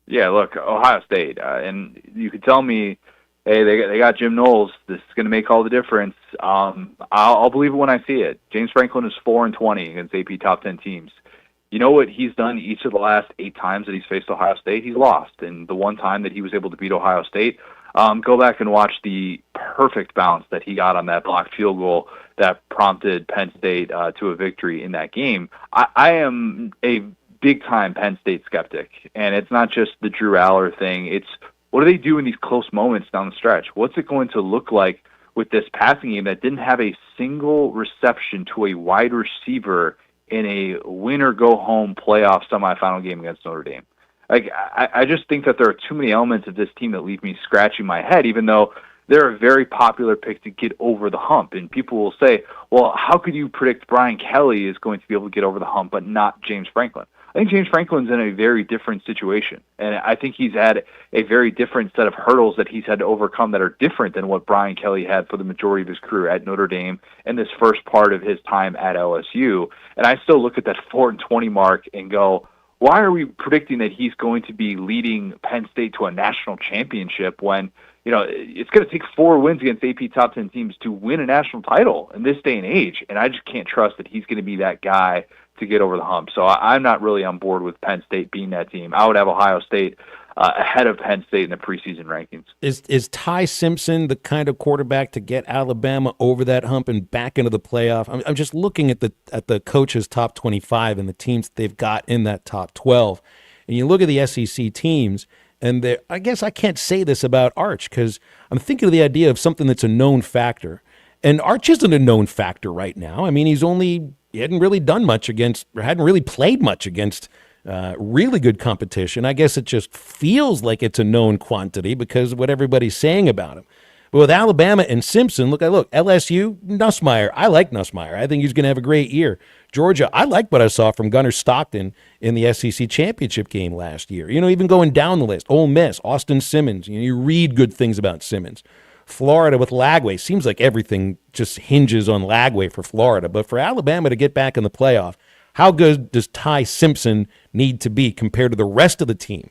Yeah, look, Ohio State, and you could tell me, hey, they got Jim Knowles. This is going to make all the difference. I'll believe it when I see it. James Franklin is 4-20 against AP top 10 teams. You know what he's done each of the last 8 times that he's faced Ohio State? He's lost. And the one time that he was able to beat Ohio State, go back and watch the perfect bounce that he got on that blocked field goal that prompted Penn State to a victory in that game. I am a big-time Penn State skeptic, and it's not just the Drew Aller thing. It's what do they do in these close moments down the stretch? What's it going to look like with this passing game that didn't have a single reception to a wide receiver in a win-or-go-home playoff semifinal game against Notre Dame? Like, I just think that there are too many elements of this team that leave me scratching my head, even though they're a very popular pick to get over the hump. And people will say, well, how could you predict Brian Kelly is going to be able to get over the hump but not James Franklin? I think James Franklin's in a very different situation, and I think he's had a very different set of hurdles that he's had to overcome that are different than what Brian Kelly had for the majority of his career at Notre Dame and this first part of his time at LSU. And I still look at that 4-20 mark and go, why are we predicting that he's going to be leading Penn State to a national championship when, you know, it's going to take 4 wins against AP top 10 teams to win a national title in this day and age? And I just can't trust that he's going to be that guy to get over the hump. So I'm not really on board with Penn State being that team. I would have Ohio State ahead of Penn State in the preseason rankings. Is Ty Simpson the kind of quarterback to get Alabama over that hump and back into the playoff? I'm just looking at the coaches' top 25 and the teams that they've got in that top 12. And you look at the SEC teams, and I guess I can't say this about Arch because I'm thinking of the idea of something that's a known factor. And Arch isn't a known factor right now. I mean, he hadn't really done much against, or hadn't really played much against really good competition. I guess it just feels like it's a known quantity because of what everybody's saying about him. But with Alabama and Simpson, look, LSU, Nussmeier. I like Nussmeier. I think he's going to have a great year. Georgia, I like what I saw from Gunnar Stockton in the SEC championship game last year. You know, even going down the list, Ole Miss, Austin Simmons. You read good things about Simmons. Florida with Lagway. Seems like everything just hinges on Lagway for Florida. But for Alabama to get back in the playoff, how good does Ty Simpson need to be compared to the rest of the team?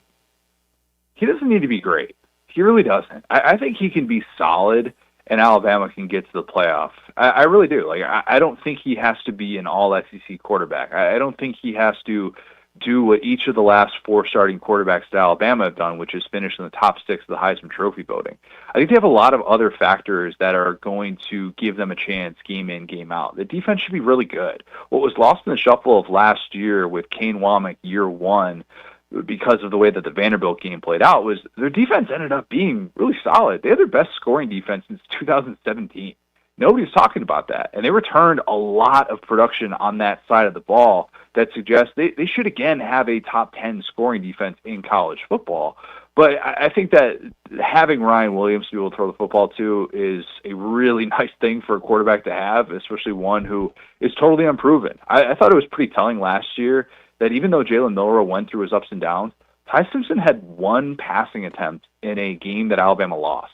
He doesn't need to be great. He really doesn't. I think he can be solid, and Alabama can get to the playoff. I really do. Like, I don't think he has to be an all-SEC quarterback. I don't think he has to do what each of the last 4 starting quarterbacks at Alabama have done, which is finish in the top 6 of the Heisman Trophy voting. I think they have a lot of other factors that are going to give them a chance game in, game out. The defense should be really good. What was lost in the shuffle of last year with Kane Womack year 1 because of the way that the Vanderbilt game played out was their defense ended up being really solid. They had their best scoring defense since 2017. Nobody's talking about that. And they returned a lot of production on that side of the ball that suggests they should, again, have a top 10 scoring defense in college football. But I think that having Ryan Williams to be able to throw the football to is a really nice thing for a quarterback to have, especially one who is totally unproven. I thought it was pretty telling last year that even though Jalen Milroe went through his ups and downs, Ty Simpson had 1 passing attempt in a game that Alabama lost.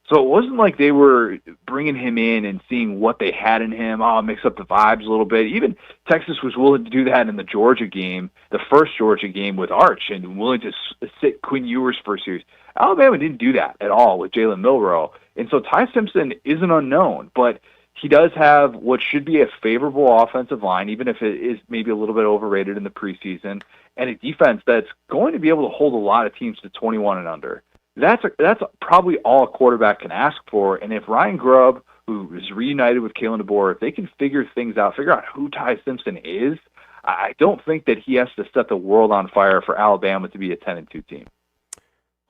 So it wasn't like they were bringing him in and seeing what they had in him, mix up the vibes a little bit. Even Texas was willing to do that in the Georgia game, the first Georgia game with Arch, and willing to sit Quinn Ewers for a series. Alabama didn't do that at all with Jalen Milroe. And so Ty Simpson is an unknown, but he does have what should be a favorable offensive line, even if it is maybe a little bit overrated in the preseason, and a defense that's going to be able to hold a lot of teams to 21 and under. That's probably all a quarterback can ask for. And if Ryan Grubb, who is reunited with Kalen DeBoer, if they can figure things out, figure out who Ty Simpson is, I don't think that he has to set the world on fire for Alabama to be a 10-2 team.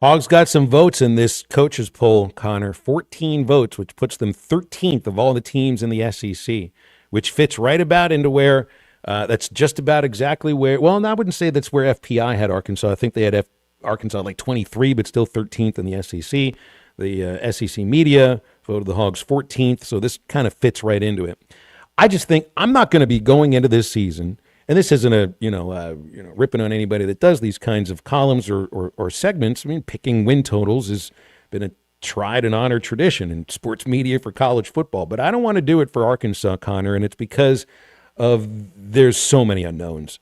Hogs got some votes in this coaches poll, Connor. 14 votes, which puts them 13th of all the teams in the SEC, which fits right about into where that's just about exactly where. Well, I wouldn't say that's where FPI had Arkansas. I think they had Arkansas like 23, but still 13th in the SEC. The SEC media voted the Hogs 14th, so this kind of fits right into it. I just think I'm not going to be going into this season, and this isn't a ripping on anybody that does these kinds of columns or segments. I mean, picking win totals has been a tried and honored tradition in sports media for college football, but I don't want to do it for Arkansas, Connor, and it's because of there's so many unknowns.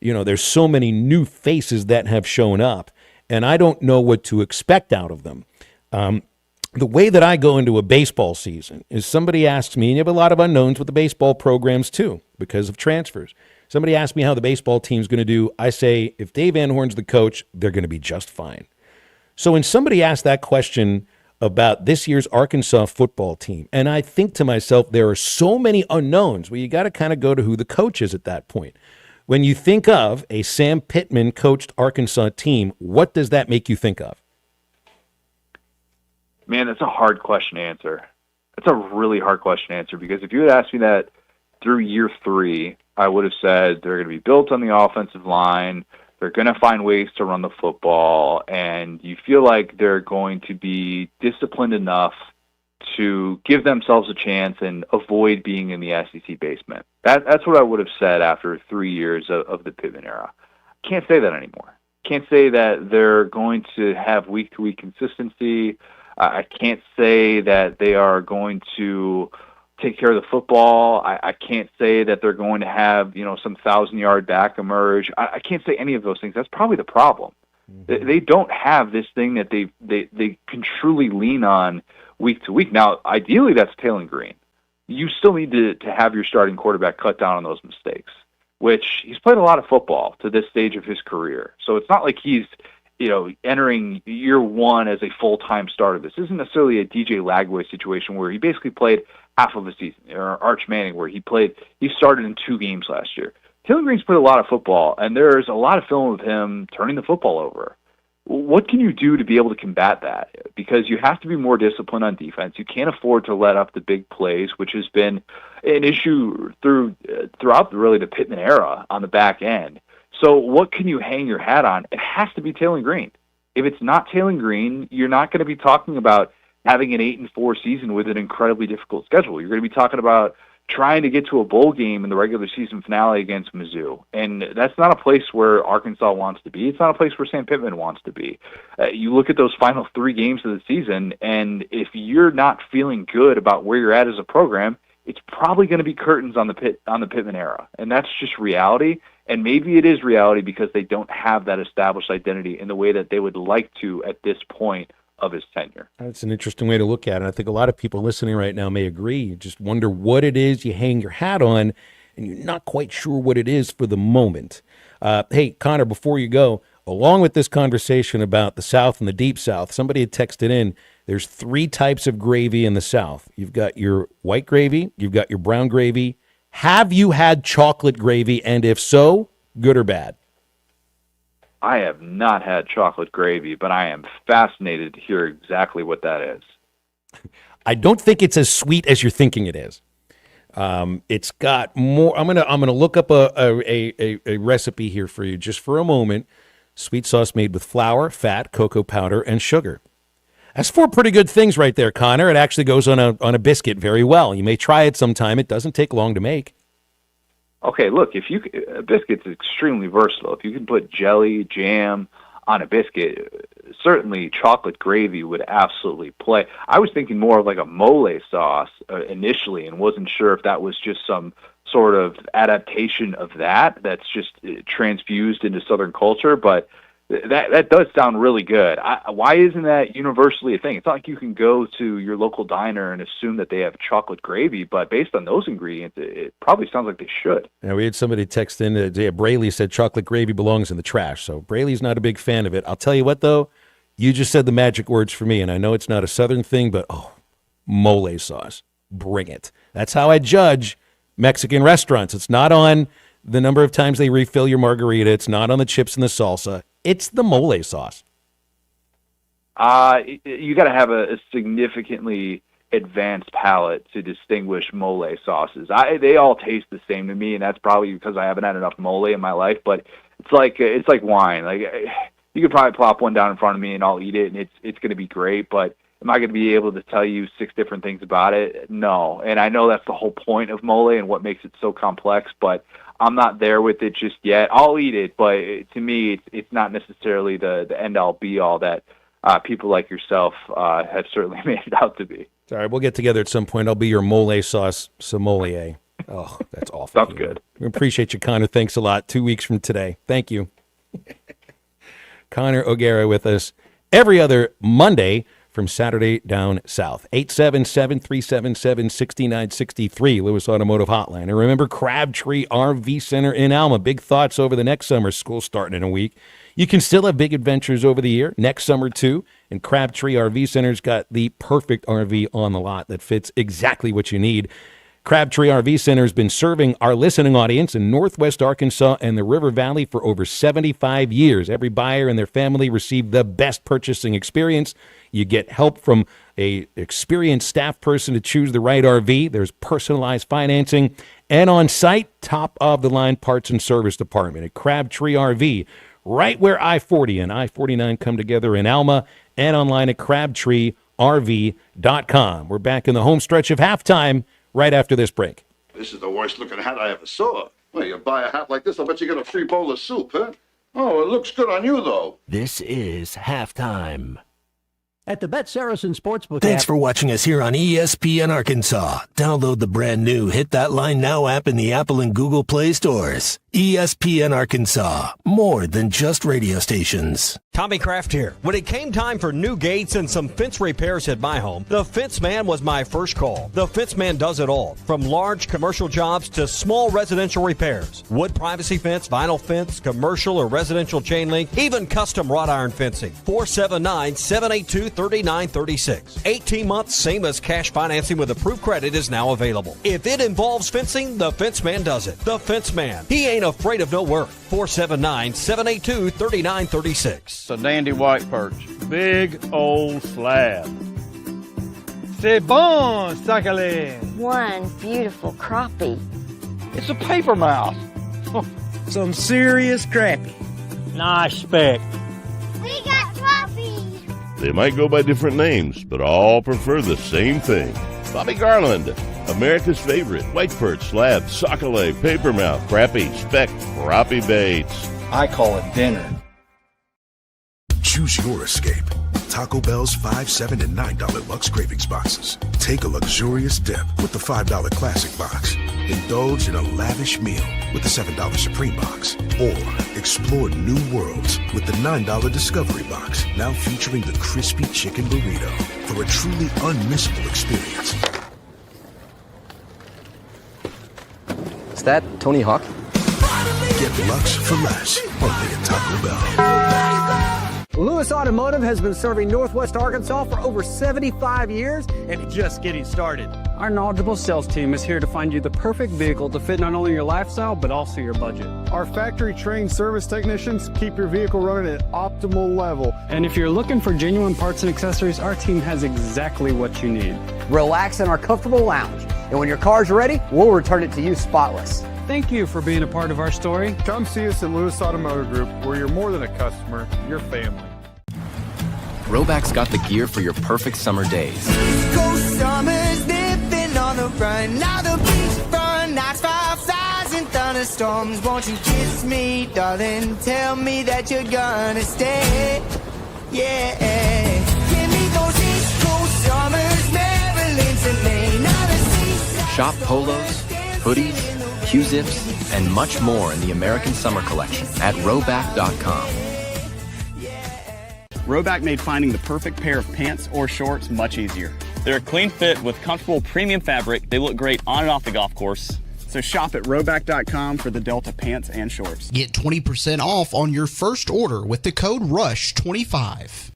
There's so many new faces that have shown up, and I don't know what to expect out of them. The way that I go into a baseball season is somebody asks me, and you have a lot of unknowns with the baseball programs too because of transfers. Somebody asks me how the baseball team's going to do. I say, if Dave Van Horn's the coach, they're going to be just fine. So when somebody asks that question about this year's Arkansas football team, and I think to myself, there are so many unknowns. Well, you got to kind of go to who the coach is at that point. When you think of a Sam Pittman coached Arkansas team, what does that make you think of? Man, that's a hard question to answer. That's a really hard question to answer, because if you had asked me that through year 3, I would have said they're going to be built on the offensive line, they're going to find ways to run the football, and you feel like they're going to be disciplined enough to give themselves a chance and avoid being in the SEC basement. That's what I would have said after 3 years of the Pittman era. Can't say that anymore. Can't say that they're going to have week-to-week consistency. I can't say that they are going to take care of the football. I can't say that they're going to have, some 1,000-yard back emerge. I can't say any of those things. That's probably the problem. Mm-hmm. They don't have this thing that they can truly lean on week to week. Now, ideally, that's Taylon Green. You still need to have your starting quarterback cut down on those mistakes, which he's played a lot of football to this stage of his career. So it's not like he's entering year 1 as a full-time starter. This isn't necessarily a DJ Lagway situation where he basically played half of a season, or Arch Manning where he started in 2 games last year. Taylon Green's played a lot of football, and there's a lot of film of him turning the football over. What can you do to be able to combat that? Because you have to be more disciplined on defense. You can't afford to let up the big plays, which has been an issue throughout really the Pittman era on the back end. So what can you hang your hat on? It has to be Taylon Green. If it's not Taylon Green, you're not going to be talking about having an 8-4 season with an incredibly difficult schedule. You're going to be talking about trying to get to a bowl game in the regular season finale against Mizzou. And that's not a place where Arkansas wants to be. It's not a place where Sam Pittman wants to be. You look at those final 3 games of the season, and if you're not feeling good about where you're at as a program, it's probably going to be curtains on the Pittman era. And that's just reality. And maybe it is reality because they don't have that established identity in the way that they would like to at this point of his tenure. That's an interesting way to look at it. I think a lot of people listening right now may agree. You just wonder what it is you hang your hat on, and you're not quite sure what it is for the moment. Hey, Connor, before you go, along with this conversation about the South and the Deep South, somebody had texted in, there's 3 types of gravy in the South. You've got your white gravy, you've got your brown gravy. Have you had chocolate gravy, and if so, good or bad? I have not had chocolate gravy, but I am fascinated to hear exactly what that is. I don't think it's as sweet as you're thinking it is. It's got more. I'm gonna look up a recipe here for you just for a moment. Sweet sauce made with flour, fat, cocoa powder, and sugar. That's 4 pretty good things right there, Connor. It actually goes on a biscuit very well. You may try it sometime. It doesn't take long to make. Okay, look, a biscuit's extremely versatile. If you can put jelly, jam on a biscuit, certainly chocolate gravy would absolutely play. I was thinking more of like a mole sauce initially, and wasn't sure if that was just some sort of adaptation of that's just transfused into Southern culture, but that does sound really good. Why isn't that universally a thing? It's not like you can go to your local diner and assume that they have chocolate gravy, but based on those ingredients, it probably sounds like they should. Now, we had somebody text in, Braley said chocolate gravy belongs in the trash, so Braley's not a big fan of it. I'll tell you what, though, You just said the magic words for me, and I know it's not a Southern thing, but mole sauce. Bring it. That's how I judge Mexican restaurants. It's not on the number of times they refill your margarita. It's not on the chips and the salsa. It's the mole sauce. You got to have a significantly advanced palate to distinguish mole sauces. They all taste the same to me, and that's probably because I haven't had enough mole in my life. But it's like wine. Like, you could probably plop one down in front of me and I'll eat it, and it's going to be great. But am I going to be able to tell you 6 different things about it? No. And I know that's the whole point of mole and what makes it so complex, but I'm not there with it just yet. I'll eat it, but to me, it's not necessarily the end-all, be-all that people like yourself have certainly made it out to be. All right, we'll get together at some point. I'll be your mole sauce sommelier. Oh, that's awful. Sounds good. We appreciate you, Connor. Thanks a lot. 2 weeks from today. Thank you. Connor O'Gara with us every other Monday from Saturday down south. 877-377-6963, Lewis Automotive Hotline. And remember, Crabtree RV Center in Alma. Big thoughts over the next summer. School starting in a week. You can still have big adventures over the year, next summer too. And Crabtree RV Center's got the perfect RV on the lot that fits exactly what you need. Crabtree RV Center has been serving our listening audience in Northwest Arkansas and the River Valley for over 75 years. Every buyer and their family receive the best purchasing experience. You get help from an experienced staff person to choose the right RV. There's personalized financing. And on site, top-of-the-line parts and service department at Crabtree RV, right where I-40 and I-49 come together in Alma, and online at crabtreerv.com. We're back in the home stretch of halftime right after this break. This is the worst looking hat I ever saw. Well, you buy a hat like this, I'll bet you get a free bowl of soup, huh? Oh, it looks good on you, though. This is halftime. At the Bet Saracen Sportsbook Thanks app. for watching us here on ESPN Arkansas. Download the brand new Hit That Line Now app in the Apple and Google Play stores. ESPN Arkansas, more than just radio stations. Tommy Kraft here. When it came time for new gates and some fence repairs at my home, the Fence Man was my first call. The Fence Man does it all, from large commercial jobs to small residential repairs. Wood privacy fence, vinyl fence, commercial or residential chain link, even custom wrought iron fencing. 479-782-3936. 18 months, same as cash financing with approved credit is now available. If it involves fencing, the Fence Man does it. The Fence Man. He ain't afraid of no work. 479-782-3936. It's a dandy white perch. Big old slab. C'est bon, sacalé. One beautiful crappie. It's a paper mouth. Some serious crappie. Nice speck. We got crappie. They might go by different names, but all prefer the same thing. Bobby Garland, America's favorite white perch, slab, sockeye, papermouth, crappie, speck, crappie baits. I call it dinner. Choose your escape. Taco Bell's $5, $7, and $9 Lux Cravings boxes. Take a luxurious dip with the $5 Classic box. Indulge in a lavish meal with the $7 Supreme box. Or explore new worlds with the $9 Discovery box, now featuring the crispy chicken burrito for a truly unmissable experience. Is that Tony Hawk? Get Lux for less, only at Taco Bell. Lewis Automotive has been serving Northwest Arkansas for over 75 years and just getting started. Our knowledgeable sales team is here to find you the perfect vehicle to fit not only your lifestyle, but also your budget. Our factory-trained service technicians keep your vehicle running at optimal level. And if you're looking for genuine parts and accessories, our team has exactly what you need. Relax in our comfortable lounge. And when your car's ready, we'll return it to you spotless. Thank you for being a part of our story. Come see us at Lewis Automotive Group, where you're more than a customer, you're family. Roback's got the gear for your perfect summer days. Summers nipping on the run. Now the beach front, nights 5,000 thunderstorms. Won't you kiss me, darling? Tell me that you're gonna stay. Yeah. Give me those East Coast summers, Maryland to Maine. Now the seaside. Shop polos, hoodies, Q-zips, and much more in the American Summer Collection at Roback.com. Roback made finding the perfect pair of pants or shorts much easier. They're a clean fit with comfortable premium fabric. They look great on and off the golf course. So shop at Roback.com for the Delta pants and shorts. Get 20% off on your first order with the code RUSH25.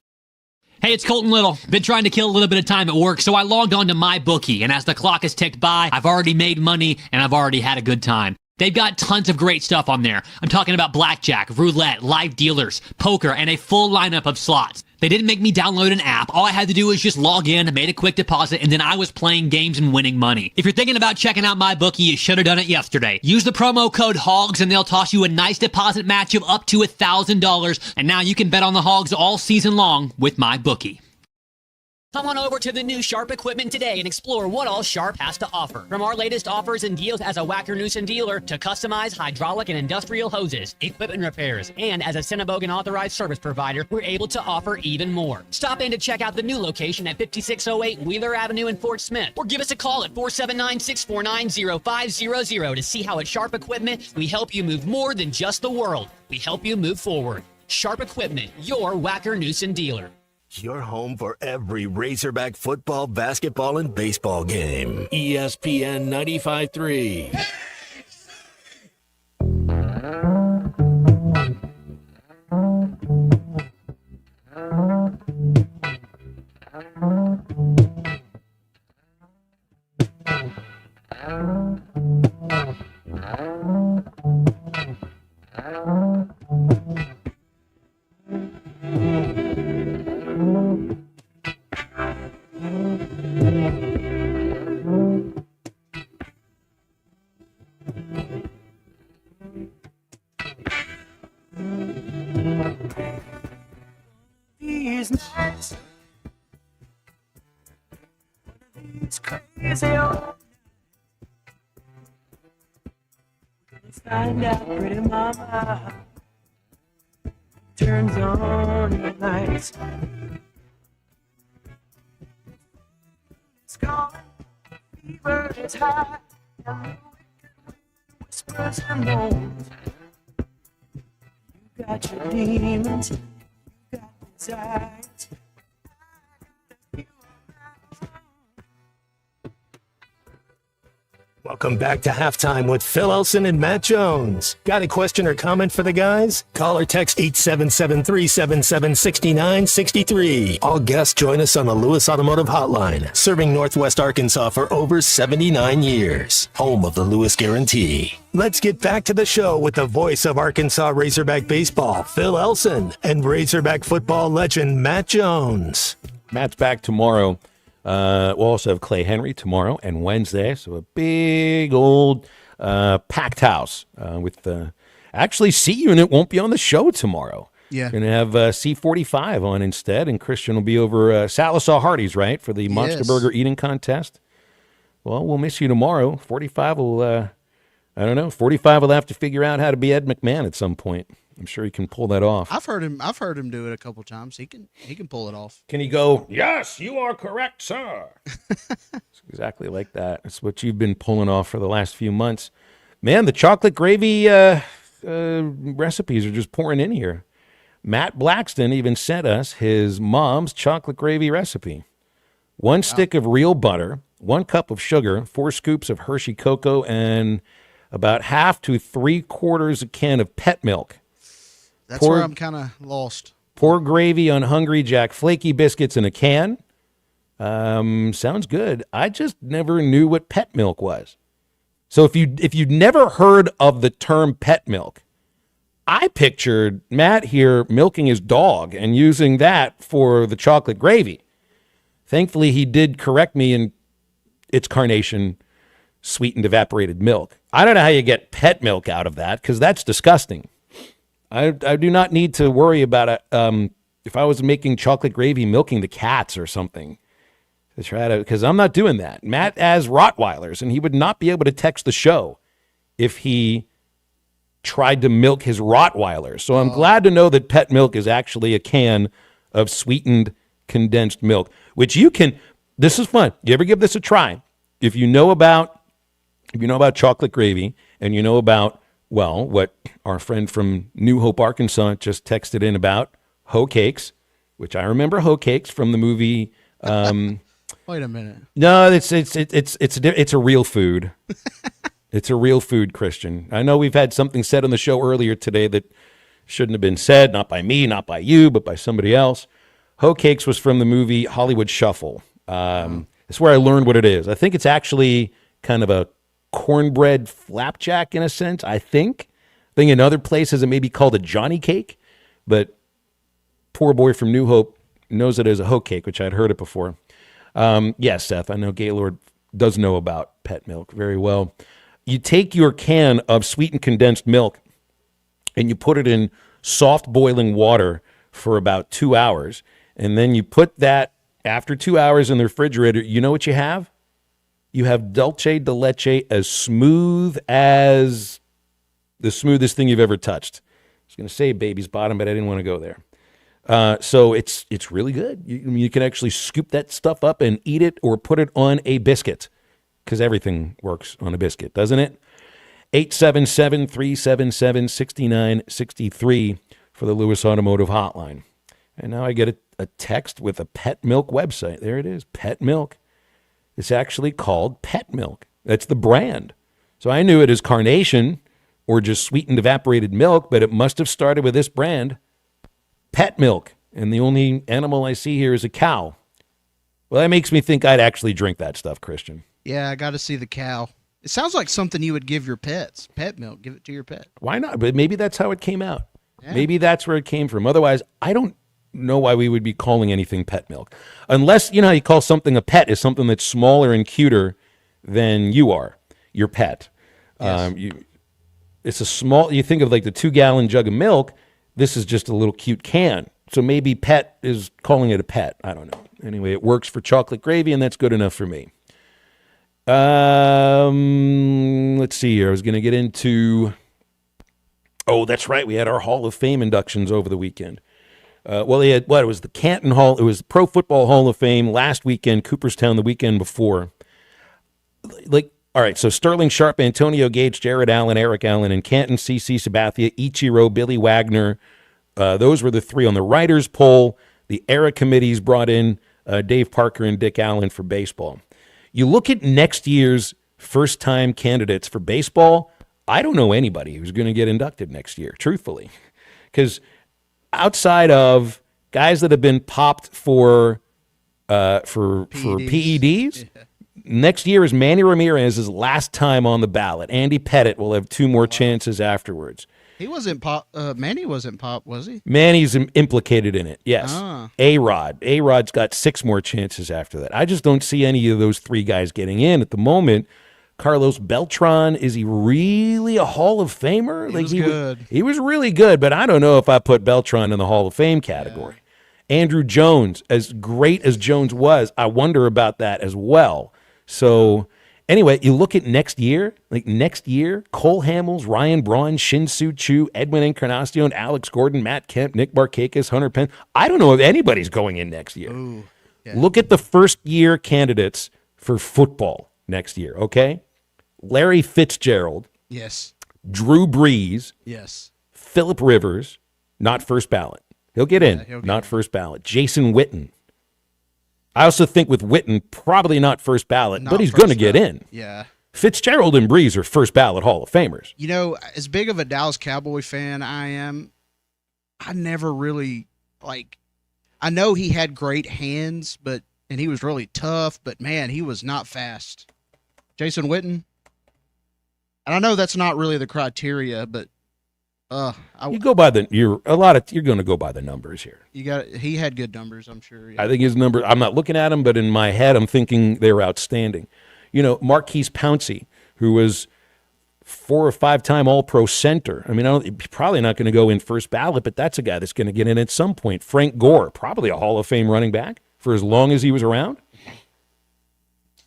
Hey, it's Colton Little. Been trying to kill a little bit of time at work, so I logged on to MyBookie, and as the clock has ticked by, I've already made money, and I've already had a good time. They've got tons of great stuff on there. I'm talking about blackjack, roulette, live dealers, poker, and a full lineup of slots. They didn't make me download an app. All I had to do was just log in, made a quick deposit, and then I was playing games and winning money. If you're thinking about checking out MyBookie, you should have done it yesterday. Use the promo code HOGS, and they'll toss you a nice deposit match of up to $1,000. And now you can bet on the Hogs all season long with MyBookie. Come on over to the new Sharp Equipment today and explore what all Sharp has to offer. From our latest offers and deals as a Wackernusen dealer to customized hydraulic and industrial hoses, equipment repairs, and as a Cinnabogan authorized service provider, we're able to offer even more. Stop in to check out the new location at 5608 Wheeler Avenue in Fort Smith, or give us a call at 479-649-0500 to see how at Sharp Equipment we help you move more than just the world. We help you move forward. Sharp Equipment, your Wackernusen dealer. Your home for every Razorback football, basketball, and baseball game. ESPN 95.3. These nights, these crazy old nights, find out pretty mama turns on the lights. It's gone, fever is high, and the wicked whispers and moans. You got your demons, you got desires. Welcome back to Halftime with Phil Elson and Matt Jones. Got a question or comment for the guys? Call or text 877-377-6963. All guests join us on the Lewis Automotive Hotline, serving Northwest Arkansas for over 79 years. Home of the Lewis Guarantee. Let's get back to the show with the voice of Arkansas Razorback baseball, Phil Elson, and Razorback football legend Matt Jones. Matt's back tomorrow. We'll also have Clay Henry tomorrow and Wednesday. So a big old packed house with actually C-Unit won't be on the show tomorrow. Yeah. Going to have C45 on instead, and Christian will be over Salisaw Hardee's, right, for the Monster Burger eating contest. Well, we'll miss you tomorrow. 45 will, I don't know, 45 will have to figure out how to be Ed McMahon at some point. I'm sure he can pull that off. I've heard him do it a couple times. He can pull it off. Can he go, yes, you are correct, sir? It's exactly like that. It's what you've been pulling off for the last few months. Man, the chocolate gravy recipes are just pouring in here. Matt Blackston even sent us his mom's chocolate gravy recipe. 1 stick of real butter, 1 cup of sugar, 4 scoops of Hershey cocoa, and about half to 3/4 a can of pet milk. That's where I'm kind of lost. Pour gravy on Hungry Jack flaky biscuits in a can. Sounds good. I just never knew what pet milk was. So if you'd never heard of the term pet milk, I pictured Matt here milking his dog and using that for the chocolate gravy. Thankfully, he did correct me, and it's carnation sweetened evaporated milk. I don't know how you get pet milk out of that, because that's disgusting. I do not need to worry about it. If I was making chocolate gravy, milking the cats or something, to try to, because I'm not doing that. Matt has Rottweilers, and he would not be able to text the show if he tried to milk his Rottweilers. So I'm glad to know that pet milk is actually a can of sweetened condensed milk, which you can. This is fun. You ever give this a try? If you know about chocolate gravy, and you know about, well, what our friend from New Hope, Arkansas just texted in about, hoe cakes, which I remember hoe cakes from the movie. Wait a minute. No, it's a real food. It's a real food, Christian. I know we've had something said on the show earlier today that shouldn't have been said, not by me, not by you, but by somebody else. Hoe cakes was from the movie Hollywood Shuffle. It's where I learned what it is. I think it's actually kind of a cornbread flapjack in a sense, I think. I think in other places it may be called a Johnny cake, but poor boy from New Hope knows it as a hoe cake, which I'd heard it before. Yes, Seth, I know Gaylord does know about pet milk very well. You take your can of sweetened condensed milk and you put it in soft boiling water for about 2 hours, and then you put that after 2 hours in the refrigerator. You know what you have? You have dulce de leche as smooth as the smoothest thing you've ever touched. I was going to say baby's bottom, but I didn't want to go there. So it's really good. You can actually scoop that stuff up and eat it or put it on a biscuit, because everything works on a biscuit, doesn't it? 877-377-6963 for the Lewis Automotive Hotline. And now I get a text with a pet milk website. There it is, Pet Milk. It's actually called Pet Milk. That's the brand. So I knew it as Carnation or just sweetened evaporated milk, but it must have started with this brand, Pet Milk. And the only animal I see here is a cow. Well, that makes me think I'd actually drink that stuff, Christian. Yeah, I got to see the cow. It sounds like something you would give your pets. Pet milk. Give it to your pet. Why not? But maybe that's how it came out. Yeah. Maybe that's where it came from. Otherwise, I don't know why we would be calling anything pet milk. Unless, you know how you call something a pet is something that's smaller and cuter than you are, your pet. Yes. It's a small, you think of like the 2-gallon jug of milk. This is just a little cute can. So maybe pet is calling it a pet. I don't know. Anyway, it works for chocolate gravy, and that's good enough for me. Let's see here. I was going to get into, that's right. We had our Hall of Fame inductions over the weekend. It was the Canton Hall. It was Pro Football Hall of Fame last weekend, Cooperstown the weekend before. All right, so Sterling Sharp, Antonio Gage, Jared Allen, Eric Allen, and Canton, CC Sabathia, Ichiro, Billy Wagner. Those were the three on the writers' poll. The era committees brought in Dave Parker and Dick Allen for baseball. You look at next year's first-time candidates for baseball, I don't know anybody who's going to get inducted next year, truthfully. Because outside of guys that have been popped for PEDs, next year is Manny Ramirez's last time on the ballot. Andy Pettit will have 2 more chances afterwards. He wasn't pop. Manny wasn't pop, was he? Manny's implicated in it, yes. A-Rod. A-Rod's got 6 more chances after that. I just don't see any of those 3 guys getting in at the moment. Carlos Beltran, is he really a Hall of Famer? He was good. He was really good, but I don't know if I put Beltran in the Hall of Fame category. Yeah. Andrew Jones, as great as Jones was, I wonder about that as well. So anyway, you look at next year, Cole Hamels, Ryan Braun, Shin-Soo Choo, Edwin Encarnacion, Alex Gordon, Matt Kemp, Nick Markakis, Hunter Pence. I don't know if anybody's going in next year. Ooh, yeah. Look at the first-year candidates for football next year, okay? Larry Fitzgerald. Yes. Drew Brees. Yes. Phillip Rivers, not first ballot. He'll get in, not first ballot. Jason Witten. I also think with Witten, probably not first ballot, but he's going to get in. Yeah. Fitzgerald and Brees are first ballot Hall of Famers. You know, as big of a Dallas Cowboy fan I am, I never really, I know he had great hands, and he was really tough, but man, he was not fast. Jason Witten, and I know that's not really the criteria, but you go by you're going to go by the numbers here. He had good numbers, I'm sure. Yeah. I think his number, I'm not looking at him, but in my head, I'm thinking they're outstanding. You know, Marquise Pouncey, who was 4 or 5-time All-Pro center. I mean, he's probably not going to go in first ballot, but that's a guy that's going to get in at some point. Frank Gore, probably a Hall of Fame running back for as long as he was around. I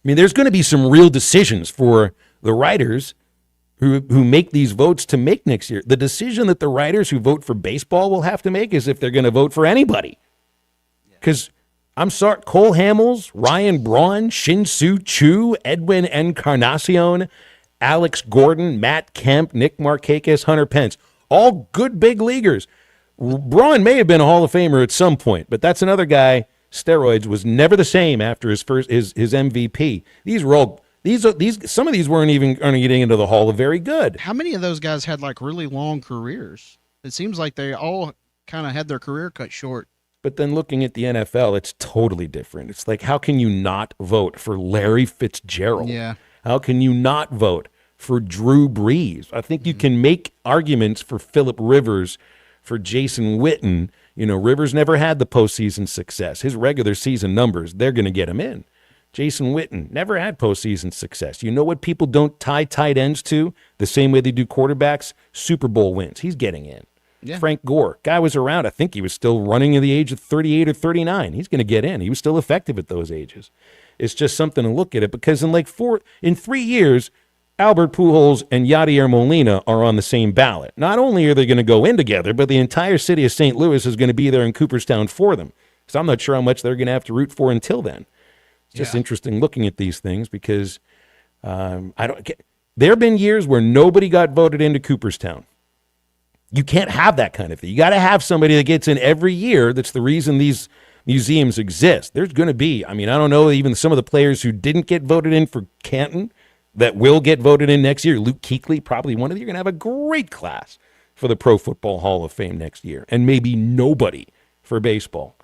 mean, there's going to be some real decisions for the writers who make these votes to make next year. The decision that the writers who vote for baseball will have to make is if they're going to vote for anybody. Because, I'm sorry, Cole Hamels, Ryan Braun, Shin-Soo Choo, Edwin Encarnacion, Alex Gordon, Matt Kemp, Nick Markakis, Hunter Pence, all good big leaguers. Braun may have been a Hall of Famer at some point, but that's another guy, steroids, was never the same after his MVP. These were all... Some of these weren't even getting into the Hall of Very Good. How many of those guys had really long careers? It seems like they all kind of had their career cut short. But then looking at the NFL, it's totally different. It's like, how can you not vote for Larry Fitzgerald? Yeah. How can you not vote for Drew Brees? I think you can make arguments for Phillip Rivers, for Jason Witten. You know, Rivers never had the postseason success. His regular season numbers, they're going to get him in. Jason Witten never had postseason success. You know what people don't tie tight ends to the same way they do quarterbacks? Super Bowl wins. He's getting in. Yeah. Frank Gore, guy was around. I think he was still running at the age of 38 or 39. He's going to get in. He was still effective at those ages. It's just something to look at it because in 3 years, Albert Pujols and Yadier Molina are on the same ballot. Not only are they going to go in together, but the entire city of St. Louis is going to be there in Cooperstown for them. So I'm not sure how much they're going to have to root for until then. It's just interesting looking at these things because there have been years where nobody got voted into Cooperstown. You can't have that kind of thing. You got to have somebody that gets in every year. That's the reason these museums exist. There's going to be, I don't know, even some of the players who didn't get voted in for Canton that will get voted in next year. Luke Kuechly, probably one of them. You're going to have a great class for the Pro Football Hall of Fame next year, and maybe nobody for baseball.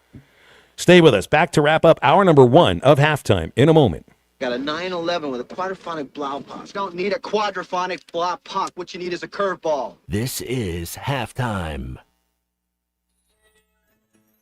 Stay with us. Back to wrap up hour number 1 of Halftime in a moment. Got a 911 with a quadraphonic Blaupause. Don't need a quadraphonic Blaupause. What you need is a curveball. This is Halftime.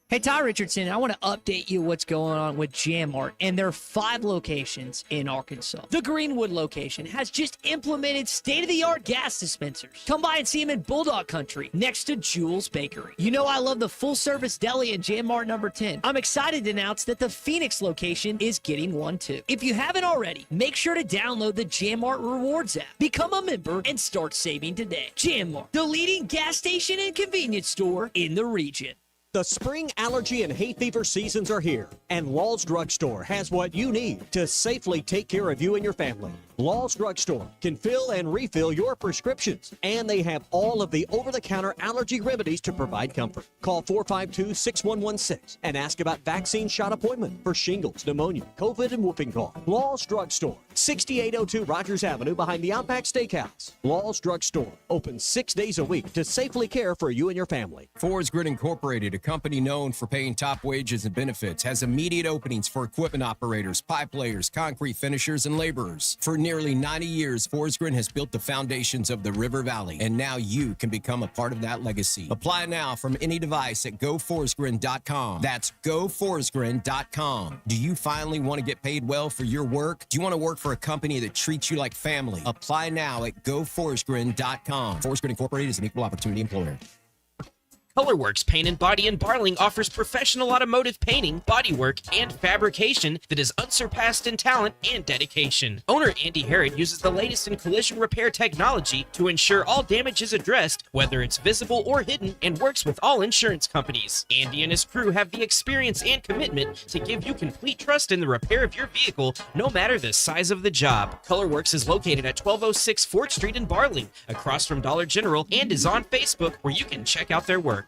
Hey, Ty Richardson, I want to update you what's going on with JamMart, and there are 5 locations in Arkansas. The Greenwood location has just implemented state-of-the-art gas dispensers. Come by and see them in Bulldog Country, next to Jules Bakery. You know I love the full-service deli in JamMart number 10. I'm excited to announce that the Phoenix location is getting one too. If you haven't already, make sure to download the JamMart Rewards app. Become a member and start saving today. JamMart, the leading gas station and convenience store in the region. The spring allergy and hay fever seasons are here, and Law's Drugstore has what you need to safely take care of you and your family. Law's Drugstore can fill and refill your prescriptions, and they have all of the over-the-counter allergy remedies to provide comfort. Call 452-6116 and ask about vaccine shot appointment for shingles, pneumonia, COVID, and whooping cough. Law's Drugstore, 6802 Rogers Avenue behind the Outback Steakhouse. Law's Drugstore, open 6 days a week to safely care for you and your family. Forest Grid Incorporated, a company known for paying top wages and benefits, has immediate openings for equipment operators, pipe layers, concrete finishers, and laborers. For nearly 90 years, Forest Grid has built the foundations of the River Valley, and now you can become a part of that legacy. Apply now from any device at GoForestGrid.com. That's GoForestGrid.com. Do you finally want to get paid well for your work? Do you want to work for a company that treats you like family? Apply now at GoForestGrid.com. Forest Grid Incorporated is an equal opportunity employer. Colorworks Paint and Body in Barling offers professional automotive painting, bodywork, and fabrication that is unsurpassed in talent and dedication. Owner Andy Herod uses the latest in collision repair technology to ensure all damage is addressed, whether it's visible or hidden, and works with all insurance companies. Andy and his crew have the experience and commitment to give you complete trust in the repair of your vehicle, no matter the size of the job. Colorworks is located at 1206 4th Street in Barling, across from Dollar General, and is on Facebook, where you can check out their work.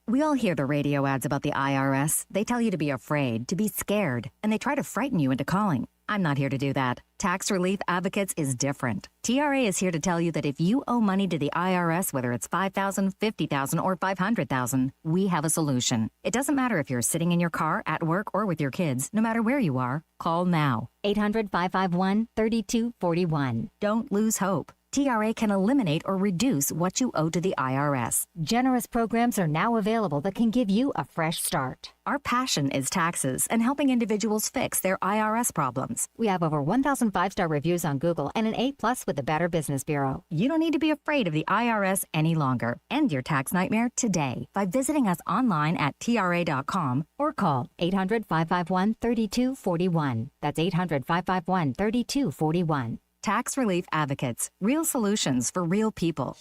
We all hear the radio ads about the IRS. They tell you to be afraid, to be scared, and they try to frighten you into calling. I'm not here to do that. Tax Relief Advocates is different. TRA is here to tell you that if you owe money to the IRS, whether it's $5,000, $50,000, or $500,000, we have a solution. It doesn't matter if you're sitting in your car, at work, or with your kids. No matter where you are, call now. 800-551-3241. Don't lose hope. TRA can eliminate or reduce what you owe to the IRS. Generous programs are now available that can give you a fresh start. Our passion is taxes and helping individuals fix their IRS problems. We have over 1,000 5-star reviews on Google and an A+ with the Better Business Bureau. You don't need to be afraid of the IRS any longer. End your tax nightmare today by visiting us online at TRA.com or call 800-551-3241. That's 800-551-3241. Tax Relief Advocates. Real solutions for real people.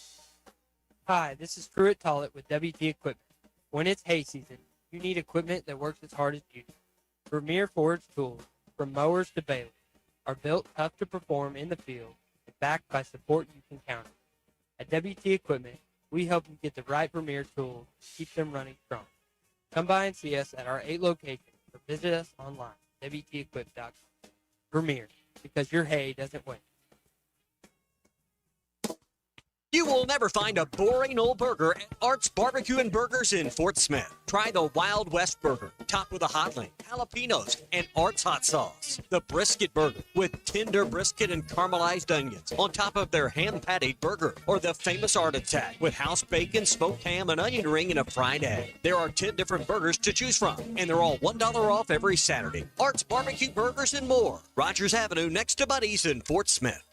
Hi, this is Pruitt Tollett with WT Equipment. When it's hay season, you need equipment that works as hard as you do. Premier Forage tools, from mowers to balers, are built tough to perform in the field and backed by support you can count on. At WT Equipment, we help you get the right Premier tools to keep them running strong. Come by and see us at our 8 locations or visit us online, WTEquip.com. Premier, because your hay doesn't wait. You will never find a boring old burger at Art's Barbecue and Burgers in Fort Smith. Try the Wild West Burger, topped with a hot link, jalapenos, and Art's hot sauce. The Brisket Burger, with tender brisket and caramelized onions on top of their hand-patted burger. Or the famous Art Attack, with house bacon, smoked ham, an onion ring, and a fried egg. There are 10 different burgers to choose from, and they're all $1 off every Saturday. Art's Barbecue Burgers and more. Rogers Avenue, next to Buddy's in Fort Smith.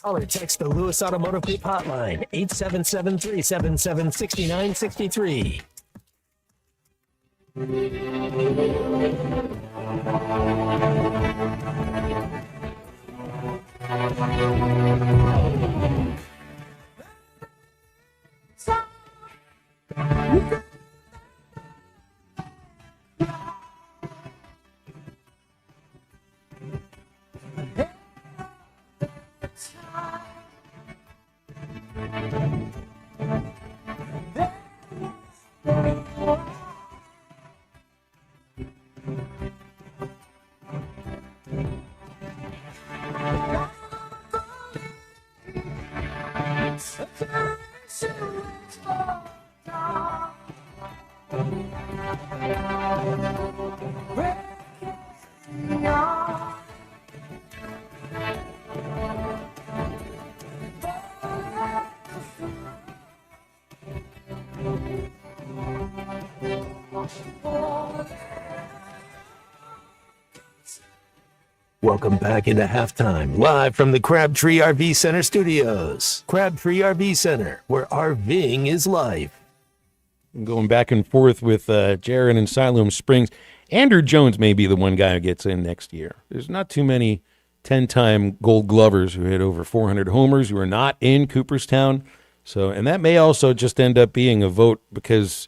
Call or text the Lewis Automotive Group hotline, 877-377-6963. Welcome back into halftime, live from the Crabtree RV Center studios. Crabtree RV Center, where RVing is life. Going back and forth with Jaron and Siloam Springs. Andrew Jones may be the one guy who gets in next year. There's not too many 10-time Gold Glovers who hit over 400 homers who are not in Cooperstown. So, and that may also just end up being a vote because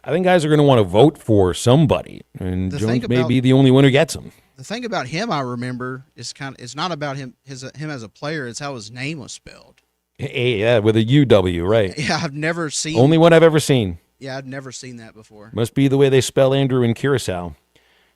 I think guys are going to want to vote for somebody, and Jones may be the only one who gets them. The thing about him, I remember, is it's not about him as a player. It's how his name was spelled. Yeah, with a UW, right? Yeah, I've never seen. Only one I've ever seen. Yeah, I've never seen that before. Must be the way they spell Andrew in Curacao.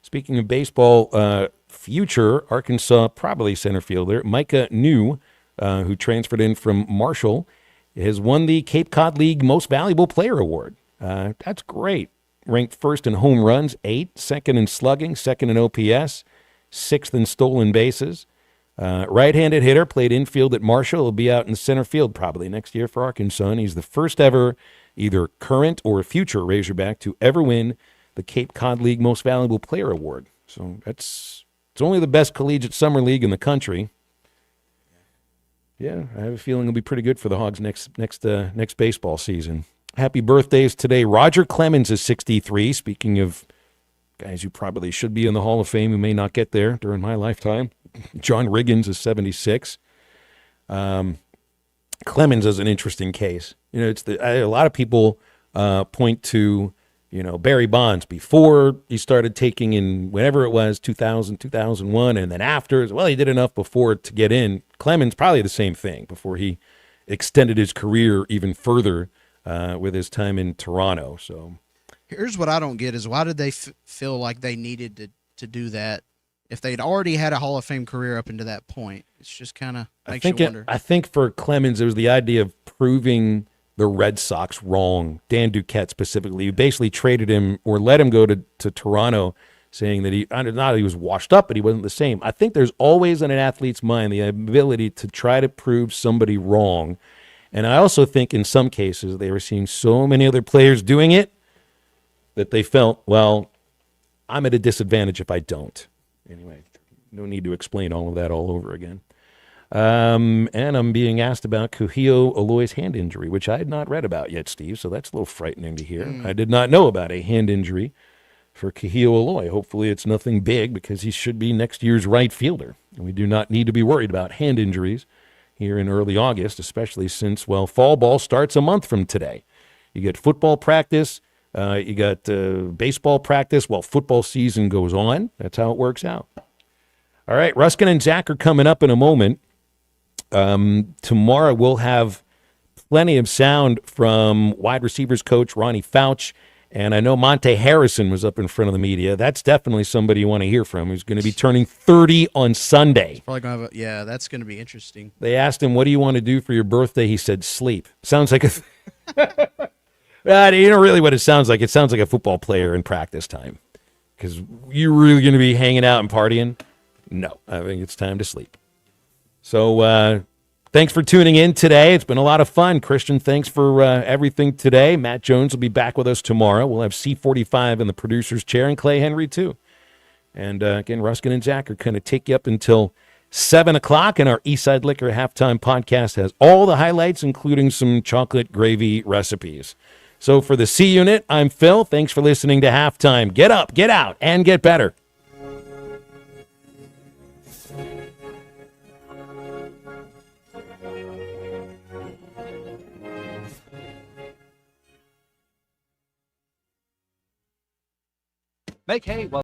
Speaking of baseball, future Arkansas probably center fielder Micah New, who transferred in from Marshall, has won the Cape Cod League Most Valuable Player Award. That's great. Ranked first in home runs, 8, second in slugging, second in OPS, 6th in stolen bases. Right-handed hitter, played infield at Marshall. He'll be out in center field probably next year for Arkansas. And he's the first ever either current or future Razorback to ever win the Cape Cod League Most Valuable Player Award. So it's only the best collegiate summer league in the country. Yeah, I have a feeling it'll be pretty good for the Hogs next baseball season. Happy birthdays today. Roger Clemens is 63. Speaking of guys who probably should be in the Hall of Fame who may not get there during my lifetime. John Riggins is 76. Clemens is an interesting case. You know, a lot of people point to, Barry Bonds before he started taking in whenever it was, 2000, 2001, and then after. Well, he did enough before to get in. Clemens, probably the same thing before he extended his career even further with his time in Toronto. So here's what I don't get is why did they feel like they needed to do that if they'd already had a Hall of Fame career up into that point? It's just kind of makes you wonder. I think for Clemens, it was the idea of proving the Red Sox wrong. Dan Duquette specifically, who basically traded him or let him go to Toronto, saying that he was washed up, but he wasn't the same. I think there's always in an athlete's mind the ability to try to prove somebody wrong. And I also think in some cases they were seeing so many other players doing it that they felt, well, I'm at a disadvantage if I don't. Anyway, no need to explain all of that all over again. And I'm being asked about Kuhio Aloi's hand injury, which I had not read about yet, Steve, so that's a little frightening to hear. I did not know about a hand injury for Kuhio Aloy. Hopefully it's nothing big because he should be next year's right fielder. And we do not need to be worried about hand injuries here in early August, especially since, fall ball starts a month from today. You get football practice, you got baseball practice while football season goes on. That's how it works out. All right, Ruskin and Zach are coming up in a moment. Tomorrow we'll have plenty of sound from wide receivers coach Ronnie Fouch And I know Monte Harrison was up in front of the media. That's definitely somebody you want to hear from. Who's going to be turning 30 on Sunday. Probably gonna have yeah, that's going to be interesting. They asked him, what do you want to do for your birthday? He said, sleep. Sounds like you know really what it sounds like? It sounds like a football player in practice time. Because you're really going to be hanging out and partying? No, I think it's time to sleep. So thanks for tuning in today. It's been a lot of fun. Christian, thanks for everything today. Matt Jones will be back with us tomorrow. We'll have C45 in the producer's chair and Clay Henry too. And again, Ruskin and Zach are going to take you up until 7 o'clock. And our Eastside Liquor Halftime Podcast has all the highlights, including some chocolate gravy recipes. So for the C Unit, I'm Phil. Thanks for listening to Halftime. Get up, get out, and get better. Make hay while